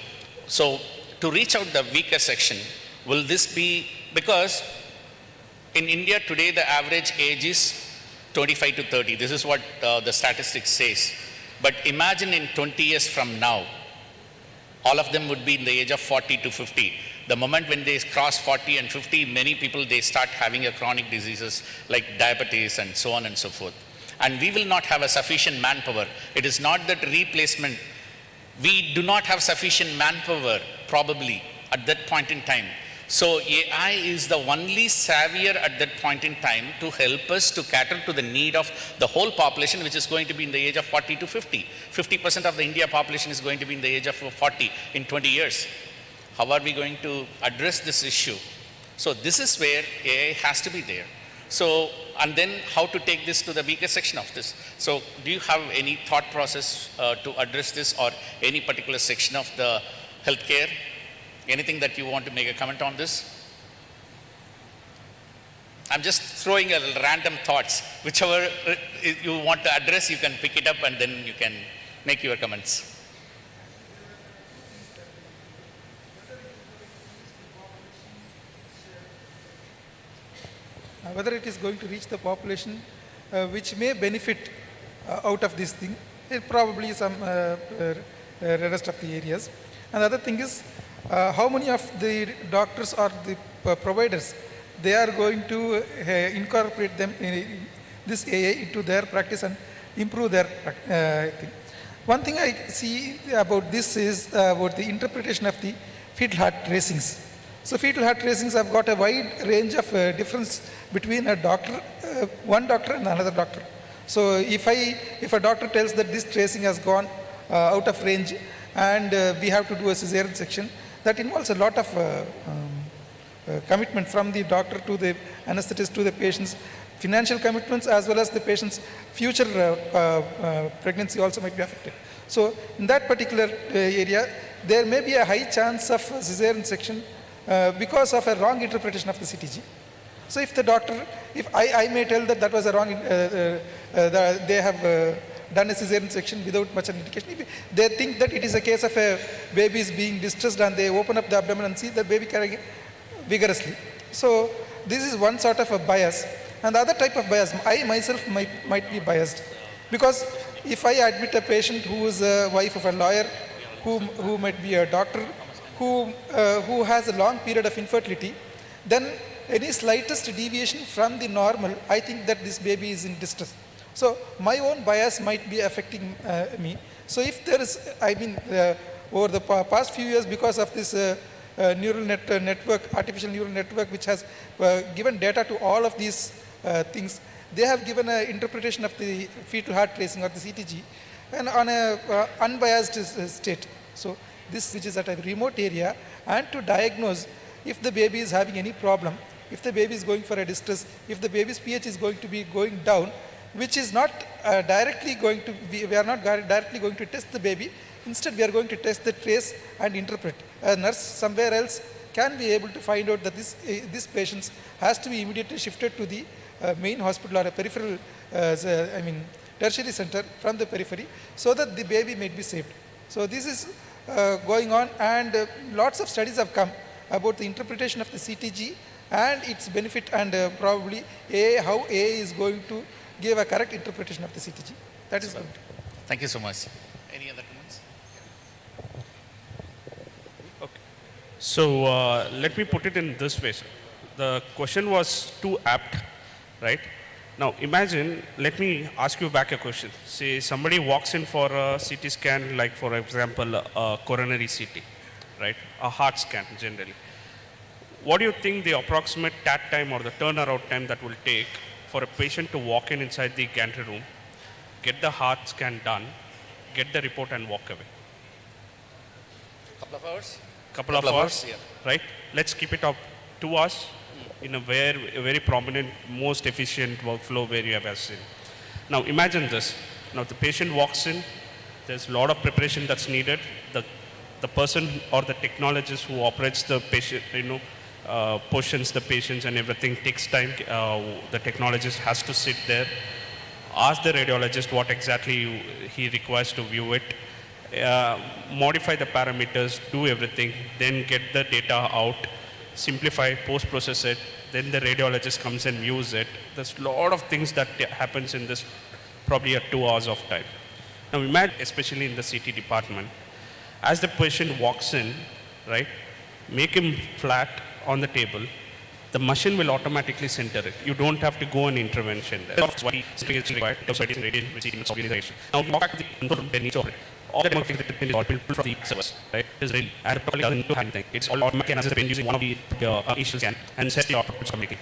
So to reach out the weaker section, will this be, because in India today the average age is 25 to 30. This is what the statistics says. But imagine in 20 years from now, all of them would be in the age of 40 to 50. The moment when they cross 40 and 50, many people, they start having a chronic diseases like diabetes and so on and so forth. And we will not have a sufficient manpower. It is not that replacement. We do not have sufficient manpower probably at that point in time. So AI is the only savior at that point in time to help us to cater to the need of the whole population, which is going to be in the age of 40 to 50. 50% of the India population is going to be in the age of 40 in 20 years. How are we going to address this issue? So this is where AI has to be there. So, and then how to take this to the weaker section of this. So do you have any thought process to address this, or any particular section of the healthcare? Anything that you want to make a comment on this? I'm just throwing a random thoughts. Whichever you want to address, you can pick it up and then you can make your comments. Whether it is going to reach the population which may benefit out of this thing, probably some rest of the areas. And the other thing is, how many of the doctors or the providers, they are going to incorporate them in this AI into their practice and improve their thing. One thing I see about this is about the interpretation of the fetal heart tracings. So fetal heart tracings have got a wide range of difference between a doctor, one doctor and another doctor. So if a doctor tells that this tracing has gone out of range and we have to do a cesarean section, that involves a lot of commitment from the doctor to the anesthetist to the patient's financial commitments, as well as the patient's future pregnancy also might be affected. So in that particular area, there may be a high chance of cesarean section because of a wrong interpretation of the CTG. So if the doctor, if I may tell that was a wrong, they have done a cesarean section without much indication. If they think that it is a case of a baby is being distressed and they open up the abdomen and see the baby carrying vigorously. So this is one sort of a bias. And the other type of bias, I myself might be biased. Because if I admit a patient who is a wife of a lawyer, who might be a doctor, who has a long period of infertility, then any slightest deviation from the normal, I think that this baby is in distress. So my own bias might be affecting me. So if there is, over the past few years, because of this neural network, artificial neural network, which has given data to all of these things, they have given an interpretation of the fetal heart tracing or the CTG and on a unbiased state. So this, which is at a remote area, and to diagnose if the baby is having any problem, if the baby is going for a distress, if the baby's pH is going to be going down, which is not directly going to be, we are not directly going to test the baby. Instead, we are going to test the trace and interpret. A nurse somewhere else can be able to find out that this patient has to be immediately shifted to the main hospital or a peripheral, tertiary center from the periphery, so that the baby may be saved. So this is going on, and lots of studies have come about the interpretation of the CTG and its benefit, and probably how AI is going to give a correct interpretation of the CTG. That is good. Thank you so much. Any other comments? Okay. So let me put it in this way, sir. The question was too apt, right? Now imagine, let me ask you back a question. Say somebody walks in for a CT scan, like for example, a coronary CT, right? A heart scan generally. What do you think the approximate TAT time or the turnaround time that will take for a patient to walk in inside the gantry room, get the heart scan done, get the report and walk away? Couple of hours? Couple of hours, yeah. right? Let's keep it up 2 hours in a very prominent, most efficient workflow where you have seen. Now imagine this. Now the patient walks in, there's a lot of preparation that's needed. The person or the technologist who operates the patient, positions the patients and everything takes time. The technologist has to sit there, ask the radiologist what exactly he requires to view it, modify the parameters, do everything, then get the data out, simplify, post-process it, then the radiologist comes and views it. There's a lot of things that happens in this probably 2 hours of time. Now imagine, especially in the CT department, as the patient walks in, right, make him flat on the table, the machine will automatically center it. You don't have to go on intervention there. That's why it's required. Now walk back to the control room, there needs to operate. All the demographics that is all built from the servers, right? It's really, and it probably doesn't do anything. It's all automatically analyzes the pen using one of the initial scan and sets the output from making.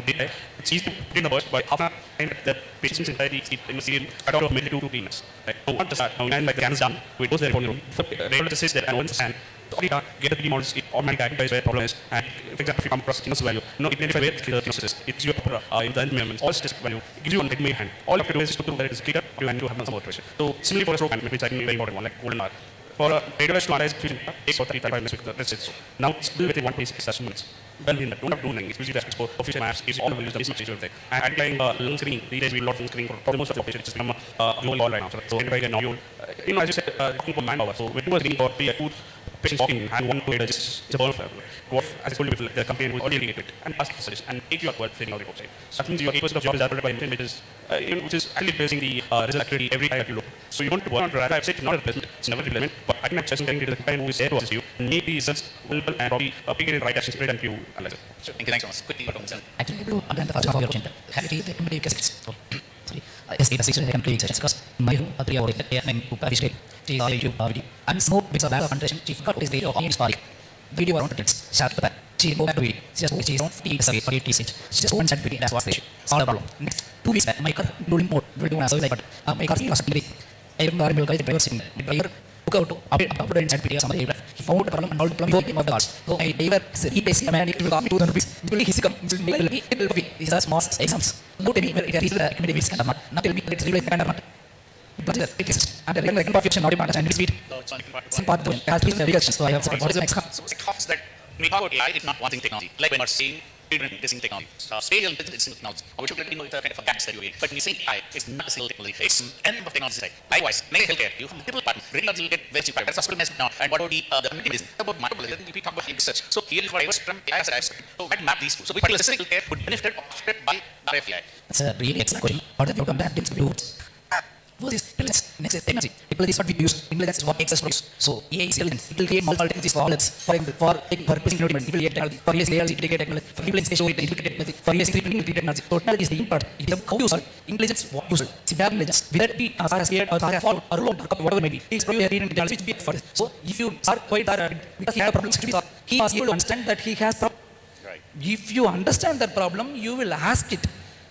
It's easy to put in the burst by half an hour the patients inside the machine cut out of maybe 2 to 3 minutes. Right? Now, not just that. Now, like the scan is done, we go to the reporting room. The radiologist sits there and opens the scan. Get the 3D models, it automatically identifies where the problem is. And for example, if you come across a value, it identifies where the diagnosis is. It's your in the environment, all statistical value. It gives you one ready hand. All you have to do is to where it is clear, you and to have some motivation. So similarly for a stroke management, which I think is very important one, like golden hour. For a radiologist to analyze fusion, takes about 35 minutes with the rest. Now it's still within 1 basic session minutes. Well, in that, don't have to do anything. It's usually the for official maps, gives you all the values, the mismatch is everything. And applying lung screening, these days we do a lot of lung screening for most of the population, which is become global all right now. So anybody can know, as you said, think of manpower. So we do a screening for the food patients walking in and one radiologist, it's a burn as I told you before, the company will already get it and ask for suggestions and take you upward failing out the website. So that means your 8% of job is already by intent, which is actually basing the result activity every time that you look. So you don't work on to I've said not a replacement, it's never a replacement, but I think I'm just getting to the company who is there to assist you and make the results available and probably pick it in the right action and you analyze it. Sure. Thank you, thanks so much. Quickly, actually, I will understand the first half of your question. Have you taken the cases? Sorry, yes, it is 6 because my 3 hours to Paris State. And smoke bits of bad concentration. She forgot his video on his body. Video around the kids. Shout to that. She moved back to video. She just she's on 48 stage. She just went and video. That's what's the issue. Solve the problem. Next 2 weeks back, my car doing more. Will do a survey, but my car was sitting. I remember the driver sitting there. The driver took out to upload inside video. Somebody he found the problem and all the problem came out the cars. So I driver replacing a man. It will cost me 200 rupees. It will his come. It will be. These are small exams. Don't tell me where it is the committee risk and not. Not tell me it's replacing and not. But it is and the regular function not important and speed. Some part of it has been the so I have what is the next so it comes that we talk about AI, it's not one thing technology. Like when we're saying this technology, spatial intelligence is technology. Which will let me know the kind of gaps that you in. But when you say AI, it's not a single technology. It's an end of technology side. Likewise, many healthcare, you have multiple partners. Radiology will get very cheap. That's hospital medicine now. And what about the community medicine? About microbiology, we talk about research. So here is what I was from AI as an aspect. So I map these two. So which particular system healthcare would benefit by RFI? That's a really excellent question. What have you done that? What is intelligence? Next is technology. Intelligence is what we use. Intelligence is what makes us produce. So AI is intelligence. It will create multiple technologies for all its. For replacing technology, it will get technology. For AI, it will get technology. For people in space, it will get technology. For AI, it will get technology. So technology is the input. It is how you use intelligence, what you use. See, that intelligence, whether it be has created or has fallen or alone, whatever it may be, it is probably a technology which be for this. So if you are quite because he had a problem, he was able to understand that he has problem. Right. If you understand that problem, you will ask it.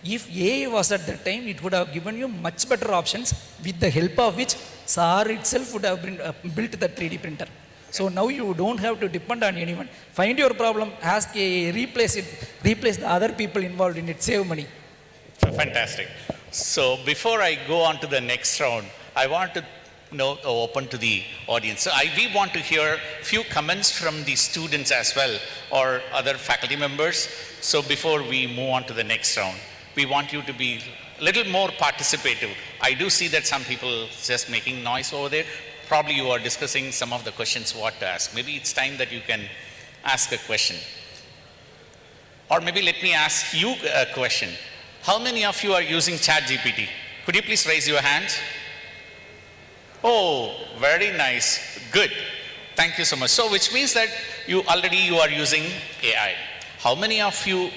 If AI was at that time, it would have given you much better options with the help of which SAR itself would have built the 3D printer. So now you don't have to depend on anyone. Find your problem, ask AI, replace the other people involved in it, save money. Fantastic. So before I go on to the next round, I want to open to the audience. So we want to hear few comments from the students as well or other faculty members. So before we move on to the next round, we want you to be a little more participative. I do see that some people just making noise over there. Probably you are discussing some of the questions what to ask. Maybe it's time that you can ask a question. Or maybe let me ask you a question. How many of you are using ChatGPT? Could you please raise your hands? Oh, very nice. Good. Thank you so much. So which means that you are using AI. How many of you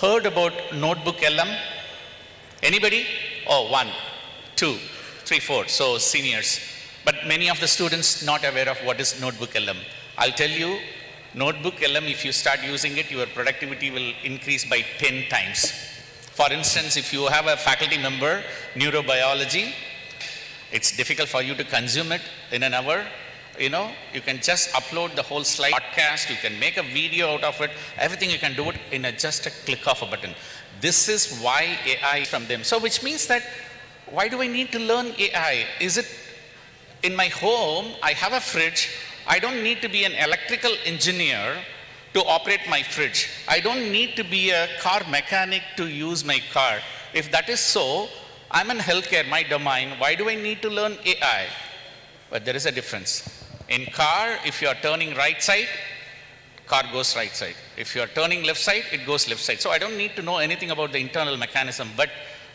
heard about Notebook LM? Anybody? Oh, 1, 2, 3, 4. So seniors. But many of the students not aware of what is Notebook LM. I'll tell you, Notebook LM, if you start using it, your productivity will increase by 10 times. For instance, if you have a faculty member, neurobiology, it's difficult for you to consume it in an hour. You know, you can just upload the whole slide podcast, you can make a video out of it, everything you can do it in just a click of a button. This is why AI is from them. So which means that, why do I need to learn AI? Is it in my home, I have a fridge, I don't need to be an electrical engineer to operate my fridge. I don't need to be a car mechanic to use my car. If that is so, I'm in healthcare, my domain, why do I need to learn AI? But there is a difference. In car, if you are turning right side, car goes right side. If you are turning left side, it goes left side. So I don't need to know anything about the internal mechanism, but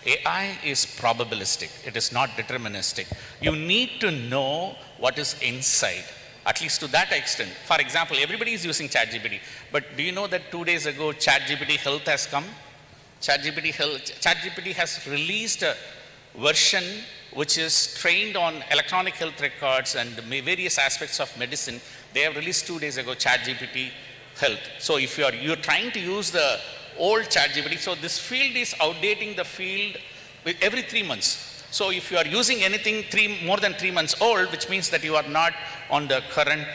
AI is probabilistic. It is not deterministic. You need to know what is inside, at least to that extent. For example, everybody is using ChatGPT, but do you know that 2 days ago, ChatGPT Health has come? ChatGPT has released a version which is trained on electronic health records and various aspects of medicine. They have released 2 days ago ChatGPT Health. So if you're trying to use the old ChatGPT, so this field is outdating the field with every 3 months. So if you are using anything more than 3 months old, which means that you are not on the current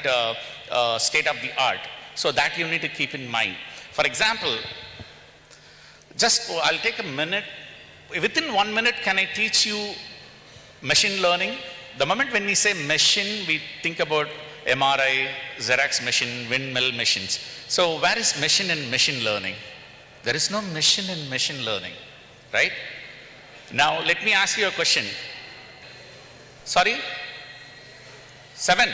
state of the art. So that you need to keep in mind. For example, I'll take a minute. Within 1 minute, can I teach you machine learning? The moment when we say machine, we think about MRI, Xerox machine, windmill machines. So where is machine in machine learning? There is no machine in machine learning, right? Now let me ask you a question. Sorry? 7?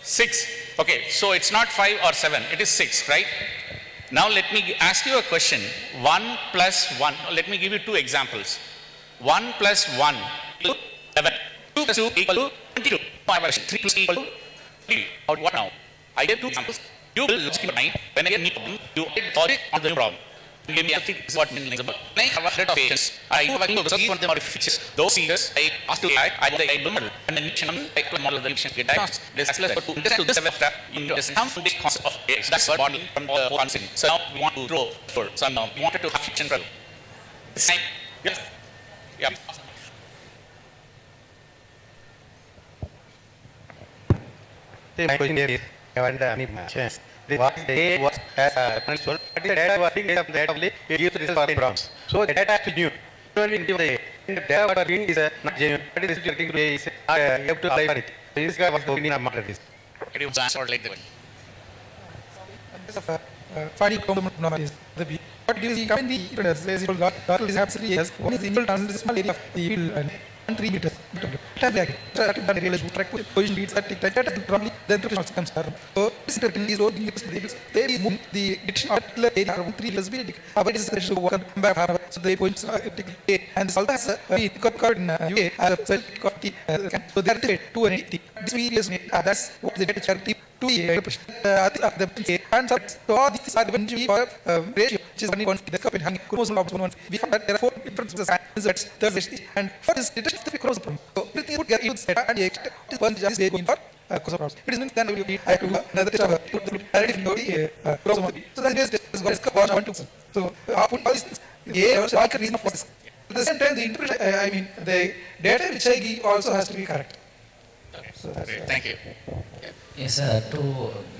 6? Okay, so it's not 5 or 7, it is 6, right? Now let me ask you a question. 1 plus 1, let me give you 2 examples. 1 plus 1 equal to 11. 2 plus 2 equal to 22. 3 plus 3 equal to 3. What now? I gave 2 examples. You will look in your mind when I get a new problem, you solve it on the new problem. You give me a is what means about. When I have a hundred of patients, I do working to research for them or features. Those features, I ask to I do model. And then I to model the patient get diagnosed. This is to understand to this after in the some foundation concept of AI. That's what modeling from the whole concept. So now we want to draw for some we wanted to have fiction travel. Yes. Yeah. My question is, I want any chance. What they was as a principle, but the data was being of that only it gives the result for the problems. So the data has to be new. The data what are being is not genuine, but it is getting to be you have to apply for it. This guy was going in a matter of this. It was answered like that. Funny comment what do you see come in the doctor is absolutely yes. One is the inbuilt transducible area of the field and 3 meters. Position beats that take probably then comes so this is loading they move the detection of area around 3 meters be but is to work back so they points and this also has we got in UA as a cell so they are 2 and 80 this is that's what the data charity to the and so all these are when we for ratio which is 1 the cup in hanging chromosome of 1 we found that there are 4 different third and for this detection the chromosome so everything would get used and the expected one just going for chromosome it is means then we will I have to another test of the chromosome so then this is what is called 1 2 so all these things also I can reason for this at the same time the interpretation I mean the data which I give also has to be correct. So thank you. Yes, to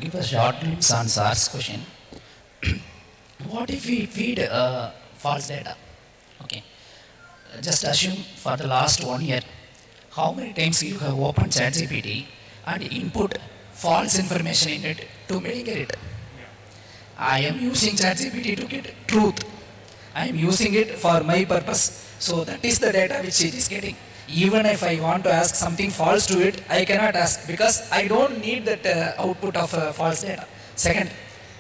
give a short glimpse on SAR's question, what if we feed false data? Okay, just assume for the last 1 year, how many times you have opened ChatGPT and input false information in it to medicate it. I am using ChatGPT to get truth. I am using it for my purpose. So that is the data which it is getting. Even if I want to ask something false to it, I cannot ask because I don't need that output of false data. Second,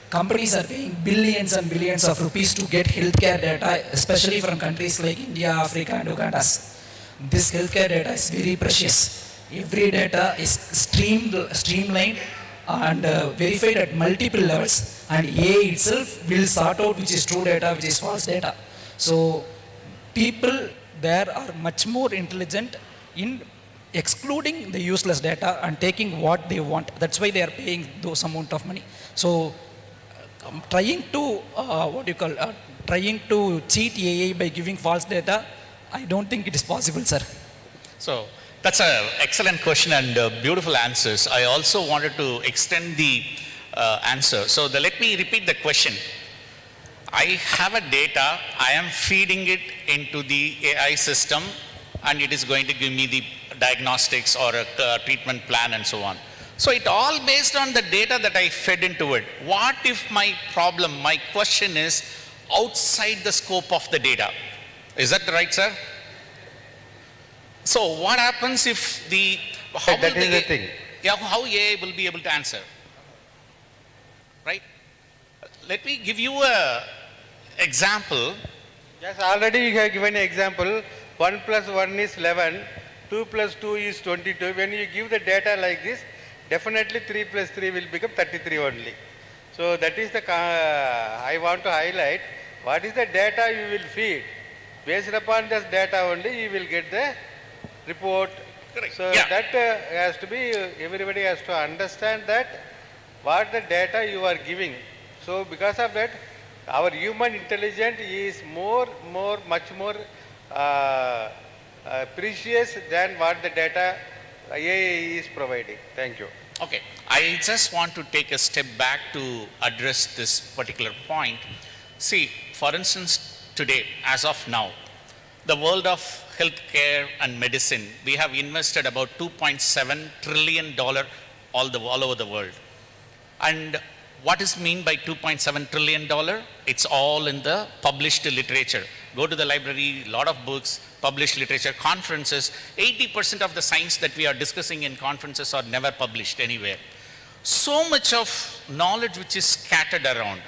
companies are paying billions and billions of rupees to get healthcare data, especially from countries like India, Africa and Uganda. This healthcare data is very precious. Every data is streamlined and verified at multiple levels, and AI itself will sort out which is true data, which is false data. So people there are much more intelligent in excluding the useless data and taking what they want. That's why they are paying those amount of money. So trying to trying to cheat AI by giving false data, I don't think it is possible, sir. So That's an excellent question and beautiful answers. I also wanted to extend the answer. So let me repeat the question. I have a data, I am feeding it into the AI system, and it is going to give me the diagnostics or a treatment plan and so on. So it all based on the data that I fed into it. What if my problem, my question is outside the scope of the data? Is that right, sir? So what happens if the... How that is the thing. Yeah, how AI will be able to answer? Right? Let me give you a example. Yes, already you have given an example. 1 plus 1 is 11, 2 plus 2 is 22. When you give the data like this, definitely 3 plus 3 will become 33 only. So that is the, I want to highlight, what is the data you will feed. Based upon this data only, you will get the report. Correct. So Yeah. that has to be, everybody has to understand that what the data you are giving. So because of that, our human intelligence is much more precious than what the data AI is providing. Thank you. Okay, I just want to take a step back to address this particular point. See, for instance, today, as of now, the world of healthcare and medicine, we have invested about $2.7 trillion all over the world. And what is mean by $2.7 trillion? It's all in the published literature. Go to the library, lot of books, published literature, conferences. 80% of the science that we are discussing in conferences are never published anywhere. So much of knowledge which is scattered around.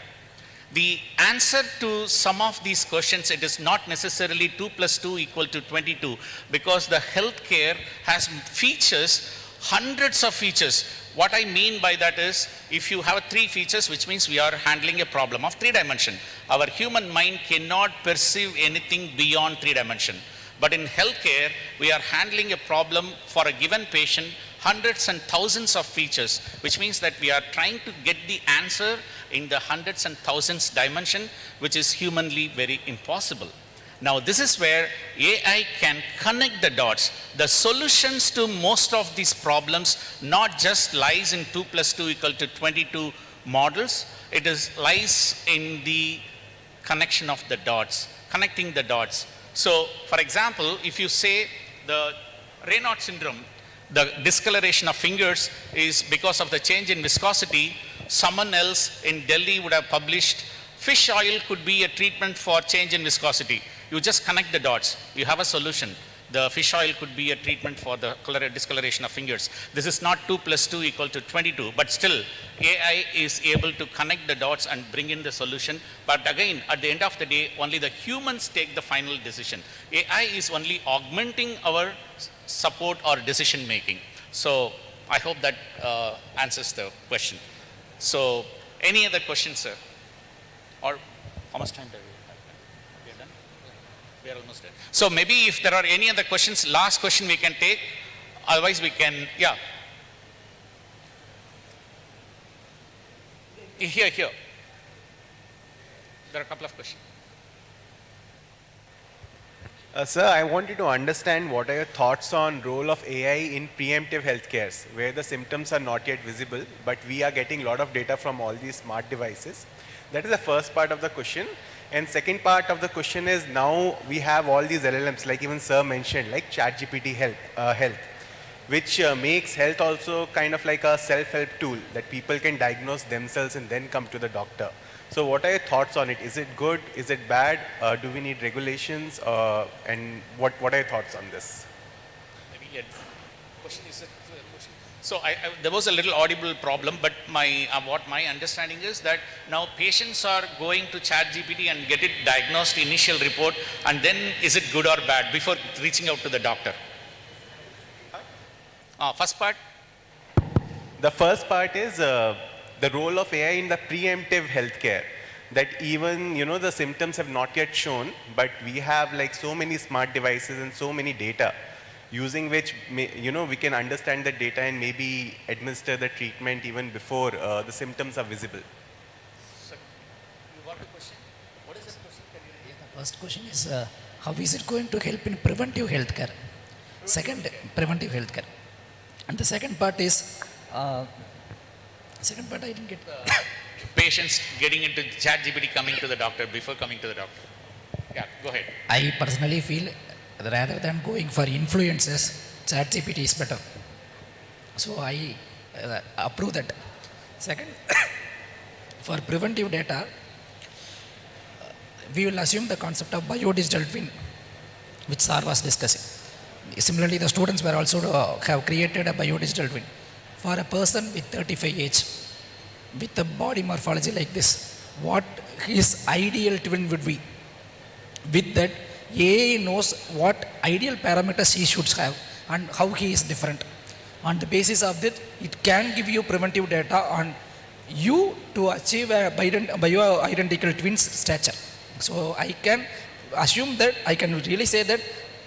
The answer to some of these questions, it is not necessarily 2 plus 2 equal to 22, because the healthcare has features, hundreds of features. What I mean by that is, if you have 3 features, which means we are handling a problem of 3 dimension. Our human mind cannot perceive anything beyond 3 dimension. But in healthcare, we are handling a problem for a given patient, hundreds and thousands of features, which means that we are trying to get the answer in the hundreds and thousands dimension, which is humanly very impossible. Now, this is where AI can connect the dots. The solutions to most of these problems not just lies in 2 plus 2 equal to 22 models, it lies in the connection of the dots, connecting the dots. So, for example, if you say the Raynaud syndrome, the discoloration of fingers is because of the change in viscosity, someone else in Delhi would have published fish oil could be a treatment for change in viscosity. You just connect the dots. You have a solution. The fish oil could be a treatment for the discoloration of fingers. This is not 2 plus 2 equal to 22, but still AI is able to connect the dots and bring in the solution. But again, at the end of the day, only the humans take the final decision. AI is only augmenting our support or decision making. So I hope that answers the question. So any other questions, sir? Or how much time do we have? We are done? We are almost done. So maybe if there are any other questions, last question we can take. Otherwise we can, yeah. Here. There are a couple of questions. Sir, I wanted to understand what are your thoughts on role of AI in preemptive healthcare, where the symptoms are not yet visible, but we are getting a lot of data from all these smart devices. That is the first part of the question. And second part of the question is, now we have all these LLMs, like even sir mentioned, like ChatGPT health, which makes health also kind of like a self-help tool that people can diagnose themselves and then come to the doctor. So what are your thoughts on it? Is it good? Is it bad? Do we need regulations? And what are your thoughts on this? Maybe a question is a question. So there was a little audible problem, but what my understanding is that now patients are going to ChatGPT and get it diagnosed, initial report, and then is it good or bad before reaching out to the doctor? First part? The first part is the role of AI in the preemptive healthcare. That even, the symptoms have not yet shown, but we have like so many smart devices and so many data, using which, we can understand the data and maybe administer the treatment even before the symptoms are visible. So, you got the question? What is the question? The first question is, how is it going to help in preventive healthcare? Second, preventive healthcare. And the second part is, second part I didn't get. Patients getting into ChatGPT coming to the doctor before coming to the doctor. Yeah, go ahead. I personally feel rather than going for influences, ChatGPT is better. So I approve that. Second, for preventive data, we will assume the concept of biodigital twin, which Sir was discussing. Similarly, the students were also have created a biodigital twin for a person with 35 age, with a body morphology like this. What his ideal twin would be. With that, AI knows what ideal parameters he should have and how he is different. On the basis of that, it can give you preventive data on you to achieve a bio-identical twins stature. So I can assume that, I can really say that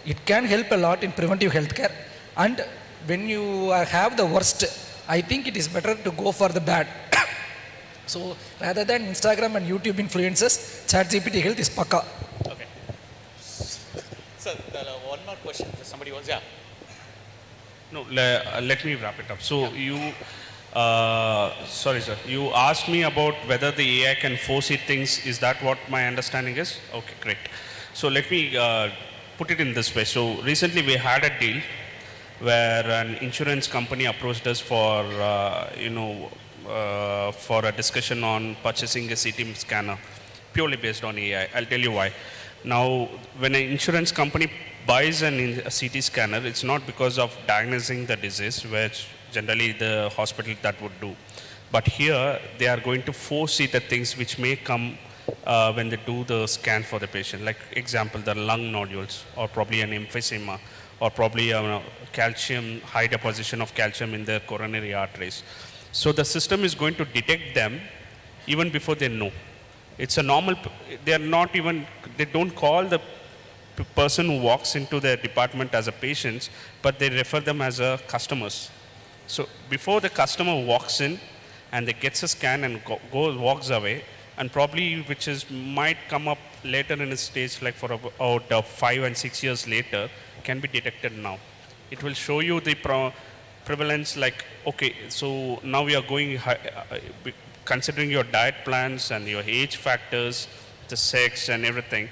it can help a lot in preventive healthcare. And when you have the worst, I think it is better to go for the bad. So rather than Instagram and YouTube influences, ChatGPT health is pakka. Okay. So one more question. Somebody was, yeah. No, let me wrap it up. So you, sorry sir, you asked me about whether the AI can foresee things. Is that what my understanding is? Okay, great. So let me put it in this way. So recently we had a deal where an insurance company approached us for, for a discussion on purchasing a CT scanner purely based on AI. I'll tell you why. Now, when an insurance company buys a CT scanner, it's not because of diagnosing the disease, which generally the hospital that would do. But here, they are going to foresee the things which may come when they do the scan for the patient. Like example, the lung nodules, or probably an emphysema, or probably calcium, high deposition of calcium in their coronary arteries. So the system is going to detect them even before they know. It's a normal, they don't call the person who walks into their department as a patient, but they refer them as a customers. So before the customer walks in and they gets a scan and walks away, and probably which might come up later in a stage, like for about 5 and 6 years later, can be detected now. It will show you the prevalence, like, okay, so now we are going, considering your diet plans and your age factors, the sex and everything,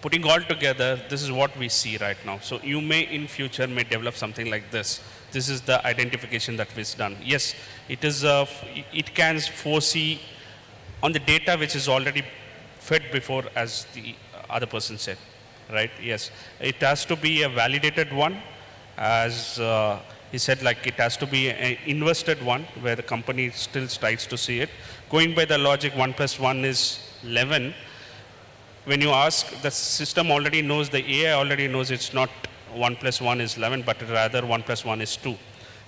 putting all together, this is what we see right now. So you may in future may develop something like this. This is the identification that is done. Yes, it is. It can foresee on the data which is already fed before, as the other person said, right? Yes, it has to be a validated one, as he said, like it has to be an invested one where the company still tries to see it. Going by the logic, 1 + 1 is 11. When you ask, the system already knows, the AI already knows it's not 1 + 1 is 11, but rather 1 + 1 is 2.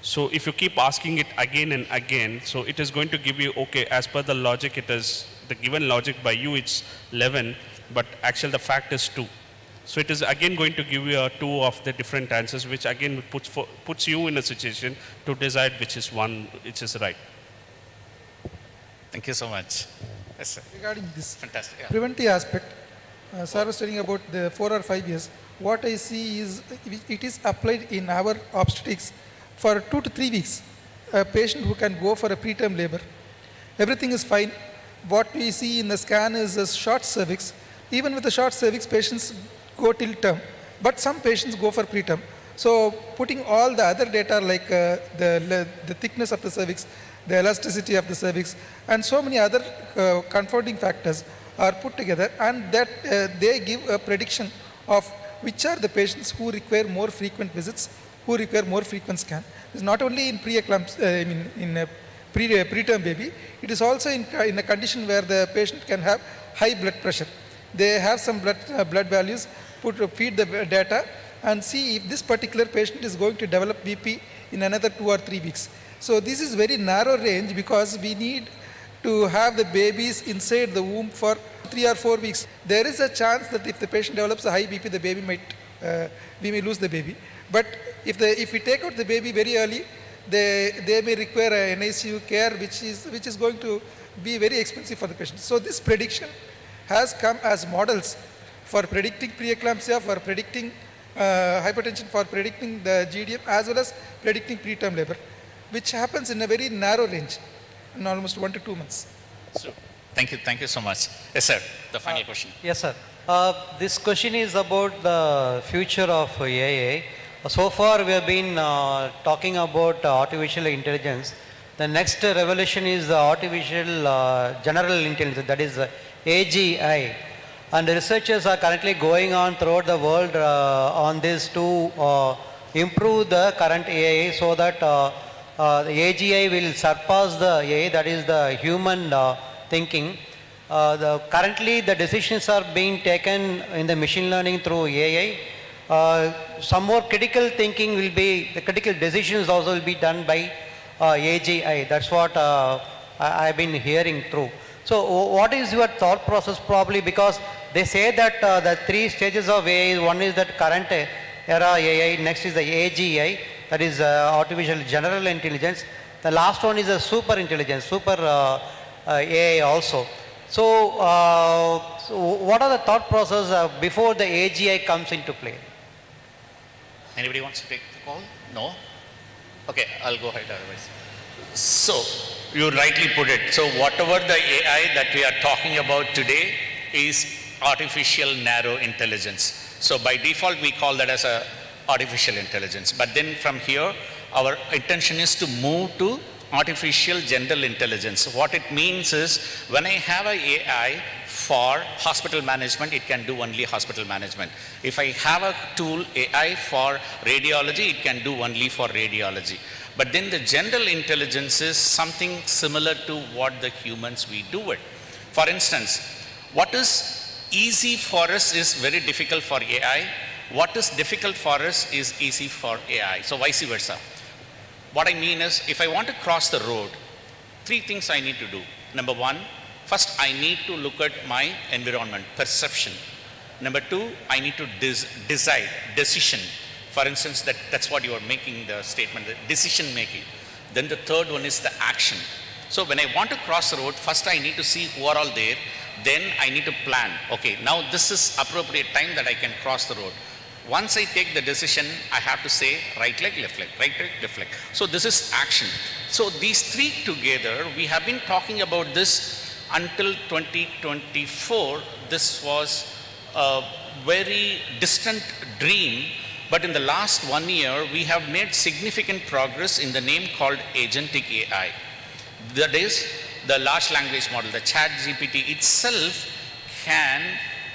So if you keep asking it again and again, so it is going to give you, okay, as per the logic, it is the given logic by you, it's 11, but actually the fact is 2. So it is again going to give you 2 of the different answers, which again puts you in a situation to decide which is one, which is right. Thank you so much. Yes, sir. Regarding this fantastic, yeah. preventive aspect, sir was telling about the 4 or 5 years. What I see is it is applied in our obstetrics for 2 to 3 weeks. A patient who can go for a preterm labor, everything is fine. What we see in the scan is a short cervix. Even with the short cervix, patients go till term, but some patients go for preterm. So putting all the other data like the thickness of the cervix, the elasticity of the cervix, and so many other confounding factors are put together, and that they give a prediction of which are the patients who require more frequent visits, who require more frequent scan. It's not only in in a preterm baby, it is also in a condition where the patient can have high blood pressure. They have some blood values, feed the data and see if this particular patient is going to develop BP in another 2 or 3 weeks. So this is very narrow range because we need to have the babies inside the womb for 3 or 4 weeks. There is a chance that if the patient develops a high BP, the baby we may lose the baby. But if we take out the baby very early, they may require an NICU care, which is going to be very expensive for the patient. So this prediction has come as models for predicting preeclampsia, for predicting hypertension for predicting the GDM as well as predicting preterm labor, which happens in a very narrow range, in almost 1 to 2 months. So, thank you so much. Yes, sir. The final question. Yes, sir. This question is about the future of AI. So far, we have been talking about artificial intelligence. The next revolution is the artificial general intelligence, that is AGI. And the researchers are currently going on throughout the world on this to improve the current AI so that the AGI will surpass the AI, that is the human thinking. Currently, the decisions are being taken in the machine learning through AI. Some more critical thinking will be, the critical decisions also will be done by AGI. That's what I've been hearing through. So what is your thought process probably, because they say that the 3 stages of AI, one is that current era AI, next is the AGI, that is artificial general intelligence. The last one is a super intelligence, super AI also. So, what are the thought process before the AGI comes into play? Anybody wants to take the call? No? Okay, I'll go ahead otherwise. So, you rightly put it. So, whatever the AI that we are talking about today is artificial narrow intelligence. So, by default, we call that as a artificial intelligence. But then from here, our intention is to move to artificial general intelligence. What it means is, when I have an AI for hospital management, it can do only hospital management. If I have a tool AI for radiology, it can do only for radiology. But then the general intelligence is something similar to what the humans we do it. For instance, what is easy for us is very difficult for AI. What is difficult for us is easy for AI. So vice versa. What I mean is, if I want to cross the road, 3 things I need to do. Number 1, first I need to look at my environment, perception. Number 2, I need to decide, decision. For instance, that's what you are making the statement, the decision making. Then the third one is the action. So when I want to cross the road, first I need to see who are all there. Then I need to plan. Okay, now this is appropriate time that I can cross the road. Once I take the decision, I have to say right leg, left leg, right leg, left leg. So this is action. So these 3 together, we have been talking about this until 2024. This was a very distant dream, but in the last 1 year, we have made significant progress in the name called agentic AI. That is, the large language model, the ChatGPT itself can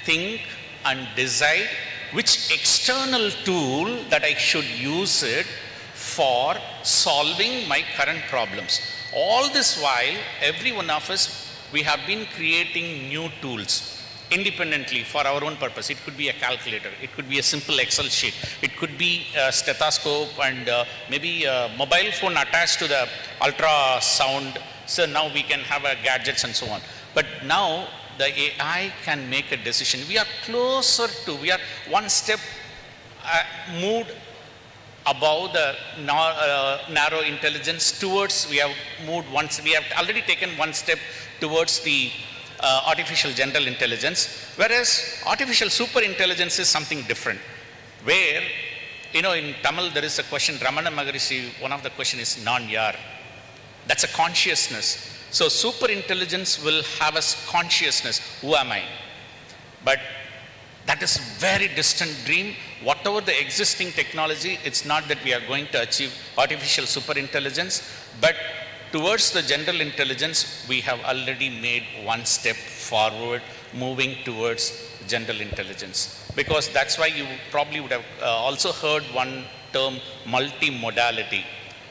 think and decide which external tool that I should use it for solving my current problems. All this while, every one of us, we have been creating new tools independently for our own purpose. It could be a calculator, it could be a simple Excel sheet, it could be a stethoscope and maybe a mobile phone attached to the ultrasound. So now we can have gadgets and so on. But now the AI can make a decision. We are closer to, we are one step moved above the narrow intelligence towards, we have already taken 1 step towards the artificial general intelligence, whereas artificial super intelligence is something different, where, in Tamil there is a question, Ramana Maharishi, one of the question is nan-yar. That's a consciousness. So super intelligence will have a consciousness, who am I? But that is very distant dream. Whatever the existing technology, it's not that we are going to achieve artificial super intelligence, but towards the general intelligence, we have already made 1 step forward, moving towards general intelligence. Because that's why you probably would have also heard one term, multimodality,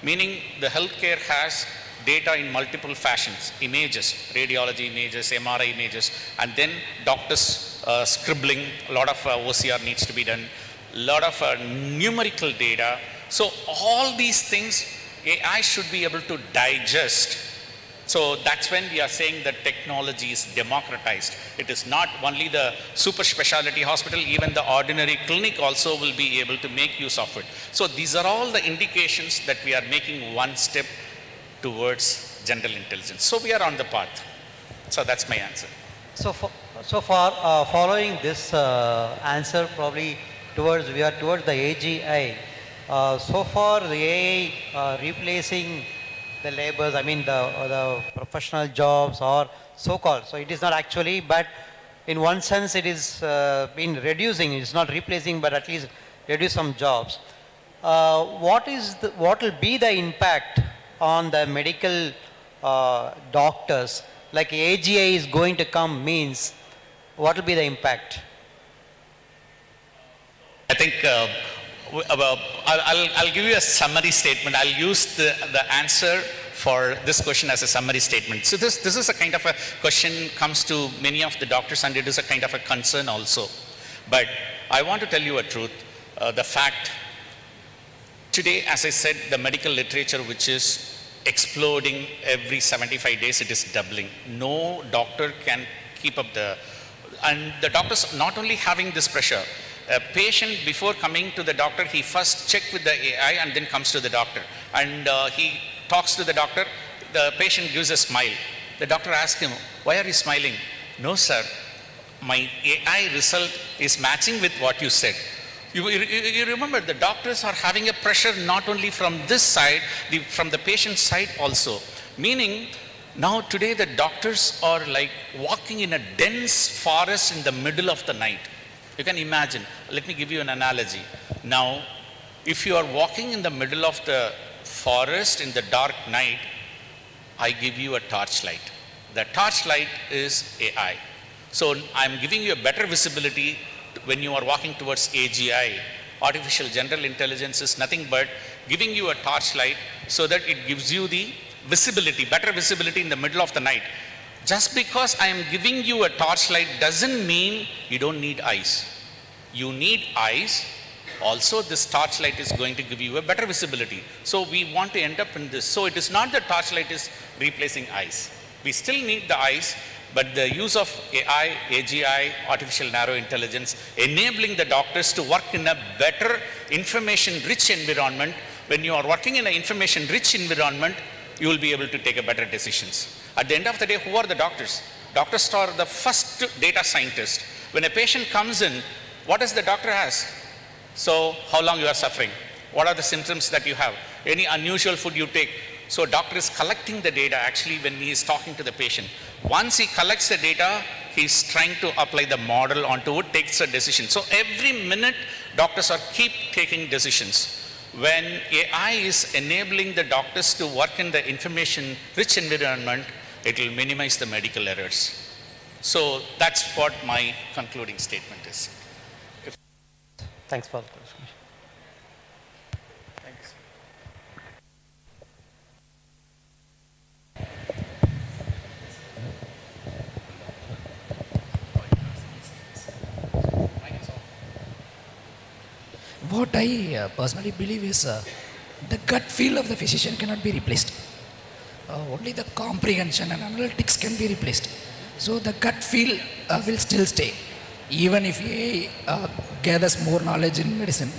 meaning the healthcare has data in multiple fashions, images, radiology images, MRI images, and then doctors scribbling, a lot of OCR needs to be done, a lot of numerical data. So all these things, AI should be able to digest. So that's when we are saying that technology is democratized. It is not only the super specialty hospital, even the ordinary clinic also will be able to make use of it. So these are all the indications that we are making 1 step towards general intelligence. So we are on the path. So that's my answer. So far, following this answer, probably we are towards the AGI. So far, the AI replacing the labors, I mean the professional jobs or so-called. So it is not actually, but in one sense it is been reducing. It's not replacing, but at least reduce some jobs. What will be the impact on the medical doctors? Like AGI is going to come means, what will be the impact? I think I'll give you a summary statement. I'll use the answer for this question as a summary statement. So this is a kind of a question comes to many of the doctors, and it is a kind of a concern also. But I want to tell you a truth. The fact today, as I said, the medical literature, which is exploding every 75 days, it is doubling. No doctor can keep up and the doctors not only having this pressure. A patient, before coming to the doctor, he first checks with the AI and then comes to the doctor. And he talks to the doctor. The patient gives a smile. The doctor asks him, "Why are you smiling?" "No, sir. My AI result is matching with what you said." You remember, the doctors are having a pressure not only from this side, from the patient's side also. Meaning, now today the doctors are like walking in a dense forest in the middle of the night. You can imagine. Let me give you an analogy. Now, if you are walking in the middle of the forest in the dark night, I give you a torchlight. The torchlight is AI. So I'm giving you a better visibility when you are walking towards AGI. Artificial General Intelligence is nothing but giving you a torchlight so that it gives you the visibility, better visibility in the middle of the night. Just because I am giving you a torchlight doesn't mean you don't need eyes. You need eyes. Also, this torchlight is going to give you a better visibility. So we want to end up in this. So it is not that torchlight is replacing eyes. We still need the eyes, but the use of AI, AGI, artificial narrow intelligence, enabling the doctors to work in a better information-rich environment. When you are working in an information-rich environment, you will be able to take a better decisions. At the end of the day, who are the doctors? Doctors are the first data scientists. When a patient comes in, what does the doctor ask? So, how long you are suffering? What are the symptoms that you have? Any unusual food you take? So, doctor is collecting the data actually when he is talking to the patient. Once he collects the data, he is trying to apply the model onto it, takes a decision. So, every minute, doctors are keep taking decisions. When AI is enabling the doctors to work in the information-rich environment, it will minimize the medical errors. So that's what my concluding statement is. Thanks for the question. Thanks. What I personally believe is the gut feel of the physician cannot be replaced. Only the comprehension and analytics can be replaced. So the gut feel will still stay. Even if AI gathers more knowledge in medicine,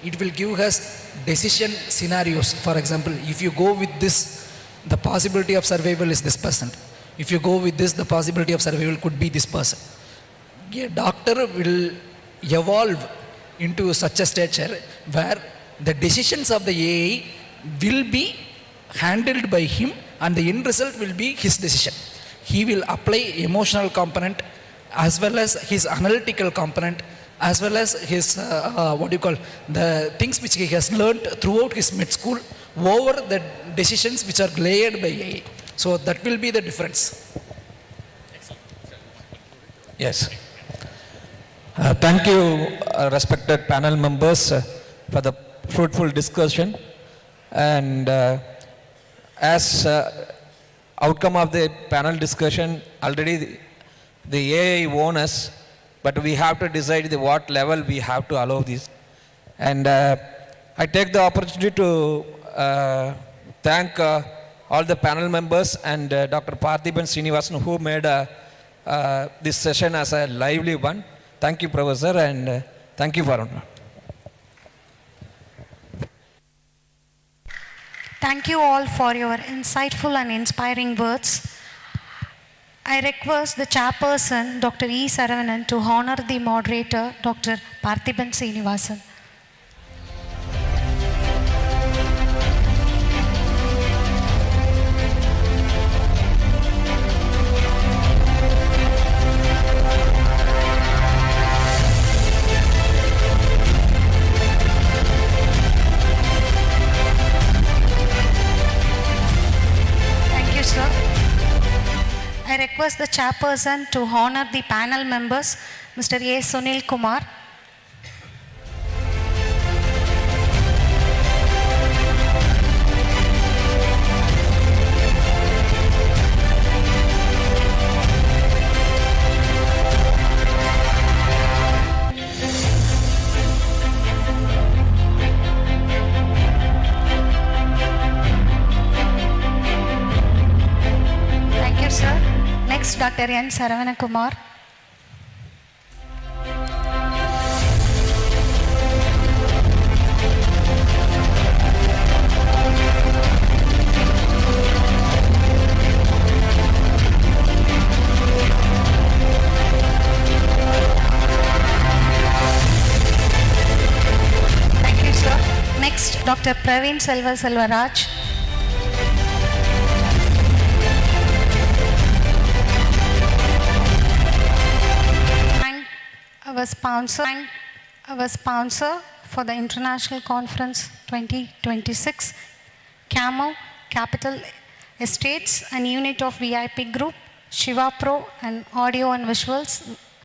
it will give us decision scenarios. For example, if you go with this, the possibility of survival is this percent. If you go with this, the possibility of survival could be this person. A doctor will evolve into such a stature where the decisions of the AI will be handled by him and the end result will be his decision. He will apply emotional component as well as his analytical component as well as his the things which he has learned throughout his med school over the decisions which are layered by AI. So that will be the difference. Yes. Thank you, respected panel members, for the fruitful discussion. And as outcome of the panel discussion, already the AI won us, but we have to decide what level we have to allow this. And I take the opportunity to thank all the panel members and Dr. Parthiban Srinivasan, who made this session as a lively one. Thank you, Professor, and thank you, Varun. Thank you all for your insightful and inspiring words. I request the chairperson, Dr. E. Saravanan, to honor the moderator, Dr. Parthiban Srinivasan. Thank you, sir. I request the chairperson to honor the panel members, Mr. A. Sunil Kumar. Thank you, sir. Next, Dr. N. Saravana Kumar. Thank you, sir. Next, Dr. Praveen Selvaraj. Our sponsor for the International Conference 2026, CAMO, Capital Estates, and unit of VIP Group, Shiva Pro and Audio and Visuals,